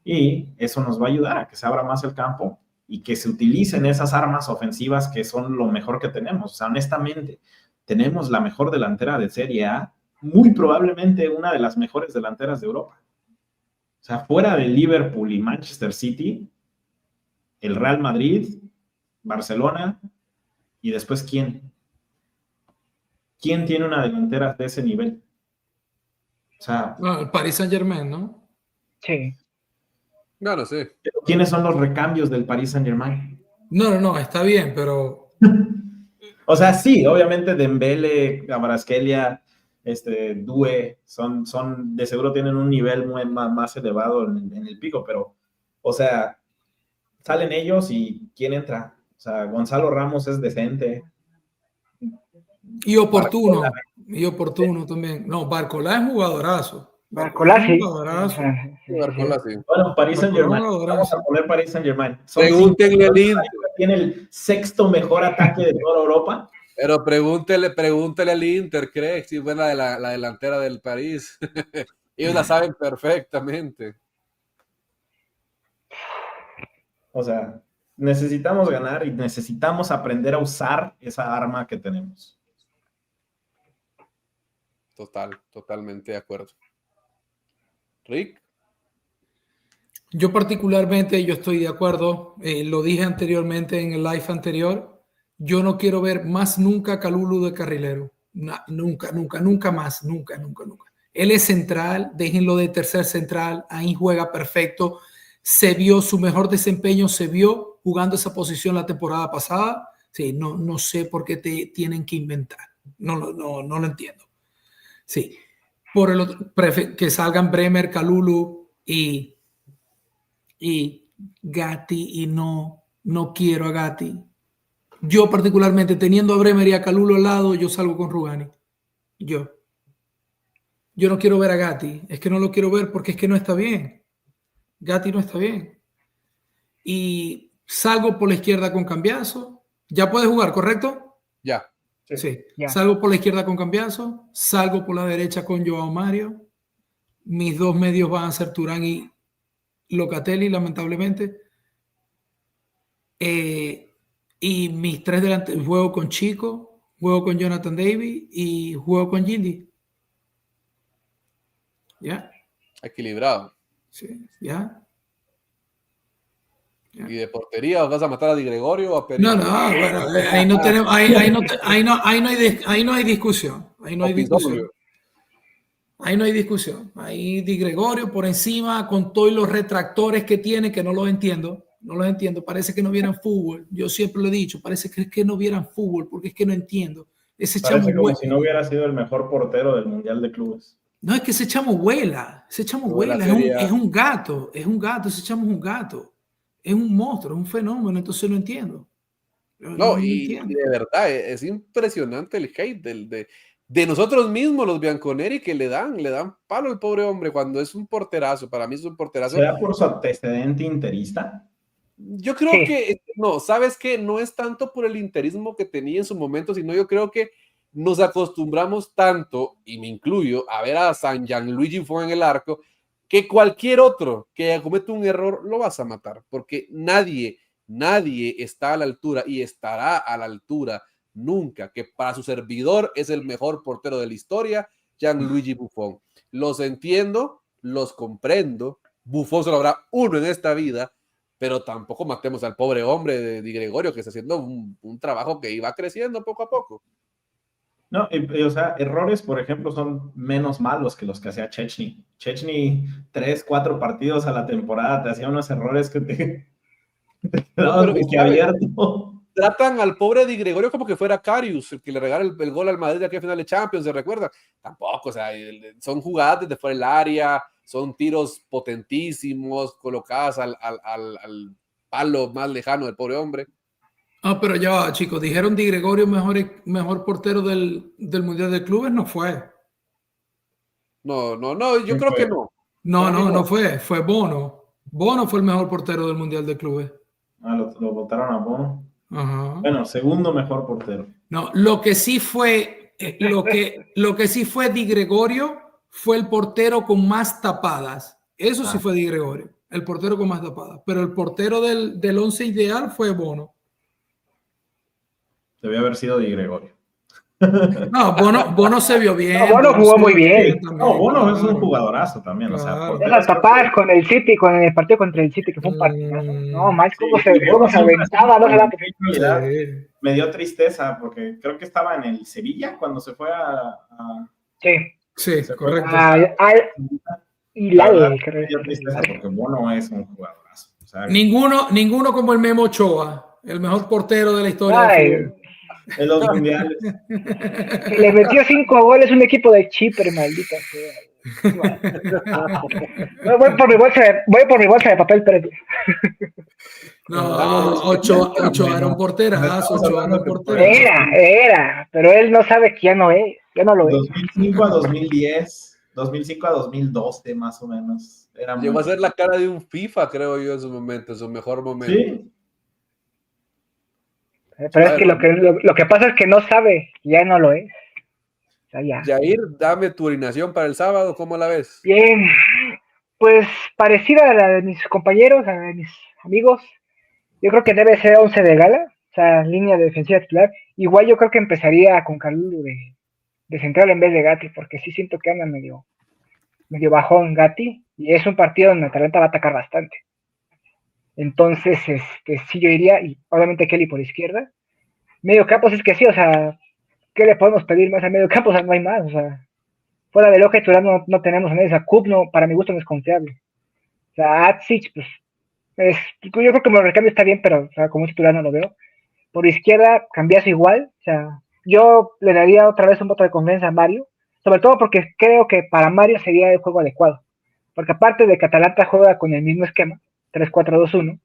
S4: Y eso nos va a ayudar a que se abra más el campo y que se utilicen esas armas ofensivas que son lo mejor que tenemos. O sea, honestamente, tenemos la mejor delantera de Serie A, muy probablemente una de las mejores delanteras de Europa. O sea, fuera de Liverpool y Manchester City, el Real Madrid, Barcelona, y después ¿quién? ¿Quién tiene una delantera de ese nivel? O sea,
S5: el Paris Saint-Germain, ¿no?
S3: Sí.
S1: No sé.
S4: ¿Quiénes son los recambios del Paris Saint-Germain?
S5: No, está bien, pero...
S4: O sea, sí, obviamente Dembele, Kvaratskhelia, Due, son, de seguro tienen un nivel más elevado en el pico, pero, o sea, salen ellos y ¿quién entra? O sea, Gonzalo Ramos es decente.
S5: Y oportuno también. No, Barcola es jugadorazo.
S3: Barcola, sí.
S5: Jugadorazo.
S1: Barcola, sí.
S4: Bueno, Paris Saint-Germain. Vamos a poner Paris Saint-Germain.
S1: Pregúntenle al Inter.
S4: Tiene el sexto mejor ataque de toda Europa.
S1: Pero pregúntele al Inter, ¿cree? Si fue la delantera del París. Ellos la saben perfectamente.
S4: O sea, necesitamos ganar y necesitamos aprender a usar esa arma que tenemos.
S1: Totalmente de acuerdo. Rick.
S5: Yo particularmente, yo estoy de acuerdo, lo dije anteriormente en el live anterior, yo no quiero ver más nunca a Kalulu de carrilero, nunca más, nunca. Él es central, déjenlo de tercer central, ahí juega perfecto, se vio su mejor desempeño, se vio jugando esa posición la temporada pasada, sí, no sé por qué te tienen que inventar, no lo entiendo. Sí, por el otro, que salgan Bremer, Kalulu y Gatti, y no quiero a Gatti. Yo particularmente, teniendo a Bremer y a Kalulu al lado, yo salgo con Rugani. Yo no quiero ver a Gatti, es que no lo quiero ver porque es que no está bien. Gatti no está bien. Y salgo por la izquierda con Cambiaso. Ya puede jugar, ¿correcto?
S1: Ya.
S5: Sí.
S3: Ya.
S5: Salgo por la izquierda con Cambiaso, salgo por la derecha con Joao Mario. Mis dos medios van a ser Turán y Locatelli, lamentablemente. Y mis tres delanteros, juego con Chico, juego con Jonathan David y juego con Gildy. ¿Ya?
S1: Equilibrado.
S5: Sí, ¿ya?
S1: ¿Y de portería vas a matar a Di Gregorio o a
S5: No, bueno, ahí no tenemos, ahí no hay discusión. Ahí no hay discusión. Ahí no hay discusión. Ahí Di Gregorio por encima con todos los retractores que tiene, que no los entiendo. No los entiendo. Parece que no vieran fútbol. Yo siempre lo he dicho. Parece que no vieran fútbol porque es que no entiendo. Ese
S4: Parece
S5: chamo
S4: como si no hubiera sido el mejor portero del Mundial de Clubes.
S5: No, es que ese chamo vuela. Ese chamo vuela. Es un gato. Es un gato. Ese chamo es un gato. Es un monstruo. Es un fenómeno. Entonces no entiendo.
S1: Y de verdad es impresionante el hate de nosotros mismos, los bianconeri, que le dan palo al pobre hombre cuando es un porterazo. Para mí es un porterazo.
S4: ¿Será por su antecedente interista?
S1: Yo creo que no, ¿sabes qué? No es tanto por el interismo que tenía en su momento, sino yo creo que nos acostumbramos tanto, y me incluyo, a ver a San Gianluigi Buffon en el arco, que cualquier otro que cometa un error lo vas a matar, porque nadie está a la altura y estará a la altura nunca, que para su servidor es el mejor portero de la historia, Gianluigi Buffon. Los entiendo, los comprendo, Buffon solo habrá uno en esta vida, pero tampoco matemos al pobre hombre de Di Gregorio, que está haciendo un trabajo que iba creciendo poco a poco.
S4: No, o sea, errores, por ejemplo, son menos malos que los que hacía Szczęsny. Szczęsny, 3-4 partidos a la temporada, te hacía unos errores que te quedaban boquiabierto.
S1: Tratan al pobre Di Gregorio como que fuera Karius, el que le regala el gol al Madrid de aquella final de Champions, ¿se recuerda? Tampoco, o sea, son jugadas desde fuera del área, son tiros potentísimos, colocadas al palo más lejano del pobre hombre.
S5: Ah, pero ya va, chicos, dijeron Di Gregorio mejor portero del Mundial de Clubes, no fue.
S1: No, yo creo que no.
S5: No fue Bono. Bono fue el mejor portero del Mundial de Clubes.
S4: Ah, lo votaron a Bono.
S5: Ajá.
S4: Bueno, segundo mejor portero.
S5: No, lo que sí fue Di Gregorio fue el portero con más tapadas. Eso sí fue Di Gregorio. El portero con más tapadas. Pero el portero del 11 ideal fue Bono.
S4: Debe haber sido Di Gregorio.
S5: No, Bono se vio bien.
S3: No, Bono jugó muy bien.
S4: No, Bono es un jugadorazo también.
S5: Claro.
S4: O sea,
S3: Esas tapadas con el City, con el partido contra el City, que fue un partidazo. No, más cómo se aventaba, no se da.
S4: Sí. Me dio tristeza porque creo que estaba en el Sevilla cuando se fue a...
S3: Sí,
S5: correcto.
S3: Y la
S4: me dio tristeza porque Bono es un jugadorazo. O sea,
S5: ninguno como el Memo Ochoa, el mejor portero de la historia del fútbol.
S4: En los mundiales.
S3: Que le metió 5 goles un equipo de Chipre, maldita sea. Voy por mi bolsa de papel, pero...
S5: No, Ochoa era un porterazo.
S3: Era, pero él no sabe que ya no es. Ya no lo es.
S4: 2005 a 2010, 2005 a 2012 más o menos.
S1: Llegó a ser la cara de un FIFA, creo yo, en su momento, en su mejor momento.
S4: Sí.
S3: Pero es que lo que pasa es que no sabe, ya no lo es. O sea, ya.
S1: Jair, dame tu alineación para el sábado, ¿cómo la ves?
S3: Bien, pues parecida a la de mis compañeros, a la de mis amigos. Yo creo que debe ser 11 de gala, o sea, línea de defensiva titular. Igual yo creo que empezaría con Kalulu de central en vez de Gatti, porque sí siento que anda medio bajón Gatti, y es un partido donde Atalanta va a atacar bastante. Entonces, sí yo iría, y obviamente Kelly por izquierda. Medio campo, es que sí, o sea, ¿qué le podemos pedir más a medio campo? O sea, no hay más, o sea, fuera de Loja y Turán no tenemos a nadie, o sea, Kup no, para mi gusto no es confiable. O sea, Atsic, pues, yo creo que el recambio está bien, pero, o sea, como titular no lo veo. Por izquierda, cambiazo igual, o sea, yo le daría otra vez un voto de confianza a Mario, sobre todo porque creo que para Mario sería el juego adecuado, porque aparte de que Atalanta juega con el mismo esquema, 3-4-2-1,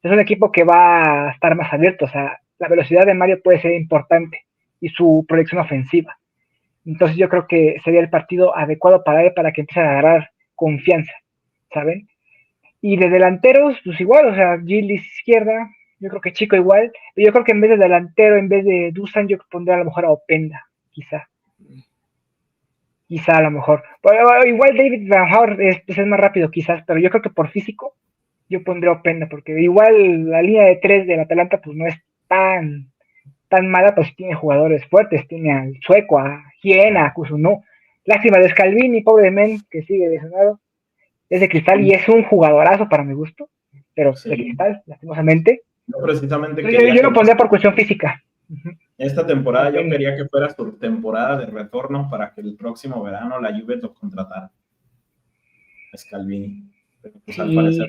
S3: es un equipo que va a estar más abierto, o sea, la velocidad de Mario puede ser importante y su proyección ofensiva. Entonces yo creo que sería el partido adecuado para él para que empiece a agarrar confianza, ¿saben? Y de delanteros, pues igual, o sea, Gilles izquierda, yo creo que Chico igual, pero yo creo que en vez de delantero, en vez de Dusan, yo pondría a lo mejor a Openda, quizá a lo mejor. Pero, igual David Van Gaal es más rápido quizás, pero yo creo que por físico yo pondría a Openda, porque igual la línea de 3 del Atalanta pues no es tan mala, pues tiene jugadores fuertes, tiene al sueco, a Giena, a Kusuno. Lástima de Scalvini, pobre de Men, que sigue lesionado. Es de cristal y es un jugadorazo para mi gusto, pero de cristal, lastimosamente.
S4: Precisamente
S3: yo lo pondría por cuestión física.
S4: Esta temporada yo quería que fuera su temporada de retorno para que el próximo verano la Juve lo contratara. Scalvini. Pero pues al parecer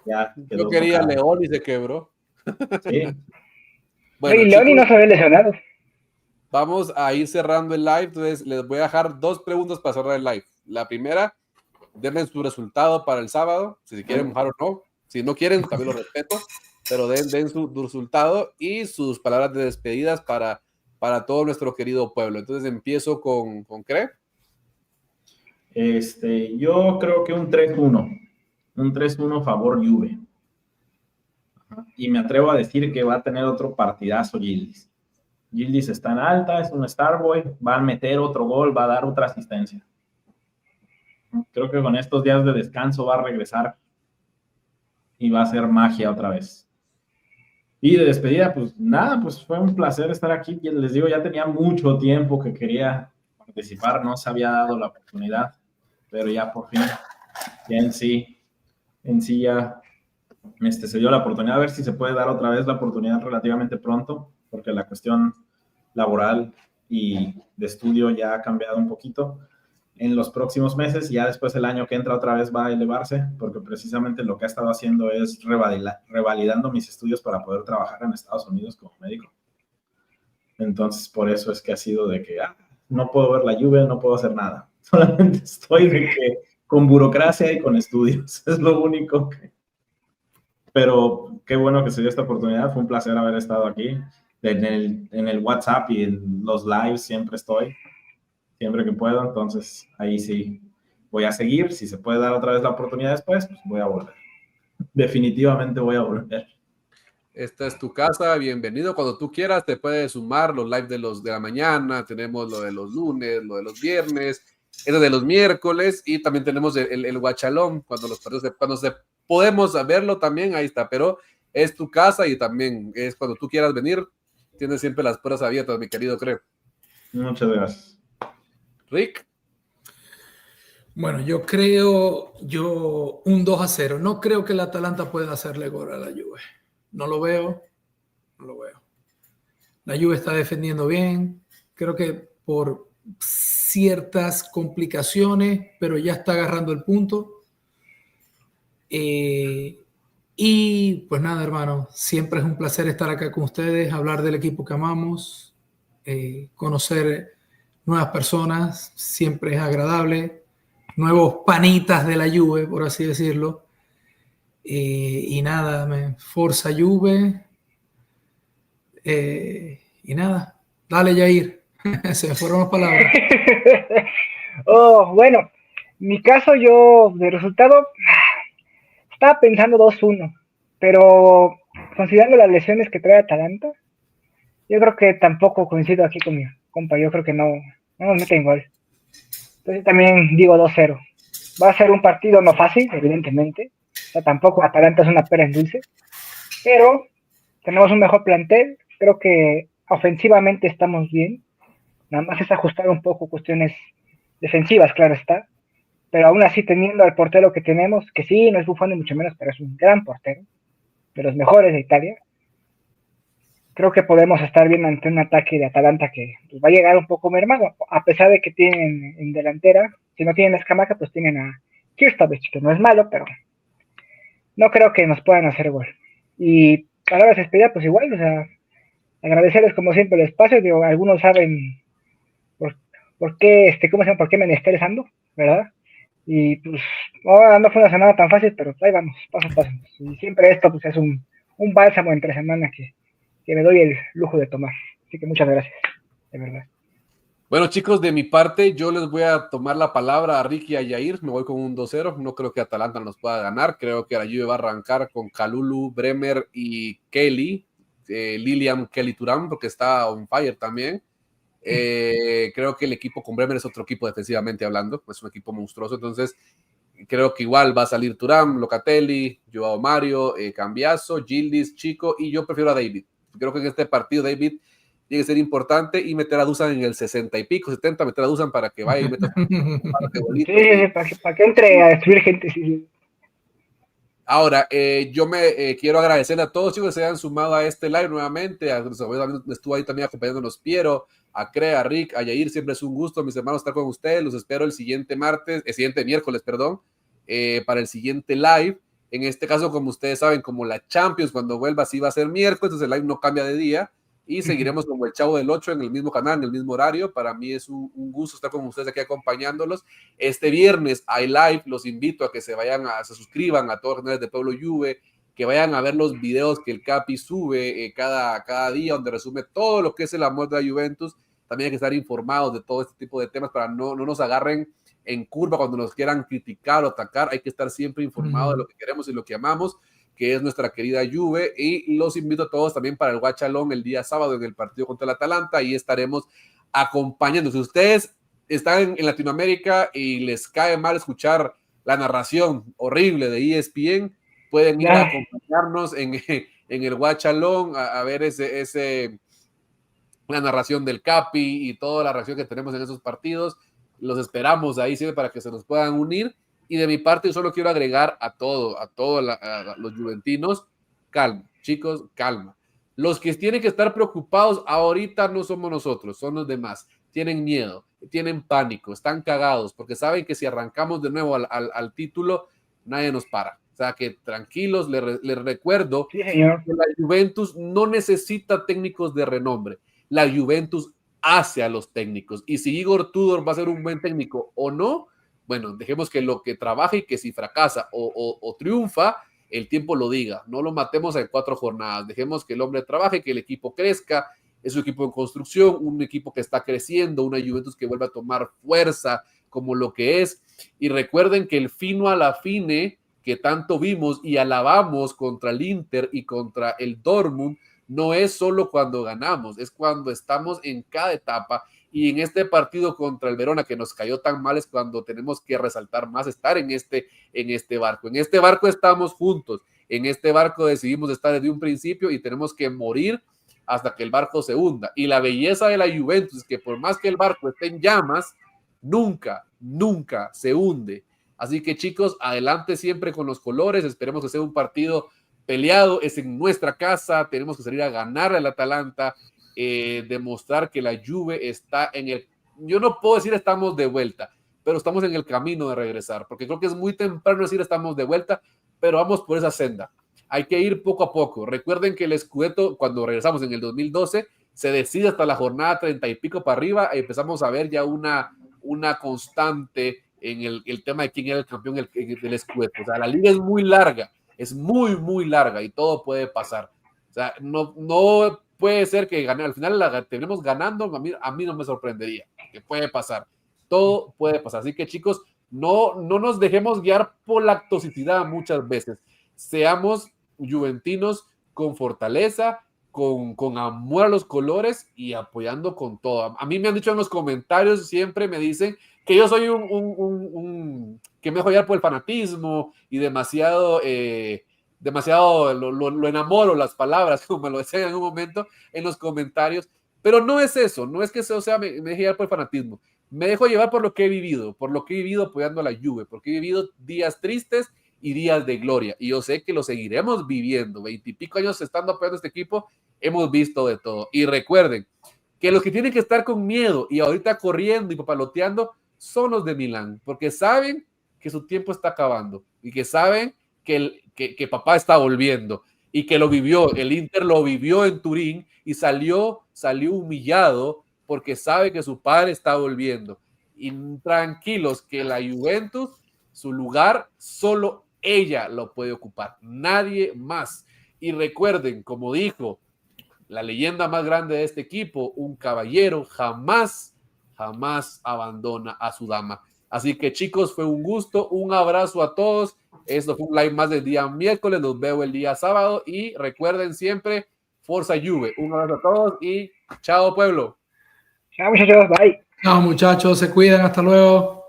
S4: ya quedó.
S1: Yo quería León y se quebró.
S4: Sí.
S1: Bueno,
S3: y Leoni no se ve lesionado.
S1: Vamos a ir cerrando el live, entonces les voy a dejar 2 preguntas para cerrar el live. La primera, denle su resultado para el sábado, si quieren mojar o no. Si no quieren, también lo respeto, pero den su resultado y sus palabras de despedidas para todo nuestro querido pueblo. Entonces empiezo con Cre.
S4: Yo creo que un 3-1. Un 3-1 favor Juve. Y me atrevo a decir que va a tener otro partidazo Gildis. Gildis está en alta, es un Starboy, va a meter otro gol, va a dar otra asistencia. Creo que con estos días de descanso va a regresar y va a hacer magia otra vez. Y de despedida, pues nada, pues fue un placer estar aquí. Les digo, ya tenía mucho tiempo que quería participar, no se había dado la oportunidad, pero ya por fin, ya en sí ya se dio la oportunidad, a ver si se puede dar otra vez la oportunidad relativamente pronto, porque la cuestión laboral y de estudio ya ha cambiado un poquito en los próximos meses, y ya después el año que entra otra vez va a elevarse, porque precisamente lo que ha estado haciendo es revalidando mis estudios para poder trabajar en Estados Unidos como médico. Entonces, por eso es que ha sido de que no puedo ver la lluvia, no puedo hacer nada. Solamente estoy de que con burocracia y con estudios. Es lo único que... Pero qué bueno que se dio esta oportunidad. Fue un placer haber estado aquí. En el WhatsApp y en los lives siempre estoy. Siempre que puedo. Entonces, ahí sí voy a seguir. Si se puede dar otra vez la oportunidad después, pues voy a volver. Definitivamente voy a volver.
S1: Esta es tu casa, bienvenido. Cuando tú quieras te puedes sumar los live de la mañana, tenemos lo de los lunes, lo de los viernes, Ese de los miércoles, y también tenemos el Guachalón, cuando los partidos, cuando podemos verlo también, ahí está, pero es tu casa y también es cuando tú quieras venir, tienes siempre las puertas abiertas, mi querido Creo.
S4: Muchas gracias.
S1: Rick.
S5: Bueno, yo creo un 2-0. No creo que el Atalanta pueda hacerle gol a la Juve. No lo veo. La Juve está defendiendo bien. Creo que por ciertas complicaciones, pero ya está agarrando el punto. Y pues nada, hermano, siempre es un placer estar acá con ustedes, hablar del equipo que amamos, conocer nuevas personas, siempre es agradable, nuevos panitas de la Juve, por así decirlo. Y nada, Forza Juve. Y nada, dale, Jair. Se me fueron las palabras.
S3: Bueno, mi caso yo de resultado estaba pensando 2-1, pero considerando las lesiones que trae Atalanta, yo creo que tampoco coincido aquí con mi compa, yo creo que no nos meten gol. Entonces también digo 2-0. Va a ser un partido no fácil, evidentemente. O sea, tampoco Atalanta es una pera en dulce, pero tenemos un mejor plantel. Creo que ofensivamente estamos bien. Nada más es ajustar un poco cuestiones defensivas, claro está. Pero aún así, teniendo al portero que tenemos, que sí, no es Buffon ni mucho menos, pero es un gran portero, de los mejores de Italia, creo que podemos estar bien ante un ataque de Atalanta que pues, va a llegar un poco mermado, a pesar de que tienen en delantera, si no tienen a Scamacca, pues tienen a Kirstovic, que no es malo, pero no creo que nos puedan hacer gol. Y a la hora de despedida, pues igual, o sea, agradecerles como siempre el espacio, digo, algunos saben por qué, ¿cómo se llama? ¿Por qué me estoy estresando? ¿Verdad? Y pues, no fue una semana tan fácil, pero ahí vamos, paso a paso. Y siempre esto, pues es un bálsamo entre semana que me doy el lujo de tomar. Así que muchas gracias, de verdad.
S1: Bueno, chicos, de mi parte, yo les voy a tomar la palabra a Ricky y a Yair. Me voy con un 2-0. No creo que Atalanta nos pueda ganar. Creo que la Juve va a arrancar con Kalulu, Bremer y Kelly. Lilian Kelly Turán, porque está on fire también. Creo que el equipo con Bremer es otro equipo defensivamente hablando. Es un equipo monstruoso. Entonces, creo que igual va a salir Turán, Locatelli, Joao Mario, Cambiaso, Gildis, Chico, y yo prefiero a David. Creo que en este partido David tiene que ser importante y meter a Dusan en el 60 y pico, 70, meter a Dusan para que vaya y meta
S3: para que entre a destruir gente. Sí.
S1: Ahora, yo me quiero agradecer a todos chicos que se hayan sumado a este live nuevamente. Estuvo ahí también acompañándonos Piero, a Crea, a Rick, a Yair. Siempre es un gusto, mis hermanos, estar con ustedes. Los espero el siguiente miércoles, para el siguiente live. En este caso, como ustedes saben, como la Champions cuando vuelva sí va a ser miércoles, entonces el live no cambia de día. Y seguiremos como el Chavo del 8 en el mismo canal, en el mismo horario. Para mí es un gusto estar con ustedes aquí acompañándolos. Este viernes hay live, los invito a que se suscriban a todos los canales de Pueblo Juve, que vayan a ver los videos que el Capi sube cada día, donde resume todo lo que es el amor de la Juventus. También hay que estar informados de todo este tipo de temas para no nos agarren en curva cuando nos quieran criticar o atacar. Hay que estar siempre informados de lo que queremos y lo que amamos, que es nuestra querida Juve, y los invito a todos también para el Guachalón el día sábado en el partido contra el Atalanta. Ahí estaremos acompañando. Si ustedes están en Latinoamérica y les cae mal escuchar la narración horrible de ESPN, pueden ir a acompañarnos en el Guachalón a ver la narración del Capi y toda la reacción que tenemos en esos partidos. Los esperamos ahí siempre para que se nos puedan unir. Y de mi parte, yo solo quiero agregar a todos los juventinos, calma, chicos, calma. Los que tienen que estar preocupados ahorita no somos nosotros, son los demás. Tienen miedo, tienen pánico, están cagados, porque saben que si arrancamos de nuevo al título, nadie nos para. O sea, que tranquilos, les recuerdo
S3: sí, señor,
S1: que la Juventus no necesita técnicos de renombre. La Juventus hace a los técnicos. Y si Igor Tudor va a ser un buen técnico o no, bueno, dejemos que lo que trabaje y que si fracasa o triunfa, el tiempo lo diga. No lo matemos en 4 jornadas. Dejemos que el hombre trabaje, que el equipo crezca. Es un equipo en construcción, un equipo que está creciendo, una Juventus que vuelve a tomar fuerza como lo que es. Y recuerden que el fino a la fine que tanto vimos y alabamos contra el Inter y contra el Dortmund no es solo cuando ganamos, es cuando estamos en cada etapa. Y en este partido contra el Verona, que nos cayó tan mal, es cuando tenemos que resaltar más, estar en este barco. En este barco estamos juntos, en este barco decidimos estar desde un principio y tenemos que morir hasta que el barco se hunda. Y la belleza de la Juventus es que por más que el barco esté en llamas, nunca se hunde. Así que, chicos, adelante siempre con los colores. Esperemos que sea un partido peleado. Es en nuestra casa. Tenemos que salir a ganar al Atalanta. Demostrar que la Juve está en el... Yo no puedo decir estamos de vuelta, pero estamos en el camino de regresar. Porque creo que es muy temprano decir estamos de vuelta, pero vamos por esa senda. Hay que ir poco a poco. Recuerden que el Scudetto, cuando regresamos en el 2012, se decide hasta la jornada 30 y pico para arriba. Empezamos a ver ya una constante en el tema de quién era el campeón del Scudetto. O sea, la liga es muy larga, es muy larga y todo puede pasar. O sea, no puede ser que al final la tenemos ganando, a mí no me sorprendería, que puede pasar. Todo puede pasar. Así que, chicos, no nos dejemos guiar por la toxicidad muchas veces. Seamos juventinos con fortaleza, con amor a los colores y apoyando con todo. A mí me han dicho en los comentarios, siempre me dicen que yo soy que me dejo llevar por el fanatismo y demasiado lo enamoro, las palabras, como me lo decían en un momento en los comentarios, pero no es eso, no es que eso sea me deje llevar por el fanatismo, me dejo llevar por lo que he vivido apoyando a la Juve, porque he vivido días tristes y días de gloria, y yo sé que lo seguiremos viviendo. 20 y pico años estando apoyando a este equipo, hemos visto de todo. Y recuerden que los que tienen que estar con miedo y ahorita corriendo y papaloteando son los de Milán, porque saben que su tiempo está acabando y que saben que papá está volviendo y que lo vivió, el Inter lo vivió en Turín y salió humillado porque sabe que su padre está volviendo. Y tranquilos que la Juventus, su lugar, solo ella lo puede ocupar, nadie más. Y recuerden, como dijo la leyenda más grande de este equipo, un caballero jamás abandona a su dama. Así que, chicos, fue un gusto, un abrazo a todos. Esto fue un live más del día miércoles, los veo el día sábado y recuerden siempre, Forza Juve. Un abrazo a todos y chao, pueblo.
S3: Chao, muchachos, bye.
S5: Chao, muchachos, se cuidan, hasta luego.